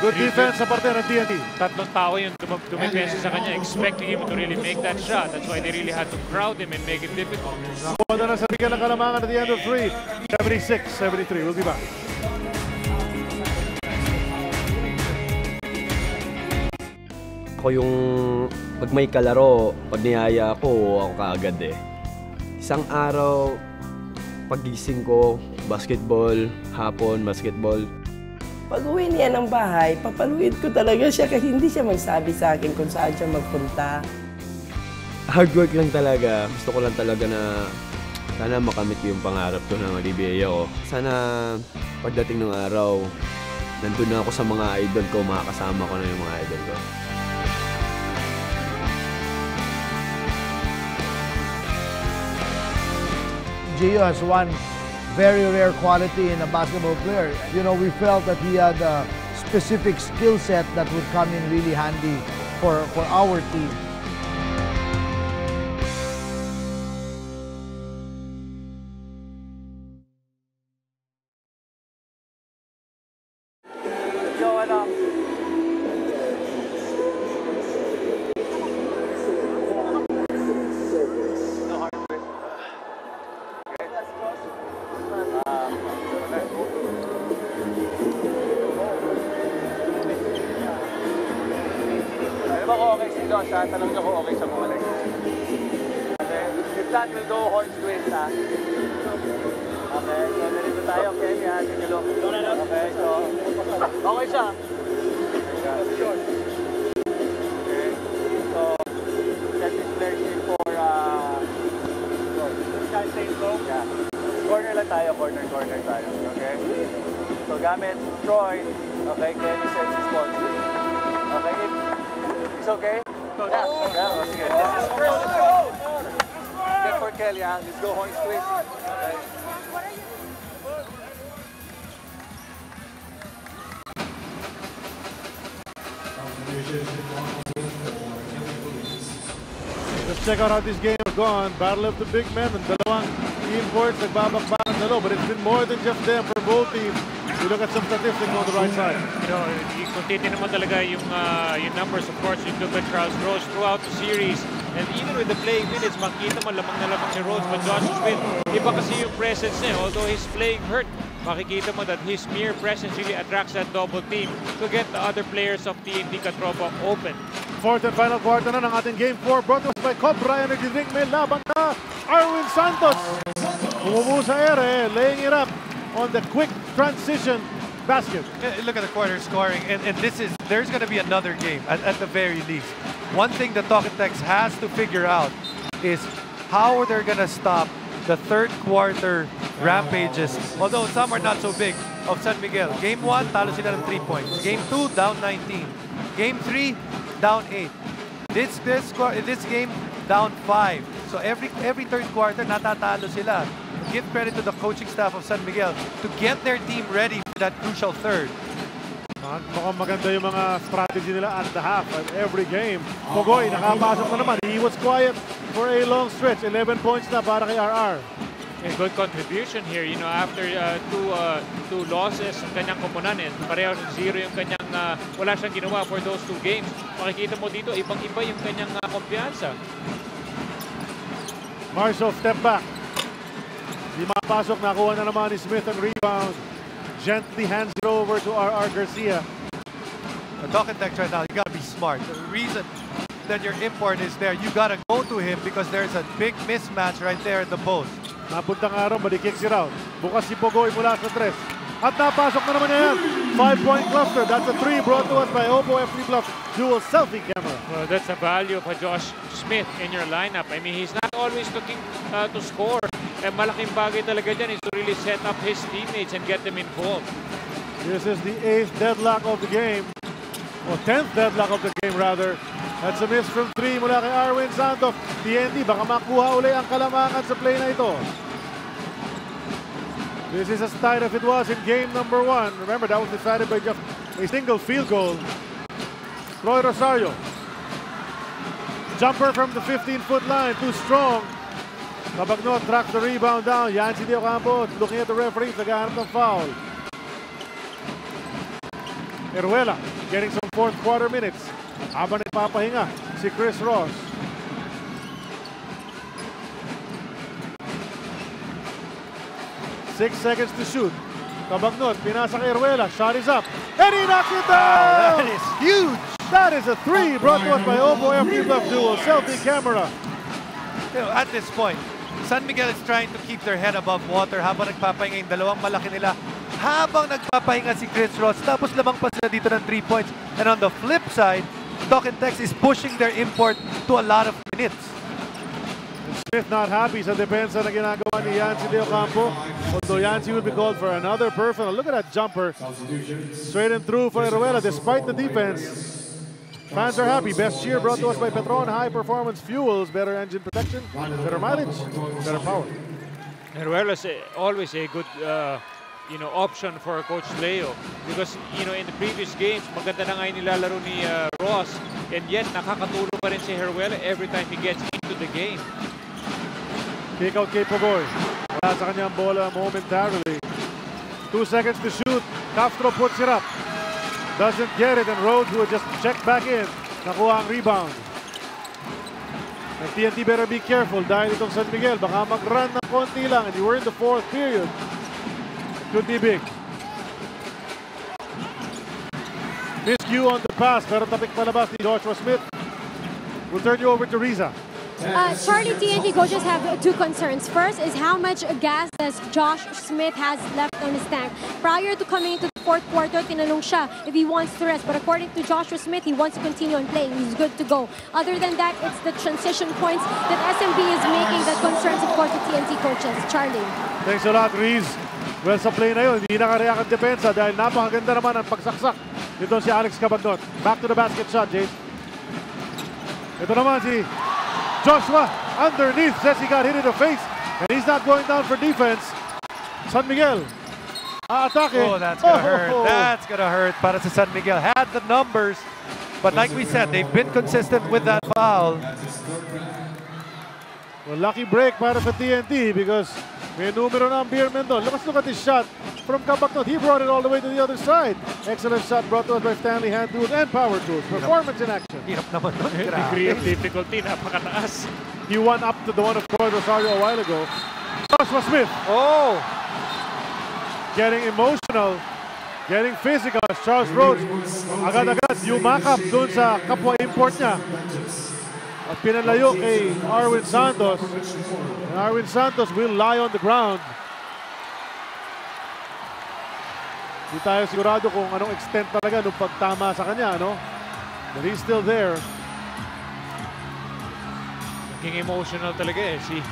Good defense sa parte ng TNT. Tatlong tao yung dumipensa sa kanya, expecting him to really make that shot. That's why they really had to crowd him and make it difficult. Nakuha na sa Miguel ng kalamangan at the end of 3. 76-73. We'll be back. Ako yung pag may kalaro, pag niyaya ako kaagad eh. Isang araw, pagising ko, basketball, hapon, basketball. Pag uwi niya ng bahay, papaluin ko talaga siya kasi hindi siya magsabi sa akin kung saan siya magpunta. Hard work lang talaga. Gusto ko lang talaga na sana makamit ko yung pangarap ko na mag-PBA ako. Sana pagdating ng araw, nandun na ako sa mga idol ko, makakasama ko na yung mga idol ko. Gio has one very rare quality in a basketball player. You know, we felt that he had a specific skill set that would come in really handy for our team. Tanong niyo kung okay sa mga legs. Okay, if that will go horns twist, ha? Okay, so narito tayo, okay, take a look. Okay, so, okay siya. Okay, so, set this leg in for, yeah. Corner lang tayo, corner tayo, okay? So, gamit Troy, okay, Kenny sets his ball. Okay, if it's okay? Yeah, sige. Get for Kelly, ha? Let's go horns twist. Okay. Let's check out how this game has gone. Battle of the big men. And dalawang imports nagbabakbakan na low. But it's been more than just them for both teams. We look at some statistics on the right side. You know, kung titignan mo talaga yung numbers, of course, you look at Charles Rose throughout the series. And even with the playing minutes, makita mo lamang na lamang si Rose. But Josh Smith, iba kasi yung presence niya. Although he's playing hurt, makikita mo that his mere presence really attracts that double team to get the other players of TNT Katropa open. Fourth and final quarter na ng ating Game 4 brought to us by Cobra Energy Drink. May laban na Arwin Santos. Umumu sa ere, laying it up on the quick transition basket. Look at the quarter scoring, and there's going to be another game at the very least. One thing that Talketex has to figure out is how they're going to stop the third quarter rampages, although some are not so big, of San Miguel. Game 1, talo sila ng 3 points. Game 2, down 19. Game 3, down 8. This game, down 5. So every third quarter, natatalo sila. Give credit to the coaching staff of San Miguel to get their team ready for that crucial third. Mukhang maganda yung mga strategy nila at the half of every game. Pogoy, nakapasok na naman. He was quiet for a long stretch. 11 points na para kay RR. A good contribution here, you know, after two losses ng kanyang koponanen. Pareho 0 yung kanyang, wala siyang ginawa for those 2 games. Makikita mo dito, ibang-iba yung kanyang kumpiyansa. Marshall, step back. Di mapasok, nakuha na naman ni Smith ang rebound. Gently hands it over to RR Garcia. The Talketex right now, you gotta be smart. The reason that your import is there, you gotta go to him because there's a big mismatch right there in the post. Napuntang araw, but he kicks it out. Bukas si Pogoy mula sa 3. At napasok na naman niya yan. 5-point cluster. That's a 3 brought to us by Oppo F3 Plus dual selfie camera. Well, that's the value of a Josh Smith in your lineup. I mean, he's not always looking to score. Malaking bagay talaga dyan is to really set up his teammates and get them involved. This is the 8th deadlock of the game. O 10th deadlock of the game rather. That's a miss from 3 mula kay Arwin Santos. TNT baka makuha uli ang kalamangan sa play na ito. This is as tight as it was in game number 1. Remember, that was decided by just a single field goal. Troy Rosario. Jumper from the 15-foot line, too strong. Cabagnot tracks the rebound down. Yancy Di Ocampo looking at the referee, naghahanap ng foul. Eruela getting some fourth quarter minutes. Habang nagpapahinga si Chris Ross. Six seconds to shoot. Cabagnot, pinasa kay Eruela. Shot is up. And he knocks it down! That is huge! That is a 3 brought to us by Oppo FD Left Dual. Selfie camera. You know, at this point, San Miguel is trying to keep their head above water habang nagpapahinga yung dalawang malaki nila. Habang nagpapahinga si Chris Ross, tapos lamang pa sila dito ng 3 points. And on the flip side, Doc and Tex is pushing their import to a lot of minutes. Smith not happy sa depensa na ginagawa ni Yancy Di Ocampo. Although Yancy will be called for another personal. Look at that jumper. Straight and through for Eruela despite the defense. Fans are happy. Best cheer brought to us by Petron High Performance Fuels. Better engine protection, better mileage, better power. Eruela is always a good option for Coach Leo because in the previous games maganda na nga yung nilalaro ni Ross, and yet nakakatulong pa rin si Eruela every time he gets into the game. Kick out kay Pogoy. Wala sa kanyang bola momentarily. 2 seconds to shoot. Castro puts it up. Doesn't get it, and Rhodes will just check back in. Nakuha ang rebound. And TNT better be careful dahil itong San Miguel baka mag-run ng konti lang, and you were in the 4th period. It could be big. Miscue on the pass, pero tapik palabas ni Joshua Smith. We'll turn you over to Riza. Charlie, TNT coaches have 2 concerns. First is how much gas does Josh Smith has left on his tank. Prior to coming into the 4th quarter, tinanong siya if he wants to rest. But according to Joshua Smith, he wants to continue on playing. He's good to go. Other than that, it's the transition points that SMB is making that concerns, of course, the TNT coaches. Charlie. Thanks a lot, Riz. Well, sa play na yun, hindi nakareact ang depensa dahil napakaganda naman ang pagsaksak. Ito si Alex Cabagnot. Back to the basket shot, James. Ito naman si Joshua underneath, says he got hit in the face, and he's not going down for defense. San Miguel, atake. Oh, that's gonna hurt. That's gonna hurt para sa San Miguel. Had the numbers, but like we said, they've been consistent with that foul. Well, lucky break para sa TNT because may numero na ang Beerman doon. Let's look at this shot from Cabagnot. He brought it all the way to the other side. Excellent shot brought to us by Stanley Hand Tools and Power Tools. Performance in action. Hirap naman doon. Degree of difficulty, napakataas. He won up to the one of Troy Rosario a while ago. Joshua Smith. Oh! Getting emotional. Getting physical. Charles Rhodes. Agad-agad yumakap doon sa kapwa import niya. At pinalayo kay Arwin Santos. And Arwin Santos will lie on the ground. Hindi tayo sigurado kung anong extent talaga nung pagtama sa kanya, no? But he's still there. Naging emotional talaga si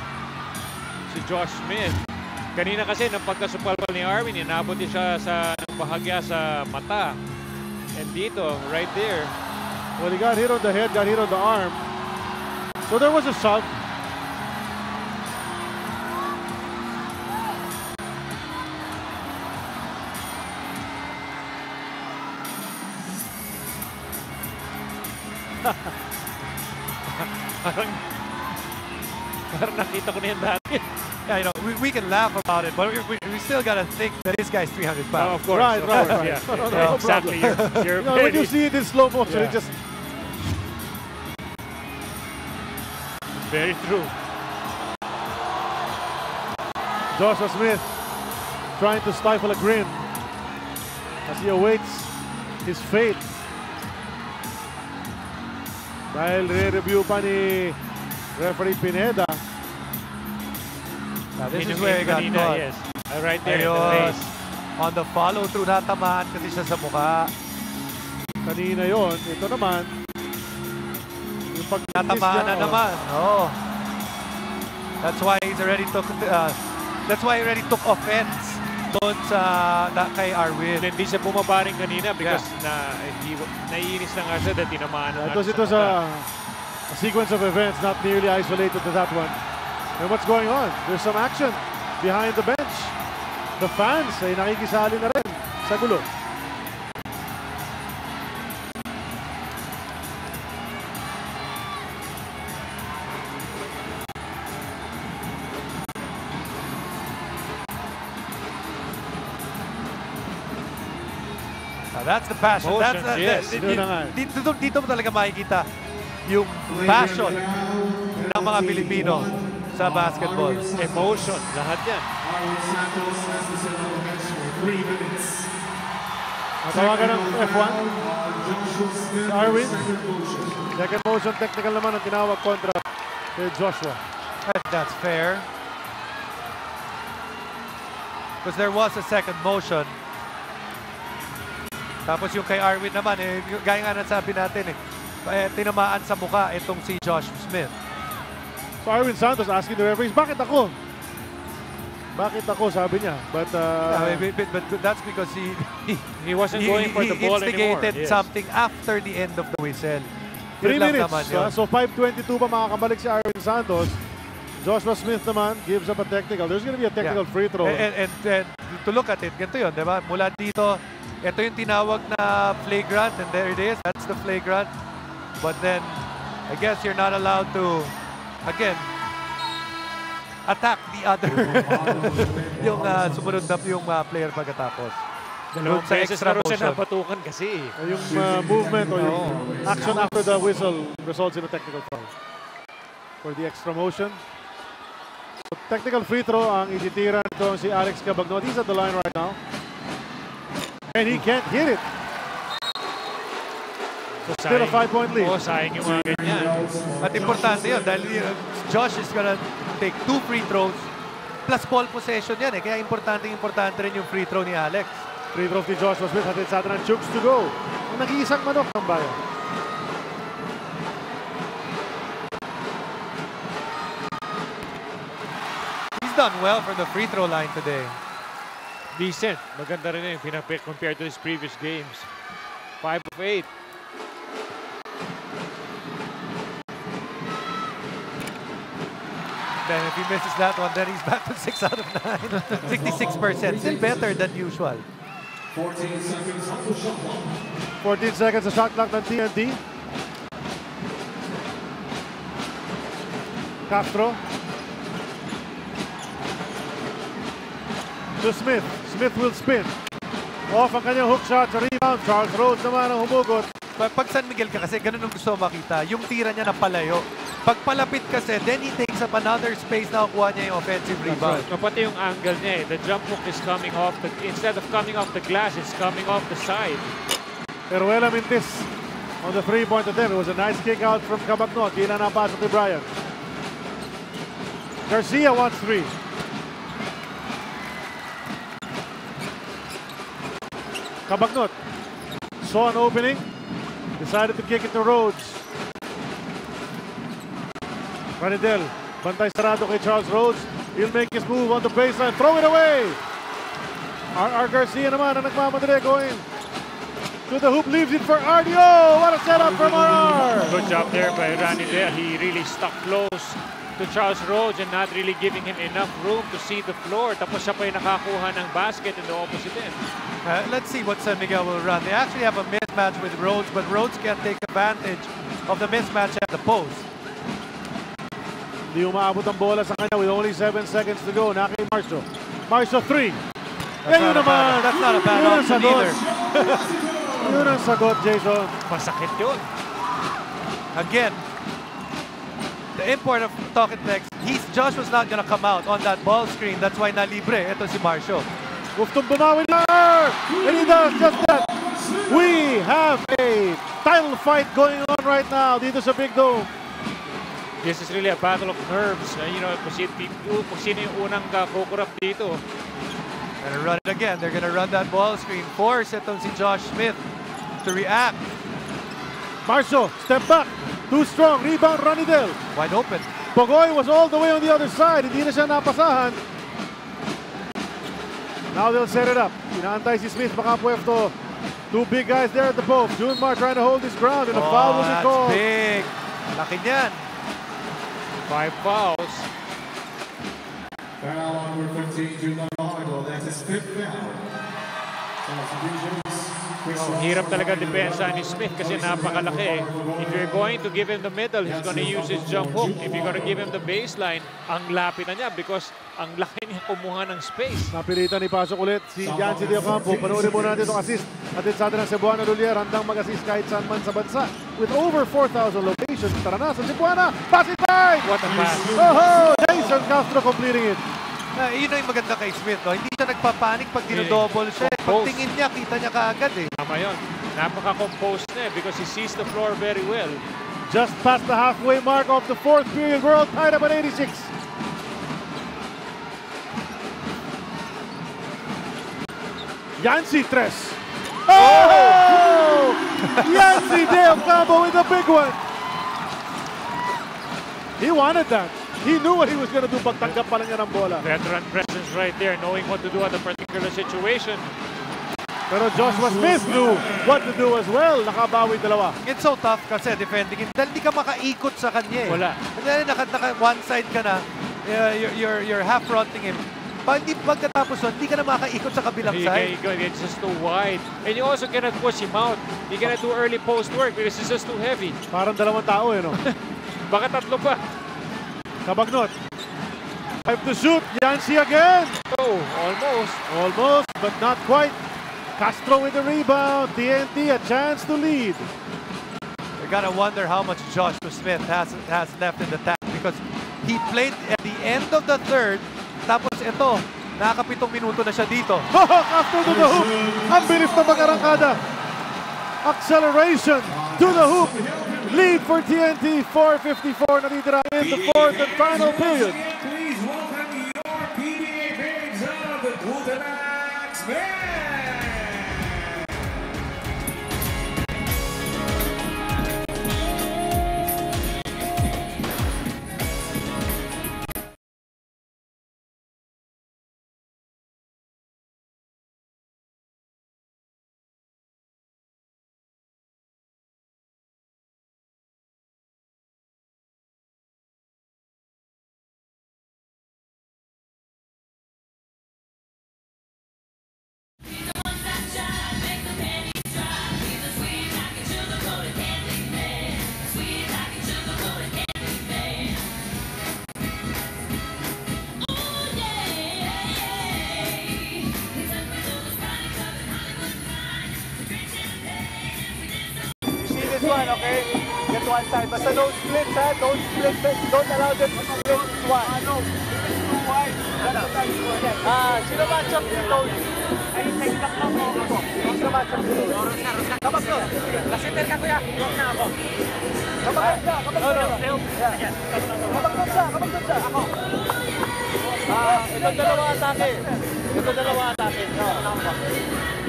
Josh Smith. Kanina kasi nang pagkasupalpal ni Arwin, inabot din siya sa bahagya sa mata. And dito, right there. Well, he got hit on the head, got hit on the arm. So there was a shot. Parang nakita ko na yan dati. Yeah, you know, we can laugh about it, but we still gotta think that this guy's 300 pounds. Oh, of course. Right. Yeah. No Exactly. You're no, when you see it in slow motion, it just... Very true. Joshua Smith trying to stifle a grin as he awaits his fate. Dahil re-review pa ni referee Pineda. This is where he got caught. Yes. Right there. Ayun. On the follow-through, natamaan kasi siya sa mukha. Kanina yon. Ito naman. Yung natamaan na naman. Oh. That's why he's already took. That's why he already took offense doon sa kay Arwin. Hindi siya bumaba rin kanina because naiinis na nga siya that tinamaan na. It was a sequence of events, not merely isolated to that one. And what's going on? There's some action behind the bench. The fans ay nakikisali na rin sa gulo. That's the passion. Emotions, That's yes. Dito mo talaga makikita yung passion ng mga Pilipino sa basketball. Emotion, lahat yan. Natawagan ng F1. Arwin. Second motion technical naman ang tinawag kontra kay Joshua. That's fair. Because there was a second motion. Tapos yung kay Arwin naman, gaya nga nasabi natin, tinamaan sa mukha itong si Josh Smith. So Arwin Santos asking the referees, bakit ako? Bakit ako, sabi niya. But that's because he wasn't going for the ball anymore. He instigated something after the end of the whistle. 3 minutes. So 5:22 pa makakabalik si Arwin Santos. Joshua Smith naman gives up a technical. There's going to be a technical free throw. And to look at it, ganito yun, di ba? Mula dito, ito yung tinawag na flagrant, and there it is. That's the flagrant. But then, I guess you're not allowed to, again, attack the other. Yung sumunod na yung player pagkatapos. Dalawang beses na rin siya napatukan kasi. Yung movement or yung action after the whistle results in a technical foul. For the extra motion. So, technical free throw ang ititira nito si Alex Cabagnot. He's at the line right now. And he can't hit it. So still a 5-point lead. Sayang yung mga ganyan. At importante yun dahil Josh is gonna take 2 free throws plus ball possession yan eh. Kaya importante rin yung free throw ni Alex. Free throw ni Joshua Smith. Hatid sa atin ang Chooks to go. Ang nag-iisang manok ng bayan. He's done well from the free throw line today. Decent. Maganda rin yung compared to his previous games. 5 of 8. Then if he misses that one, then he's back to 6 out of 9. 66%. Still better than usual. 14 seconds sa shot clock ng TNT. Castro. To Smith. Smith will spin. Off ang kanyang hook shot sa rebound. Charles Rhodes naman ang humugot. Pag San Miguel ka kasi, ganun ang gusto makita. Yung tira niya na palayo. Pag palapit kasi, then he takes up another space na kukuha niya yung offensive rebound. Right. Pati yung angle niya eh. The jump hook is coming off, instead of coming off the glass, it's coming off the side. Peruela Mintis on the 3-point attempt. It was a nice kick out from Cabagnot. Kina na paso kay Brian. Garcia wants 3. Cabagnot saw an opening, decided to kick it to Rhodes. Ranidel, bantay sarado kay Charles Rhodes. He'll make his move on the baseline, throw it away! R.R. Garcia naman ang nagmamadali going to the hoop, leaves it for RDO. What a setup from R.R. Good job there by Ranidel. He really stuck close to Charles Rhodes and not really giving him enough room to see the floor. Tapos siya pa yung nakakuha ng basket in the opposite end. Let's see what San Miguel will run. They actually have a mismatch with Rhodes, but Rhodes can't take advantage of the mismatch at the post. Hindi umaabot ang bola sa kanya with only 7 seconds to go. Naki Marcio. Marcio 3. Yan yun naman. That's not a bad option either. Yun ang sagot, Jason. Masakit yun. Again, the import of Talking Text, Josh was not gonna come out on that ball screen. That's why na-libre. Ito si Marcio. Gustong bumawi na. And he does just that. We have a title fight going on right now dito sa Big Dome. This is really a battle of nerves. You know, kung sino yung unang kukurap dito. Gonna run it again. They're gonna run that ball screen. Force itong si Josh Smith to react. Marcio, step back. Too strong. Rebound, Ranidel. Wide open. Pogoy was all the way on the other side. Hindi na siya napasahan. Now they'll set it up. Inaantay si Smith, makapwesto. Two big guys there at the post. Junmar trying to hold his ground, and a foul will be called. Big. Laki niyan. 5 fouls. Foul on number 15, Junmar. That's his 5th foul. Hirap talaga depensa ni Smith kasi napakalaki. If you're going to give him the middle, he's going to use his jump hook. If you're going to give him the baseline, ang lapit na niya because ang laki niya kumuha ng space. Napilitan ipasok ulit si Jancy De Ocampo. Panoorin muna natin itong assist. Atin sa atin ang Cebuana Dolier, handang mag-assist kahit saan man sa bansa. With over 4,000 locations, tara na sa Cebuana. Pass it right! What a pass! Oh, Jason Castro completing it. Yun ang maganda kay Smith. No? Hindi siya nagpapanik pag dinodouble siya. Pagtingin niya, kita niya kaagad eh. Tama yun. Napaka-composed na because he sees the floor very well. Just past the halfway mark of the 4th period. We're all tied up at 86. Jancy Tres. Oh! Jancy De Ocampo with a big one. He wanted that. He knew what he was going to do pagtanggap pa lang niya ng bola. Veteran presence right there, knowing what to do at a particular situation. Pero Joshua Smith knew what to do as well. Nakabawi dalawa. It's so tough kasi defending him. Dahil di ka makaikot sa kanya eh. Wala. Dahil naka one side ka na, you're half fronting him. Pagkatapos nun, hindi ka na makaikot sa kabilang side. It's just too wide. And you also cannot push him out. You cannot do early post work because it's just too heavy. Parang dalawang tao eh, no? Baka tatlo pa. Kabagnot. 5 to shoot. Jancy again. Oh, almost. Almost, but not quite. Castro with the rebound. TNT a chance to lead. You gotta wonder how much Joshua Smith has left in the tank because he played at the end of the 3rd. Tapos ito, nakakapitong minuto na siya dito. After to the hoop. Ang bilis na mag-arangkada. Acceleration to the hoop. Lead for TNT, 4:54 natitira in the 4th and final period. Please welcome your PBA Bigs of the Gultamax Man. Okay? Get one side. Basta don't split, ha? Don't split. Don't allow them to split this one. No, it's too wide. Sino matchup dito? Ay, take back lang ako. Sino matchup dito? Kapag no. Lasiter ka kuya. Kapag na ako. Kapag siya. Kapag siya. Ako. Itong dalawa atake.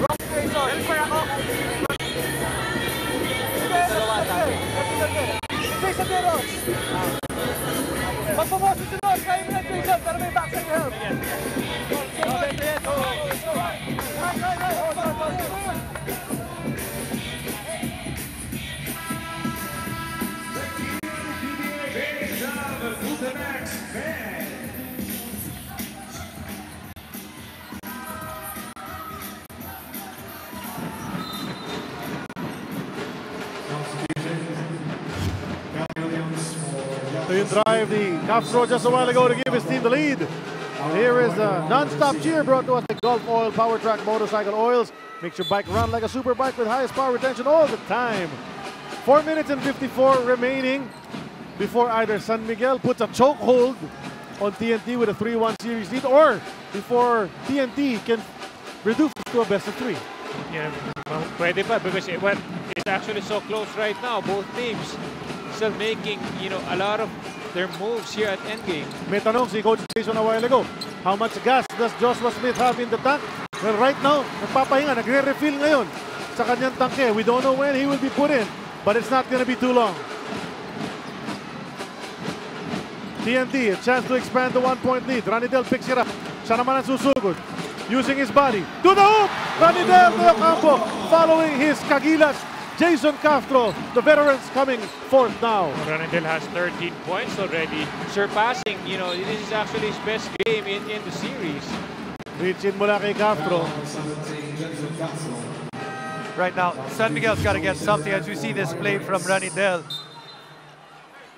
Rock Grayson. Helper ako. Jason Deros. Magpaposes si Deros. Kaya mo na Jason. Pero may backside help. To drive the Castro just a while ago to give his team the lead. Here is a non-stop cheer brought to us by Gulf Oil Power Track Motorcycle Oils. Makes your bike run like a super bike with highest power retention all the time. 4 minutes and 54 remaining before either San Miguel puts a chokehold on TNT with a 3-1 series lead or before TNT can reduce it to a best of 3. Yeah, pwede pa because it's actually so close right now. Both teams still making, a lot of their moves here at endgame. May tanong si Coach Jason a while ago, how much gas does Joshua Smith have in the tank? Well, right now, nagpapahinga, nagre-refill ngayon sa kanyang tanke. We don't know when he will be put in, but it's not going to be too long. TNT, a chance to expand the 1-point lead. Ranidel picks it up. Siya naman ang susugod. using his body. To the hoop! Ranidel to the campo. Following his Cagilas, Jason Castro. The veterans coming fourth now. Ranidel has 13 points already, surpassing, this is actually his best game in the series. Reach in mula kay Castro. Right now, San Miguel's got to get something as we see this play from Ranidel.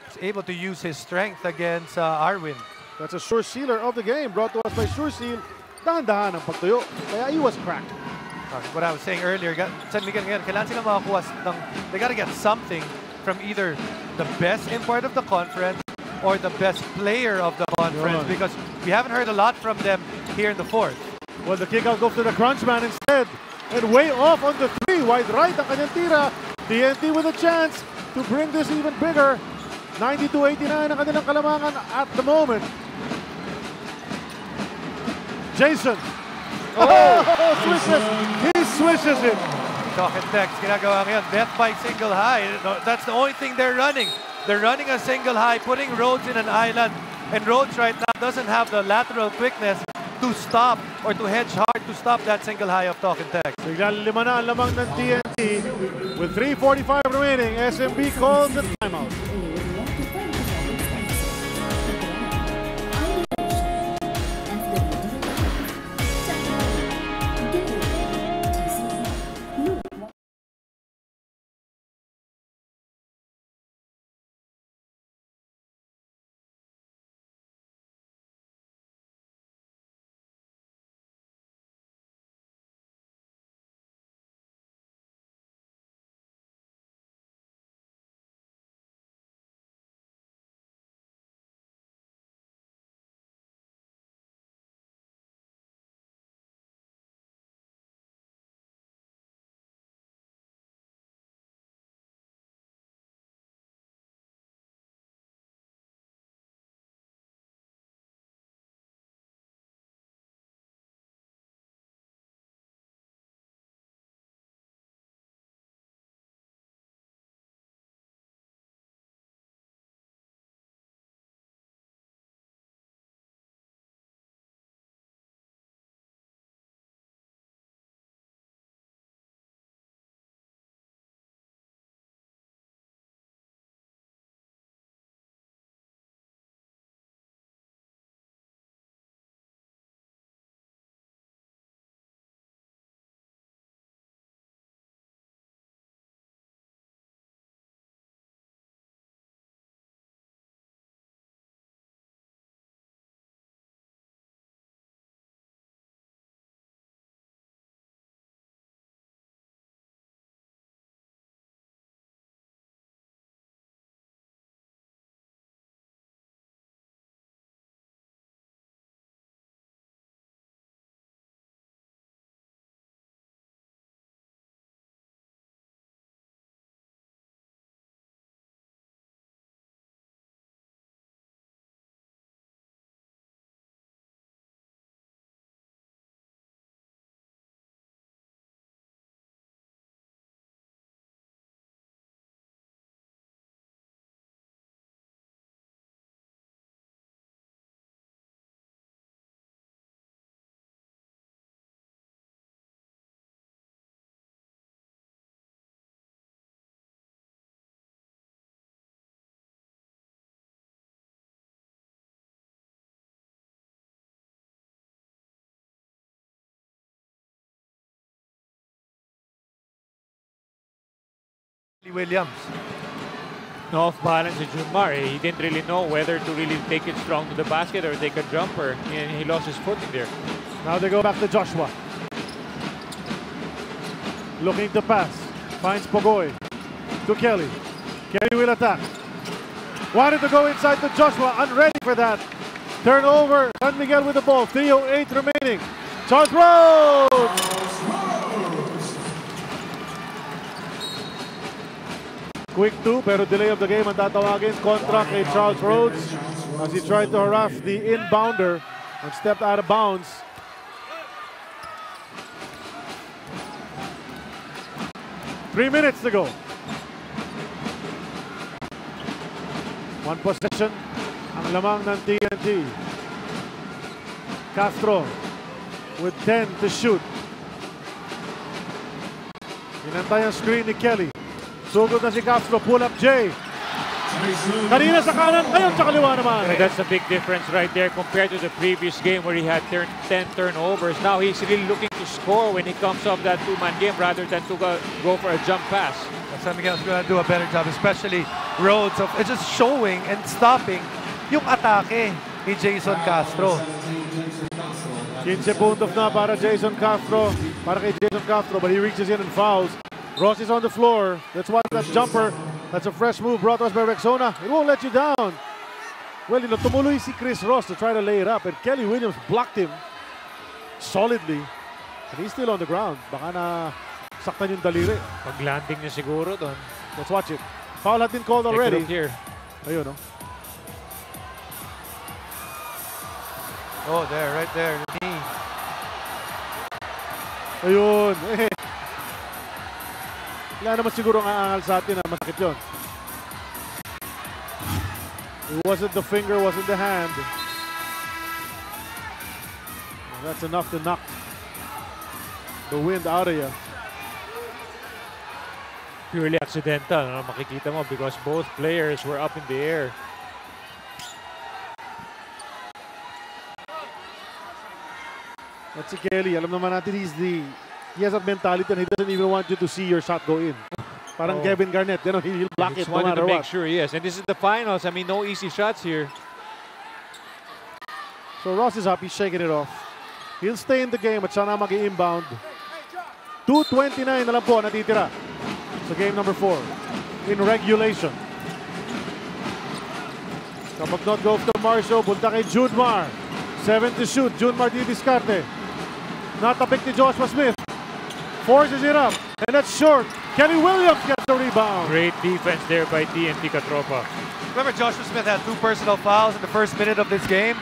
He's able to use his strength against Arwin. That's a sure sealer of the game, brought to us by Sure Seal. Dahan-dahan ang pagtuyo, kaya he was cracked. What I was saying earlier, San Miguel ngayon, kailangan sila makakuha ng, they got to get something from either the best import of the conference or the best player of the conference, because we haven't heard a lot from them here in the fourth. Well, the kick out goes to the crunch man instead. And way off on the three, wide right ang kanyang tira. TNT with a chance to bring this even bigger. 92-89 ang kanilang kalamangan at the moment. Jason. Swishes. He swishes it. Talk and text, ginagawa ngayon. Death by single high. That's the only thing they're running. They're running a single high, putting Rhodes in an island. And Rhodes right now doesn't have the lateral quickness to stop or to hedge hard to stop that single high of Talk and Text. Biglang 5 na ang lamang ng TNT. With 3:45 remaining, SMB calls the timeout. Williams. No off balance to Jumar. He didn't really know whether to really take it strong to the basket or take a jumper, and he lost his footing there. Now they go back to Joshua. Looking to pass. Finds Pogoy. To Kelly. Kelly will attack. Wanted to go inside to Joshua. Unready for that. Turnover. San Miguel with the ball. 3:08 remaining. Charles Rhodes! Quick two, pero delay of the game ang tatawagin kontra kay Charles Rhodes as he tried to harass the inbounder and stepped out of bounds. Three minutes to go. One possession ang lamang ng TNT. Castro with 10 to shoot. Inantay ang screen ni Kelly. Sugod na si Castro, pull up Jay. Kanina sa kanan, ngayon sa kaliwa naman. And that's a big difference right there compared to the previous game where he had 10 turnovers. Now he's really looking to score when he comes off that two-man game rather than to go for a jump pass. San Miguel's going to do a better job, especially Rhodes, of just showing and stopping yung atake ni Jason Castro. 15 puntos na para Jason Castro, para kay Jason Castro, but he reaches in and fouls. Ross is on the floor. Let's watch that jumper. That's a fresh move brought to us by Rexona. It won't let you down. Well, tumuloy si Chris Ross to try to lay it up, and Kelly Williams blocked him solidly. And he's still on the ground. Baka na saktan yung daliri. Pag-landing niya siguro doon. Let's watch it. Foul had been called already. Here. Ayun, no? Oh, there, right there. The knee. Ayun. Wala naman siguro ang aangal sa atin na masakit yun. It wasn't the finger, wasn't the hand. That's enough to knock the wind out of you. Purely accidental, no? Makikita mo, because both players were up in the air. That's si Kelly. Alam naman natin he has a mentality and he doesn't even want you to see your shot go in. Parang Kevin Garnett, you know, he'll block it no matter to make what. sure, yes. And this is the finals. I mean, no easy shots here. So Ross is up. He's shaking it off. He'll stay in the game at siya na mag-i-inbound. 2:29 na lang po natitira sa game number 4 in regulation. Kapag not go to Marshall, punta kay Judmar. 7 to shoot. Judmar di diskarte. Natapik ni Joshua Smith. Forces it up. And that's short. Kelly Williams gets the rebound. Great defense there by TNT Katropa. Remember, Joshua Smith had 2 personal fouls in the first minute of this game.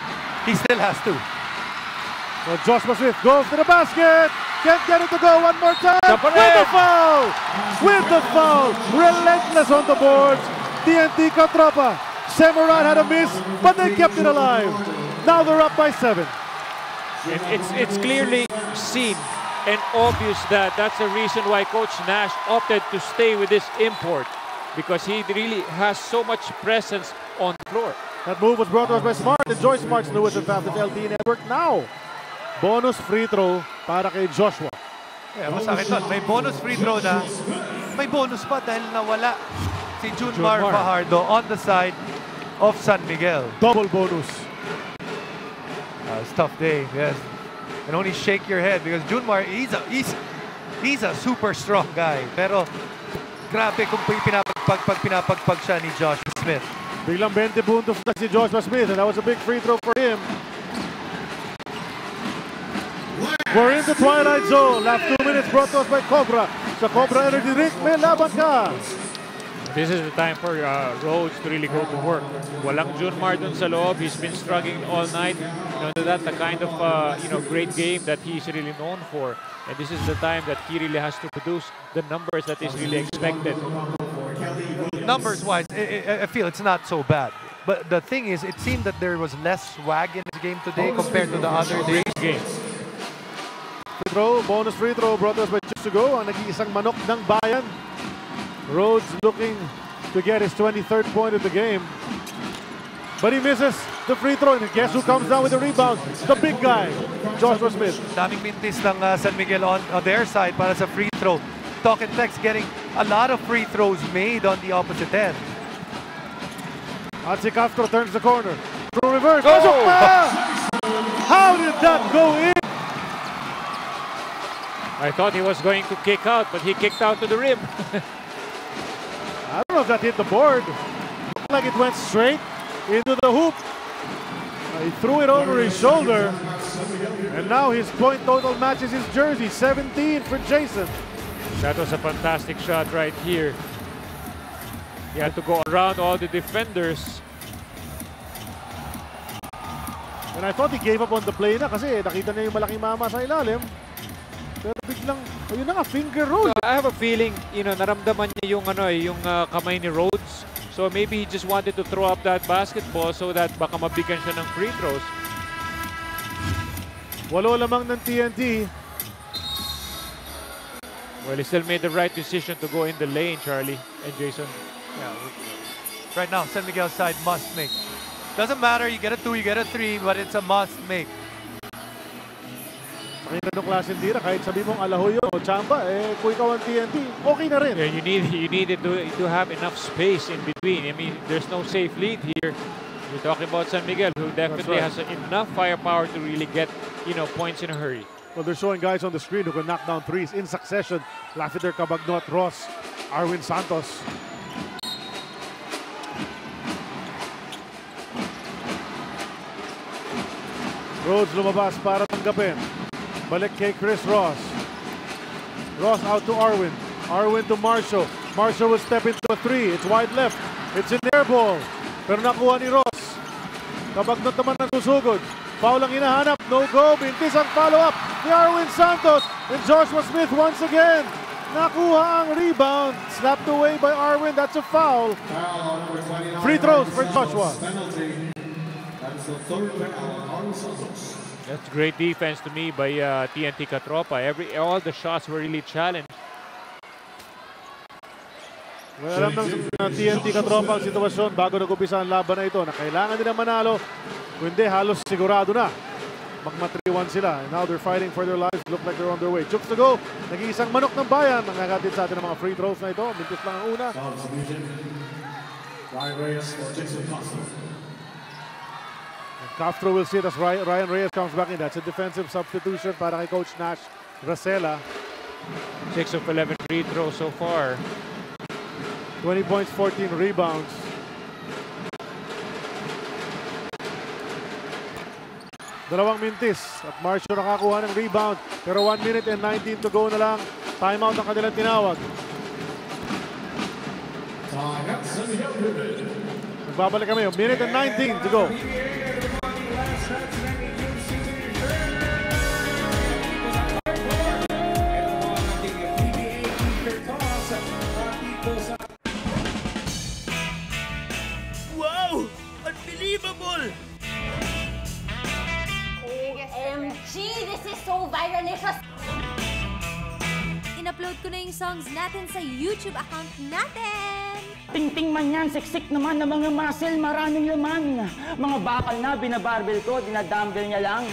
He still has 2. So Joshua Smith goes to the basket. Can't get it to go one more time. With the foul. With the foul. Relentless on the boards. TNT Katropa. Semerat had a miss, but they kept it alive. Now they're up by 7. And it's clearly seen and obvious that that's the reason why Coach Nash opted to stay with this import, because he really has so much presence on the floor. That move was brought to us by Smart. Enjoy Smart's newest and fastest LTE network now. Bonus free throw para kay Joshua. Yeah, masakit doon. May bonus free throw na. May bonus pa dahil nawala si Junmar Fajardo on the side of San Miguel. Double bonus. It's a tough day, yes. And only shake your head because Junmar, he's a super strong guy. Pero grabe kung pinapagpag siya ni Joshua Smith. Biglang 20 puntos na si Joshua Smith, and that was a big free throw for him. We're in the twilight zone. Last 2 minutes brought to us by Cobra. Sa Cobra Energy Drink, may laban ka. This is the time for Rhodes to really go to work. Walang Junmar dun sa loob. He's been struggling all night. That's the kind of great game that he's really known for. And this is the time that he really has to produce the numbers that is really expected. Numbers-wise, I feel it's not so bad. But the thing is, it seemed that there was less swag in this game today compared to the other days. Bonus free throw brought us by just to go. Ang nag-iisang manok ng bayan. Rhodes looking to get his 23rd point of the game. But he misses the free throw. And guess who comes down with the rebound? The big guy, Joshua Smith. Daming mintis ng San Miguel on their side para sa free throw. Talk and Text getting a lot of free throws made on the opposite end. At si Castro turns the corner. Through reverse. How did that go in? I thought he was going to kick out, but he kicked out to the rim. I don't know if that hit the board. Looked like it went straight into the hoop. He threw it over his shoulder. And now his point total matches his jersey. 17 for Jason. That was a fantastic shot right here. He had to go around all the defenders. And I thought he gave up on the play na kasi nakita niya yung malaking mama sa ilalim. Pero biglang, ayun na nga, finger roll. So I have a feeling, naramdaman niya yung kamay ni Rhodes. So maybe he just wanted to throw up that basketball so that baka mabigyan siya ng free throws. 8 lamang ng TNT. Well, he still made the right decision to go in the lane, Charlie and Jason. Yeah. Right now, San Miguel's side must make. Doesn't matter, you get a 2, you get a 3, but it's a must make. Sa ganung klaseng tira, kahit sabi mong Alahoyo o Chamba, kung ikaw ang TNT, okay na rin. Yeah, you needed to have enough space in between. I mean, there's no safe lead here. You're talking about San Miguel, who definitely has enough firepower to really get, points in a hurry. Well, they're showing guys on the screen who can knock down threes in succession. Lafiter, Cabagnot, Ross, Arwin Santos. Rhodes lumabas para tanggapin. Balik kay Chris Ross. Ross out to Arwin. Arwin to Marshall. Marshall will step into a 3. It's wide left. It's an air ball. Pero nakuha ni Ross. Cabagnot naman ang susugod. Foul ang hinahanap. No go. Bintis ang follow-up ni Arwin Santos. And Joshua Smith once again. Nakuha ang rebound. Slapped away by Arwin. That's a foul. Free throws for Joshua. That's great defense to me by TNT Katropa. All the shots were really challenged. Well, alam ng TNT Katropa ang sitwasyon bago nag-umpisa ang laban na ito na kailangan nila manalo. Kundi halos sigurado na magma-3-1 sila. And now they're fighting for their lives. Look like they're on their way. Chooks to go. Nag-iisang manok ng bayan. Nangagatid sa atin ng mga free throws na ito. Mintis lang ang una. Castro will sit as Ryan Reyes comes back in. That's a defensive substitution para kay Coach Nash Racela. 6 of 11 free throws so far. 20 points, 14 rebounds. Dalawang mintis at Marcio nakakuha ng rebound. Pero 1 minute and 19 to go na lang. Timeout ang kanilang tinawag. Magbabalik kami. 1 minute and 19 to go. Wow! Unbelievable! OMG! This is so viralicious! In-upload ko na yung songs natin sa YouTube account natin! Ting-ting man yan, siksik naman ng mga muscle, maraming laman. Mga bakal na, binabarbell ko, dinadumbbell niya lang.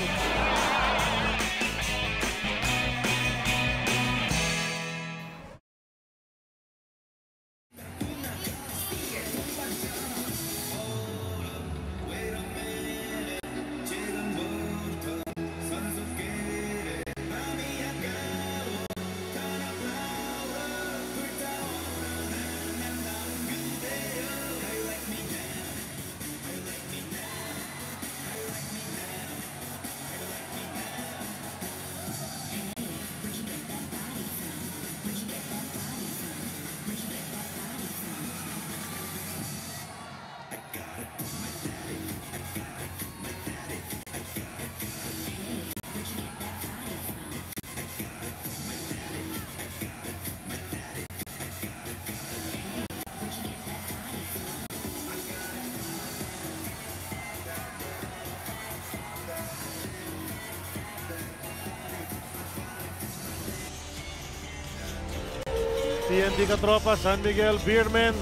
TNT Katropa, San Miguel Beermen.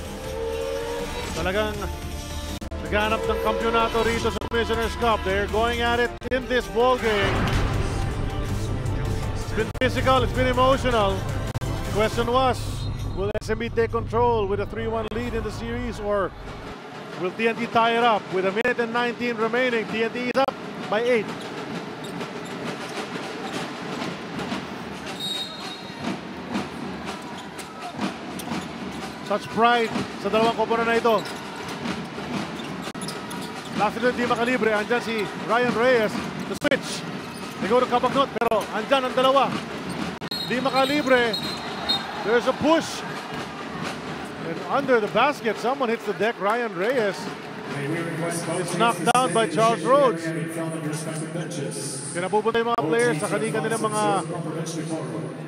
Talagang naghanap ng kampyonato rito sa Commissioner's Cup. They're going at it in this ball game. It's been physical, it's been emotional. The question was, will SMB take control with a 3-1 lead in the series, or will TNT tie it up with 1 minute and 19 remaining? TNT is up by 8. Such pride sa dalawang koponan na ito. Lafiter di makalibre. Andyan si Ryan Reyes. The switch. Siguro Cabagnot, pero andyan ang dalawa. Di makalibre. There's a push. And under the basket, someone hits the deck. Ryan Reyes. It's knocked down by Charles Rhodes. Kinapupunta yung mga players sa kanilang mga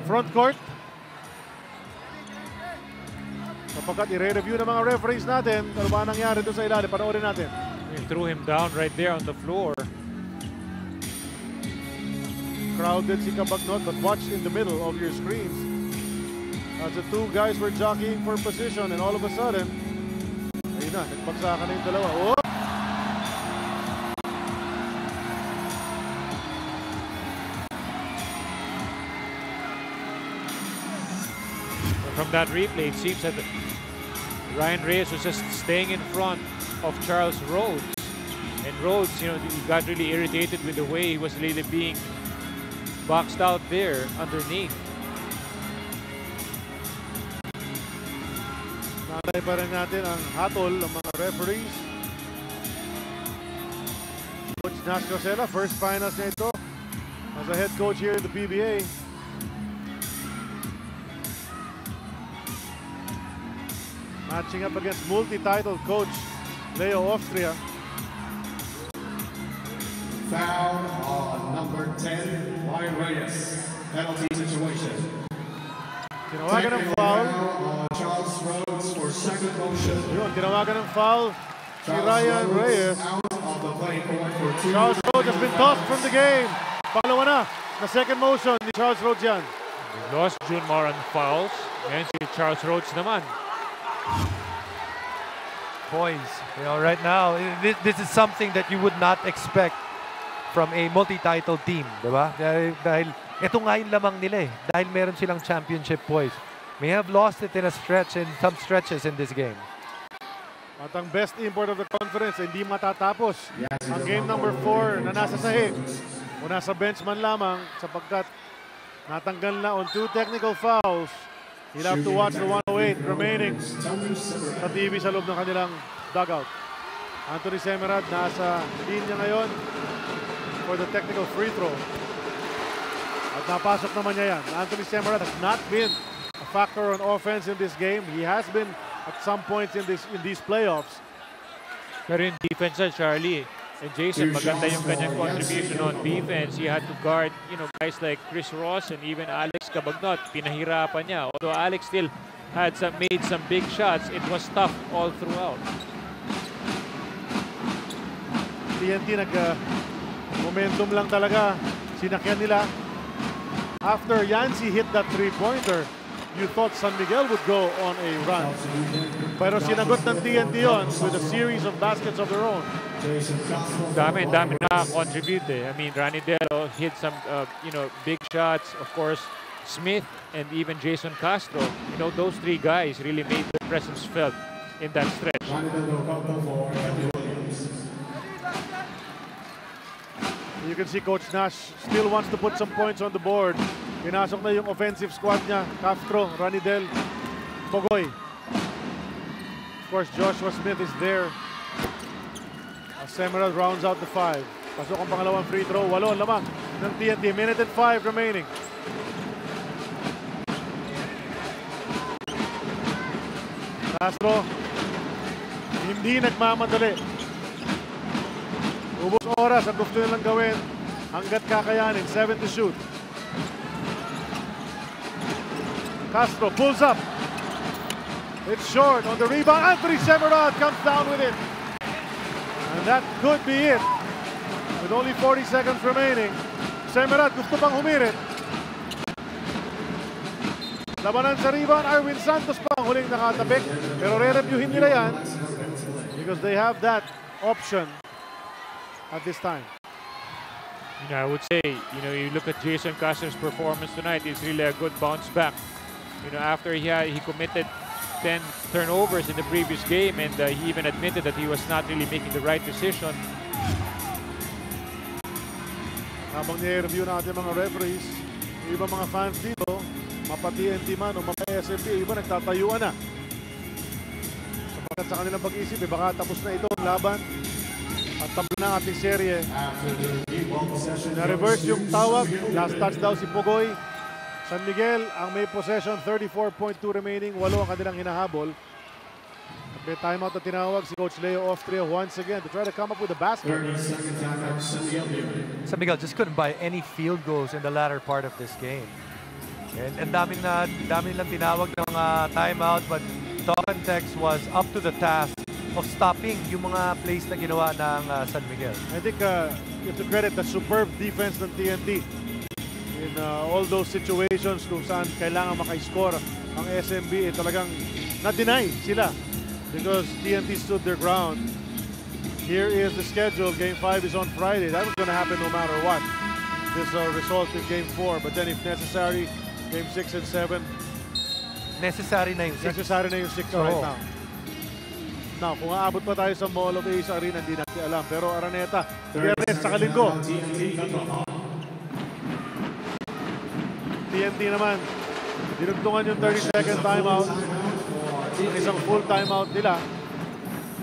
front court. Kapagkat i-review ng mga referees natin, ano ba nangyari doon sa ilalim? Panoorin natin. He threw him down right there on the floor. crowded si Cabagnot, but watch in the middle of your screens. As the two guys were jockeying for position, and all of a sudden, ayun na, nagbagsakan na yung dalawa. Oh! From that replay, it seems that Ryan Reyes was just staying in front of Charles Rhodes. And Rhodes, you know, he got really irritated with the way he was really being boxed out there underneath. Natay pa rin natin ang hatol ng mga referees. Coach Nash Rosella, first finals niya ito as a head coach here in the PBA. Matching up against multi-title coach Leo Austria. Foul on number 10, Ryan Reyes. Penalty situation. Tinawagan ng foul. Charles Rhodes for second motion. Yun, tinawagan ng foul si Ryan Reyes. Out of the play court for two. Charles Rhodes has been tossed from the game. Pangalawa na second motion ni Charles Rhodes yan. We lost June Moore on fouls. Ngayon si Charles Rhodes naman. Points. You know, right now, this is something that you would not expect from a multi-title team, di ba? Dahil ito nga yung lamang nila eh. Dahil meron silang championship poise. May have lost it in a stretch, in some stretches in this game. At ang best import of the conference, hindi matatapos. Ang game number 4 na nasa sahig o nasa bench man lamang sapagkat natanggal na on 2 technical fouls. He'll have to watch the 108 remaining sa TV sa loob ng kanilang dugout. Anthony Semerad nasa linya ngayon for the technical free throw. At napasok naman niya yan. Anthony Semerad has not been a factor on offense in this game. He has been at some points in these playoffs. Pero yung defense na, Charlie and Jason, maganda yung kanyang contribution on defense. He had to guard, you know, guys like Chris Ross and even Alex Cabagnot. Pinahirapan niya. Although Alex still had made some big shots, it was tough all throughout. TNT momentum lang talaga. Sinakyan nila. After Yancy hit that three-pointer, you thought San Miguel would go on a run. Pero sinagot ng TNT yun with a series of baskets of their own. Dami na-contribute eh. I mean, Ranidero hit some, you know, big shots. Of course, Smith and even Jason Castro. You know, those three guys really made their presence felt in that stretch. You can see Coach Nash still wants to put some points on the board. Pinasok na yung offensive squad niya. Castro, Ranidel, Pogoy. Of course, Joshua Smith is there. Semerad rounds out the 5. Pasok ang pangalawang free throw. 8 lamang ng TNT. Minute and 5 remaining. Castro, hindi nagmamadali. Ubos oras ang gusto nilang gawin hanggat kakayanin. 7 to shoot. Castro pulls up. It's short on the rebound. Anthony Semerad comes down with it. And that could be it. With only 40 seconds remaining. Semerad gusto pang humirit. Labanan sa rebound. Arwin Santos pa ang huling nakatabik. Pero re-reviewin nila yan because they have that option at this time. You know, I would say, you know, you look at Jason Castro's performance tonight, it's really a good bounce back. You know, after he committed 10 turnovers in the previous game, and he even admitted that he was not really making the right decision. Habang ni-review natin mga referees, iba mga fans dito, mapa-TNT man o mapa-SMB, iba nagtatayuan na. Sapagkat sa kanilang pag-isip, baka tapos na ito ang laban at tabla na ating serye. Na-reverse yung tawag, last touch daw si Pogoy. San Miguel ang may possession, 34.2 remaining, 8 ang kanilang hinahabol. At may timeout na tinawag si Coach Leo Austria once again to try to come up with a basket. San Miguel just couldn't buy any field goals in the latter part of this game. And daming lang tinawag ng timeout, but Talk and Text was up to the task of stopping yung mga plays na ginawa ng San Miguel. I think you have to credit the superb defense ng TNT. all those situations kung saan kailangan maka-score ang SMB, talagang na-deny sila because TNT stood their ground. Here is the schedule. Game 5 is on Friday. That was going to happen no matter what. This result in Game 4. But then if necessary, Game 6 and 7. Necessary na yung 6. Necessary na yung 6 right now. Now, kung aabot pa tayo sa Mall of Ace Arena, hindi natin alam. Pero Araneta, Biyernes sa Linggo. TNT naman, dinugtungan yung 30-second timeout. Isang full timeout nila.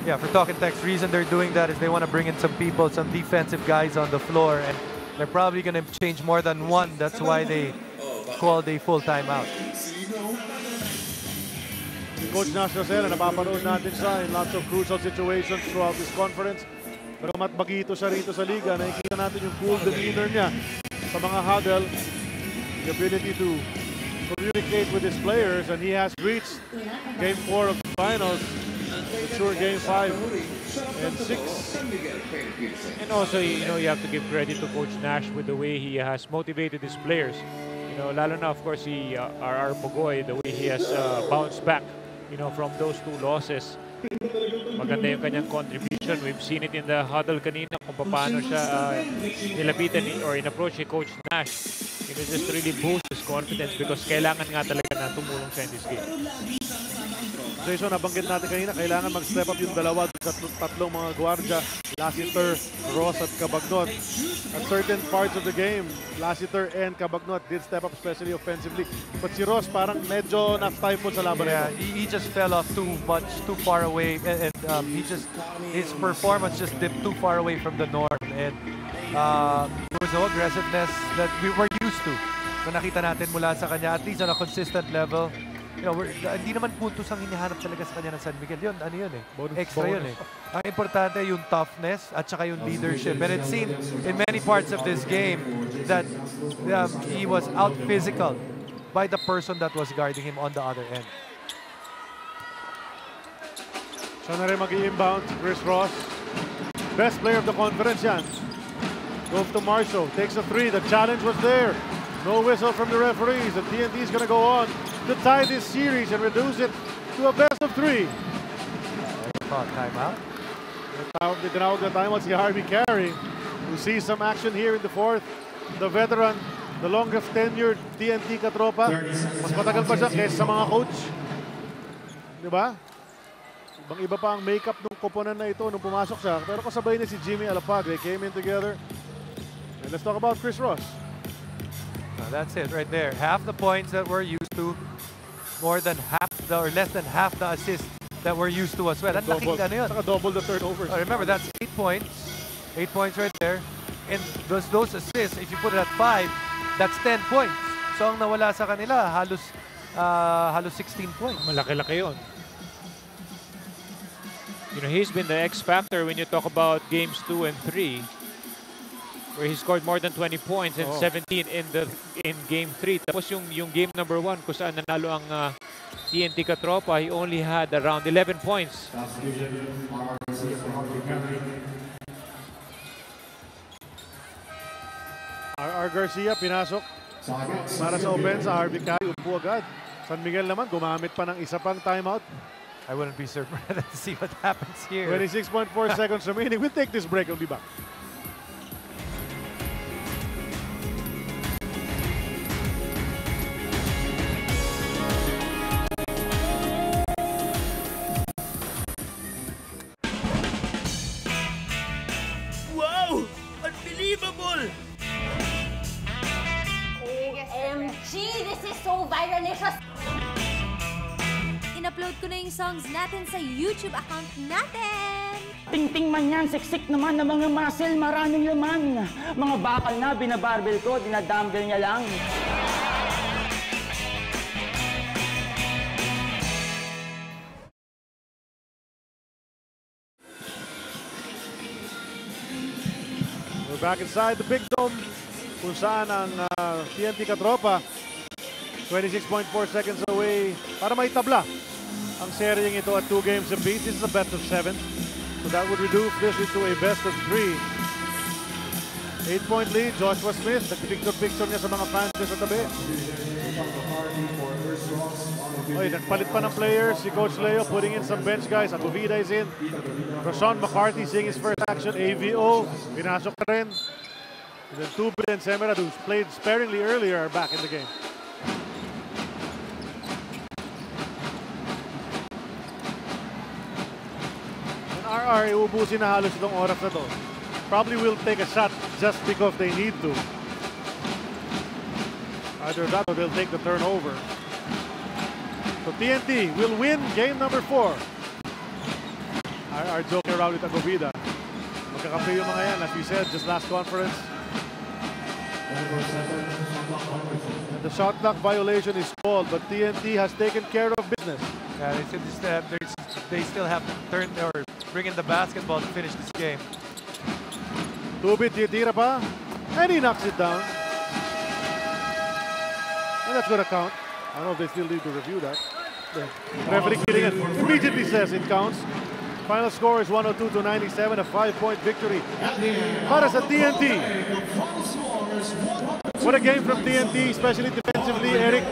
Yeah, for Talk and Text, reason they're doing that is they want to bring in some people, some defensive guys on the floor, and they're probably going to change more than one. That's why they called a full timeout. Coach Nash Rosella, napapanood natin siya in lots of crucial situations throughout this conference. Pero matbagito siya rito sa liga. Nakikita natin yung cool demeanor niya sa mga huddle. The ability to communicate with his players, and he has reached Game 4 of the finals. For sure, Game 5 and 6. And also, you know, you have to give credit to Coach Nash with the way he has motivated his players. You know, lalo na, of course, our Pugoy, the way he has bounced back, you know, from those 2 losses. Maganda yung kanyang contribution. We've seen it in the huddle kanina kung paano siya nilapitan or in-approach ni Coach Nash. You know, just really boost his confidence because kailangan nga talaga na tumulong siya in this game. Jason, nabanggit natin kanina, kailangan mag-step up yung dalawa sa tatlong mga gwardya, Lassiter, Ross at Cabagnot. At certain parts of the game, Lassiter and Cabagnot did step up, especially offensively. But si Ross parang medyo na-stifle sa laban. Yeah, he just fell off too much, too far away, and his performance just dipped too far away from the norm. And there was no aggressiveness that we were used to. Na nakita natin mula sa kanya, at least on a consistent level. You know, hindi naman puntos ang hinihanap talaga sa kanya ng San Miguel. Yun, ano yun eh. Extra yun eh. Ang importante yung toughness at saka yung leadership. And it seemed in many parts of this game that he was out-physical by the person that was guarding him on the other end. Siya na rin mag-i-inbound, Chris Ross. Best player of the conference yan. Goes to Marshall, takes a 3. The challenge was there. No whistle from the referees. The TNT is going to go on to tie this series and reduce it to a best of 3. Timeout. Tinawag na timeout si Harvey Carey, who sees some action here in the 4th. The veteran, the longest tenured TNT katropa. Mas matagal pa siya kaysa sa mga coach. Diba? Ibang-iba pa ang makeup ng koponan na ito nung pumasok siya. Pero kasabay na si Jimmy Alapag. They came in together. And let's talk about Chris Ross. That's it right there. Half the points that we're used to, more than half or less than half the assists that we're used to as well. Ang laking ano yun. Double the turnovers. Remember, that's 8 points. 8 points right there. And those assists, if you put it at 5, that's 10 points. So ang nawala sa kanila, halos 16 points. Malaki-laki yun. You know, he's been the X factor when you talk about games 2 and 3. Where he scored more than 20 points and 17 in game 3. Tapos yung game number 1 kung saan nanalo ang TNT katropa, he only had around 11 points. R. Garcia pinasok para sa offense. Harvey Carey upo agad. San Miguel naman gumamit pa ng isa pang timeout. I wouldn't be surprised to see what happens here. 26.4 seconds remaining. We'll take this break. We'll be back. OMG! This is so viralicious! In-upload ko na yung songs natin sa YouTube account natin! Tingting man yan, siksik naman ng mga muscle, maraming laman. Mga bakal na, binabarbel ko, dinadumbbell niya lang. We're back inside the Big Dome kung saan ang TNT katropa 26.4 seconds away para may tabla ang seryeng ito at 2 games apiece. This is a best of 7. So that would reduce this into a best of 3. 8-point lead, Joshua Smith. Nagpicture-picture niya sa mga fans niya sa tabi. Oy, nagpalit pa ng players si Coach Leo, putting in some bench guys. Aguvida is in. Rashawn McCarthy seeing his first action. AVO, pinasok na rin. And then Tubin and Semerad, who played sparingly earlier, are back in the game. And RR, iubusin na halos itong oras na to. Probably will take a shot just because they need to. Either that or they'll take the turnover. So TNT will win game number 4. Our joke around with Aguvida. Magkakampi yung mga yan, as we said, just last conference. And the shot clock violation is called, but TNT has taken care of business. Yeah, they still have to turn or bring in the basketball to finish this game. Tubit, titira pa. And he knocks it down. And that's going to count. I don't know if they still need to review that. The referee getting it immediately says it counts. Final score is 102-97, a 5-point victory para sa TNT. What a game from TNT, especially defensively, Eric.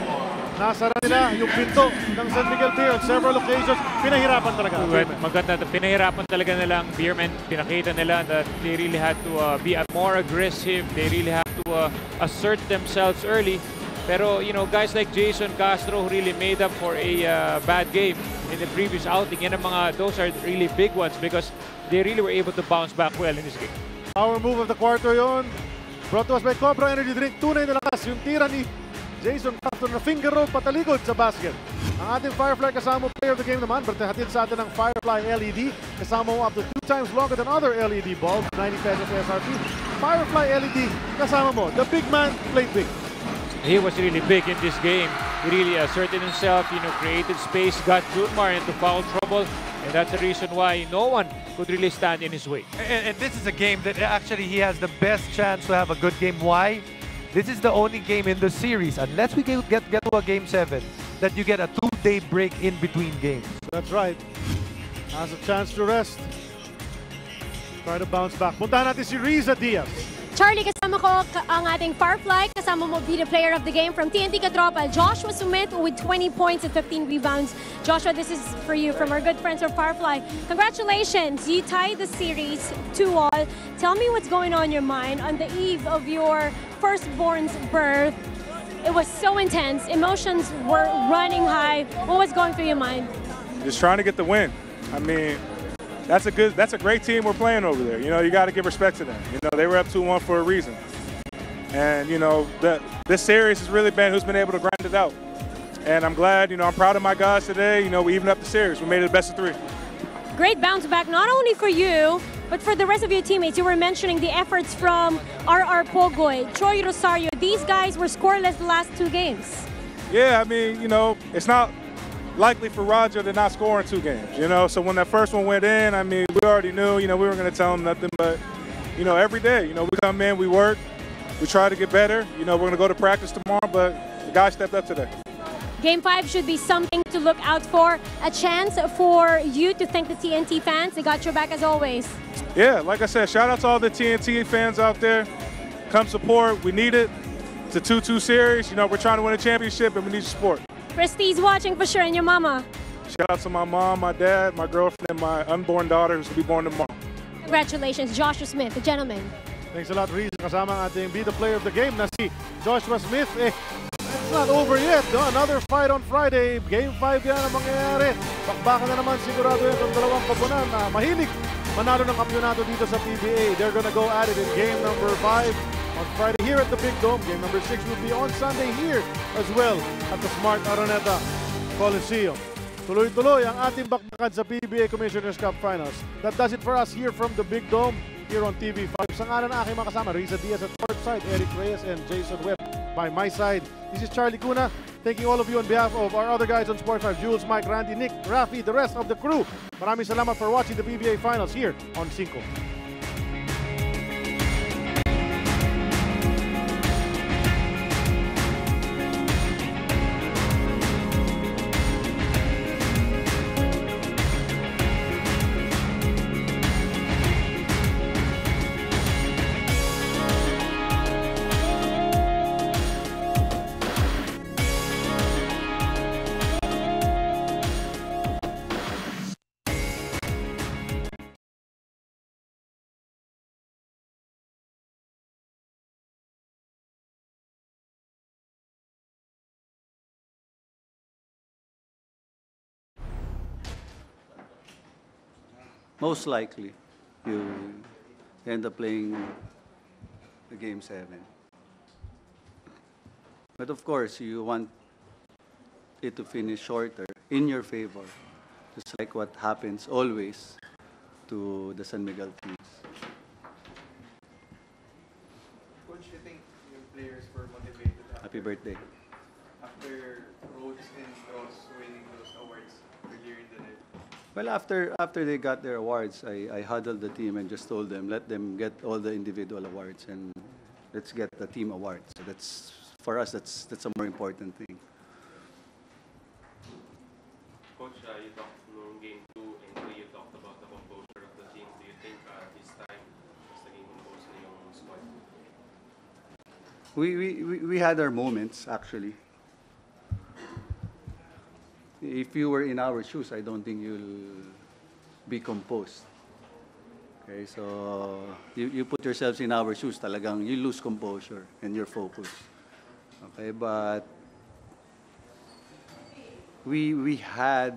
Nasara nila yung pinto ng San Miguel Beer on several occasions. Pinahirapan talaga. Maganda. Pinahirapan talaga nila ang Beermen. Pinakita nila that they really had to be more aggressive. They really had to assert themselves early. Pero, you know, guys like Jason Castro who really made up for a bad game in the previous outing. Yan ang mga, those are really big ones because they really were able to bounce back well in this game. Power move of the quarter yon. Brought to us by Cobra Energy Drink. Tunay na lakas yung tira ni Jason Castro na finger roll patalikod sa basket. Ang ating Firefly kasama player of the game naman, hatid sa atin ng Firefly LED. Kasama mo up to 2 times longer than other LED bulbs, 90 pesos SRP. Firefly LED, kasama mo. The big man played big. He was really big in this game. He really asserted himself, you know, created space, got Junmar into foul trouble, and that's the reason why no one could really stand in his way. And this is a game that actually he has the best chance to have a good game. Why? This is the only game in the series, unless we get to a game 7, that you get a 2-day break in between games. That's right. Has a chance to rest. Try to bounce back. Puntahan natin si Riza Diaz. Charlie, kasama ko ang ating Firefly. Kasama mo be the player of the game from TNT Katropa, Joshua Sumit with 20 points and 15 rebounds. Joshua, this is for you from our good friends from Firefly. Congratulations, you tied the series 2-all. Tell me what's going on in your mind on the eve of your firstborn's birth. It was so intense. Emotions were running high. What was going through your mind? Just trying to get the win. I mean, that's a great team we're playing over there. You know, you got to give respect to them. You know, they were up 2-1 for a reason. And, you know, this series has really been who's been able to grind it out. And I'm glad, you know, I'm proud of my guys today. You know, we evened up the series. We made it the best of 3. Great bounce back, not only for you, but for the rest of your teammates. You were mentioning the efforts from RR Pogoy, Troy Rosario. These guys were scoreless the last 2 games. Yeah, I mean, you know, it's not likely for Roger to not score in 2 games, you know. So when that first one went in, I mean, we already knew, you know, we weren't going to tell him nothing. But, you know, every day, you know, we come in, we work, we try to get better. You know, we're going to go to practice tomorrow, but the guys stepped up today. Game 5 should be something to look out for. A chance for you to thank the TNT fans. They got your back as always. Yeah, like I said, shout out to all the TNT fans out there. Come support. We need it. It's a 2-2 series. You know, we're trying to win a championship, and we need your support. Christy's watching for sure, and your mama. Shout out to my mom, my dad, my girlfriend, and my unborn daughter who's going to be born tomorrow. Congratulations, Joshua Smith, the gentleman. Thanks a lot, Reese. Kasama ang ating be the player of the game na si Joshua Smith. It's not over yet. No? Another fight on Friday. Game 5 yan ang mangyayari. Bakbakan na naman sigurado yan ang dalawang kapunan na mahilig manalo ng kampyonato dito sa PBA. They're gonna go at it in game number 5 on Friday here at the Big Dome. Game number 6 will be on Sunday here as well at the Smart Araneta Coliseum. Tuloy-tuloy ang ating bakbakan sa PBA Commissioner's Cup Finals. That does it for us here from the Big Dome here on TV5. Sa ngalan ng aking mga kasama, Riza Diaz at courtside, Eric Reyes and Jason Webb by my side. This is Charlie Cuna, thanking all of you on behalf of our other guys on Sports 5, Jules, Mike, Randy, Nick, Rafi, the rest of the crew. Maraming salamat for watching the PBA Finals here on 5. most likely you end up playing the Game 7. But of course, you want it to finish shorter in your favor, just like what happens always to the San Miguel teams. Coach, you think your players were motivated Happy birthday. after Rhodes and Ross winning those awards earlier in the day? Well, after they got their awards, I huddled the team and just told them, let them get all the individual awards and let's get the team award. So that's, for us, that's a more important thing. Coach, you talked in game 2 and 3, you talked about the composure of the team. Do you think this time mas naging composed na yung squad? We had our moments, actually. If you were in our shoes, I don't think you'll be composed. Okay, so you put yourselves in our shoes, talagang you lose composure and your focus. Okay, but we had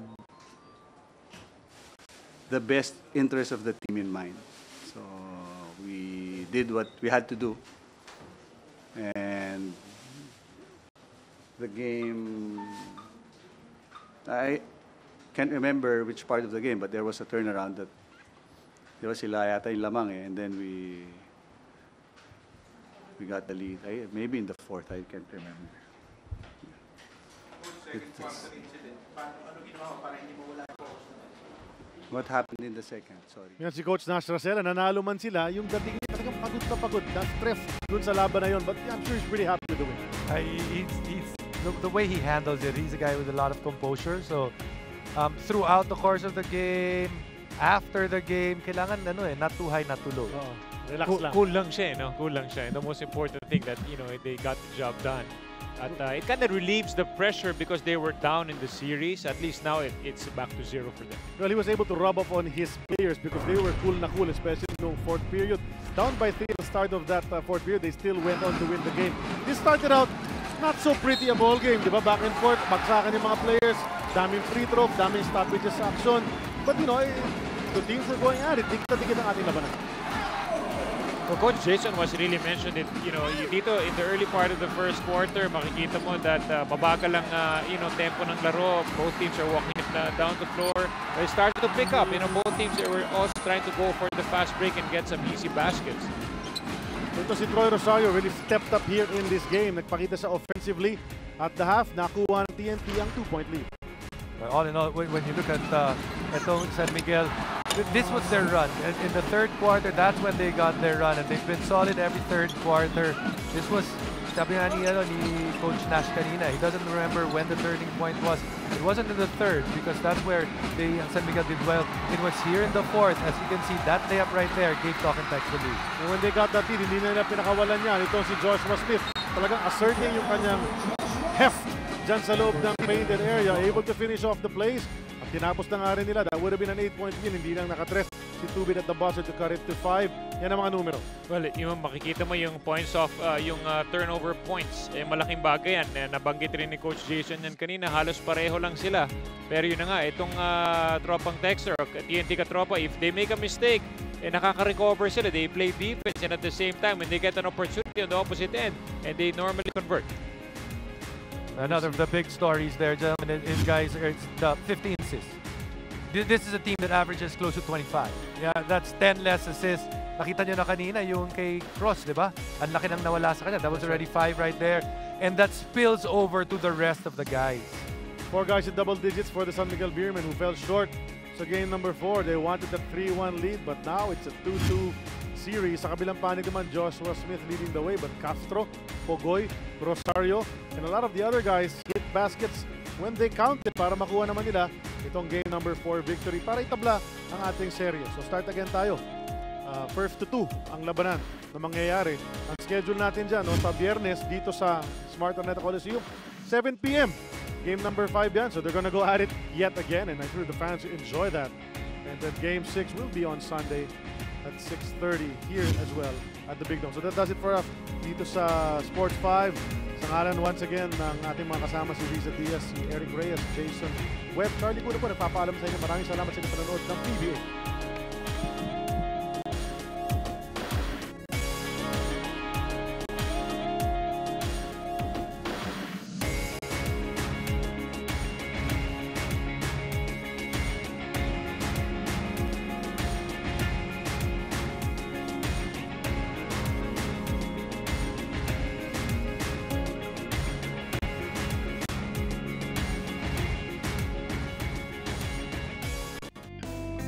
the best interest of the team in mind. So we did what we had to do. And the game, I can't remember which part of the game, but there was a turnaround that there was sila yata yung lamang and then we got the lead. Maybe in the fourth, I can't remember. What happened in the second? Sorry. Yan si Coach Nash Racela, nanalo man sila, yung dating niya talagang pagod na pagod, na-stress dun sa laban na yun. But yeah, I'm sure he's pretty happy with the win. The way he handles it, he's a guy with a lot of composure. So throughout the course of the game, after the game, kailangan not too high, not too low. Relax lang. Cool lang siya, no? Cool lang siya. And the most important thing that, they got the job done. At it kind of relieves the pressure because they were down in the series. At least now it's back to 0 for them. Well, he was able to rub off on his players because they were cool na cool, especially in the fourth period. Down by 3 at the start of that fourth period, they still went on to win the game. This started out not so pretty a ball game, di ba? Back and forth, bagsakan yung mga players, daming free throw, daming stoppages action. But the teams were going at it. Dikit-dikit ang ating labanan. Well, Coach Jason was really mentioned it. Dito in the early part of the first quarter, makikita mo that mabagal lang tempo ng laro. Both teams are walking it down the floor. They started to pick up. Both teams they were also trying to go for the fast break and get some easy baskets. Ito si Troy Rosario really stepped up here in this game. Nagpakita sa offensively at the half. Nakuha ng TNT ang 2-point lead. All in all, when you look at itong San Miguel, this was their run. In the third quarter, that's when they got their run. And they've been solid every third quarter. This was, sabi nga ni Coach Nash kanina, he doesn't remember when the turning point was. It wasn't in the third because that's where San Miguel did well. It was here in the fourth. As you can see, that layup right there gave Talk and Text the lead. And when they got that lead, hindi na pinakawalan niya. Ito si Joshua Smith. Talagang asserting yung kanyang heft dyan sa loob ng painted area. Able to finish off the plays. At tinapos na nga rin nila. That would have been an 8-point win. Hindi lang nakatres si Tubin at the buzzer to cut it to 5. Yan ang mga numero. Well, makikita mo yung points off, yung turnover points. Malaking bagay yan. Nabanggit rin ni Coach Jason yan kanina. Halos pareho lang sila. Pero yun na nga, itong tropang Texter, TNT katropa, if they make a mistake, nakaka-recover sila. They play defense and at the same time, when they get an opportunity on the opposite end, and they normally convert. Another of the big stories there, gentlemen, is guys, it's the 15 assists. This is a team that averages close to 25. Yeah, that's 10 less assists. Nakita nyo na kanina yung kay Cross, di ba? Ang laki nang nawala sa kanya. That was already 5 right there. And that spills over to the rest of the guys. 4 guys in double digits for the San Miguel Beermen who fell short. So game number 4, they wanted the 3-1 lead, but now it's a 2-2 series. Sa kabilang panig naman, Joshua Smith leading the way, but Castro, Pogoy, Rosario, and a lot of the other guys hit baskets when they counted para makuha naman nila itong game number 4 victory para itabla ang ating serye. So start again tayo. First to 2 ang labanan na mangyayari. Ang schedule natin dyan, sa Biyernes dito sa Smart Araneta Coliseum, 7 p.m. Game number 5 yan, so they're gonna go at it yet again, and I'm sure the fans enjoy that. And then game 6 will be on Sunday at 6:30 here as well at the Big Dome. So that does it for us dito sa Sports 5. Sa ngalan once again ng ating mga kasama si Riza Diaz, si Eric Reyes, Jason Webb, Charlie Cuna po nagpapaalam sa inyo. Maraming salamat sa inyo panonood ng PBA.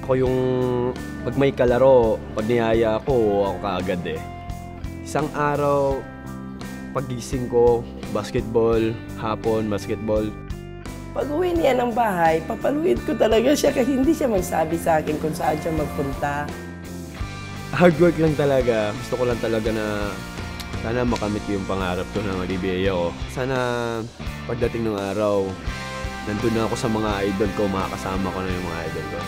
ako yung pag may kalaro, pag niyaya ako kaagad eh. Isang araw, pagising ko, basketball, hapon, basketball. Pag uwi niya ng bahay, papaluin ko talaga siya kasi hindi siya magsabi sa akin kung saan siya magpunta. Hard work lang talaga. Gusto ko lang talaga na sana makamit ko yung pangarap ko na mag-PBA ako. Sana pagdating ng araw, nandun na ako sa mga idol ko, makakasama ko na yung mga idol ko.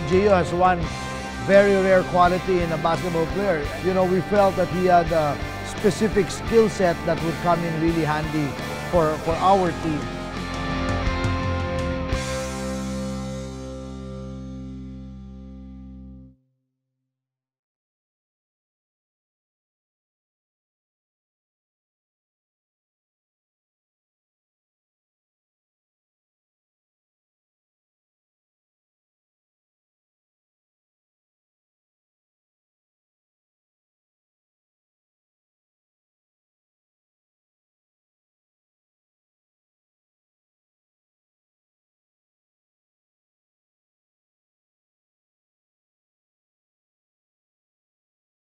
Gio has one very rare quality in a basketball player. You know, we felt that he had a specific skill set that would come in really handy for our team.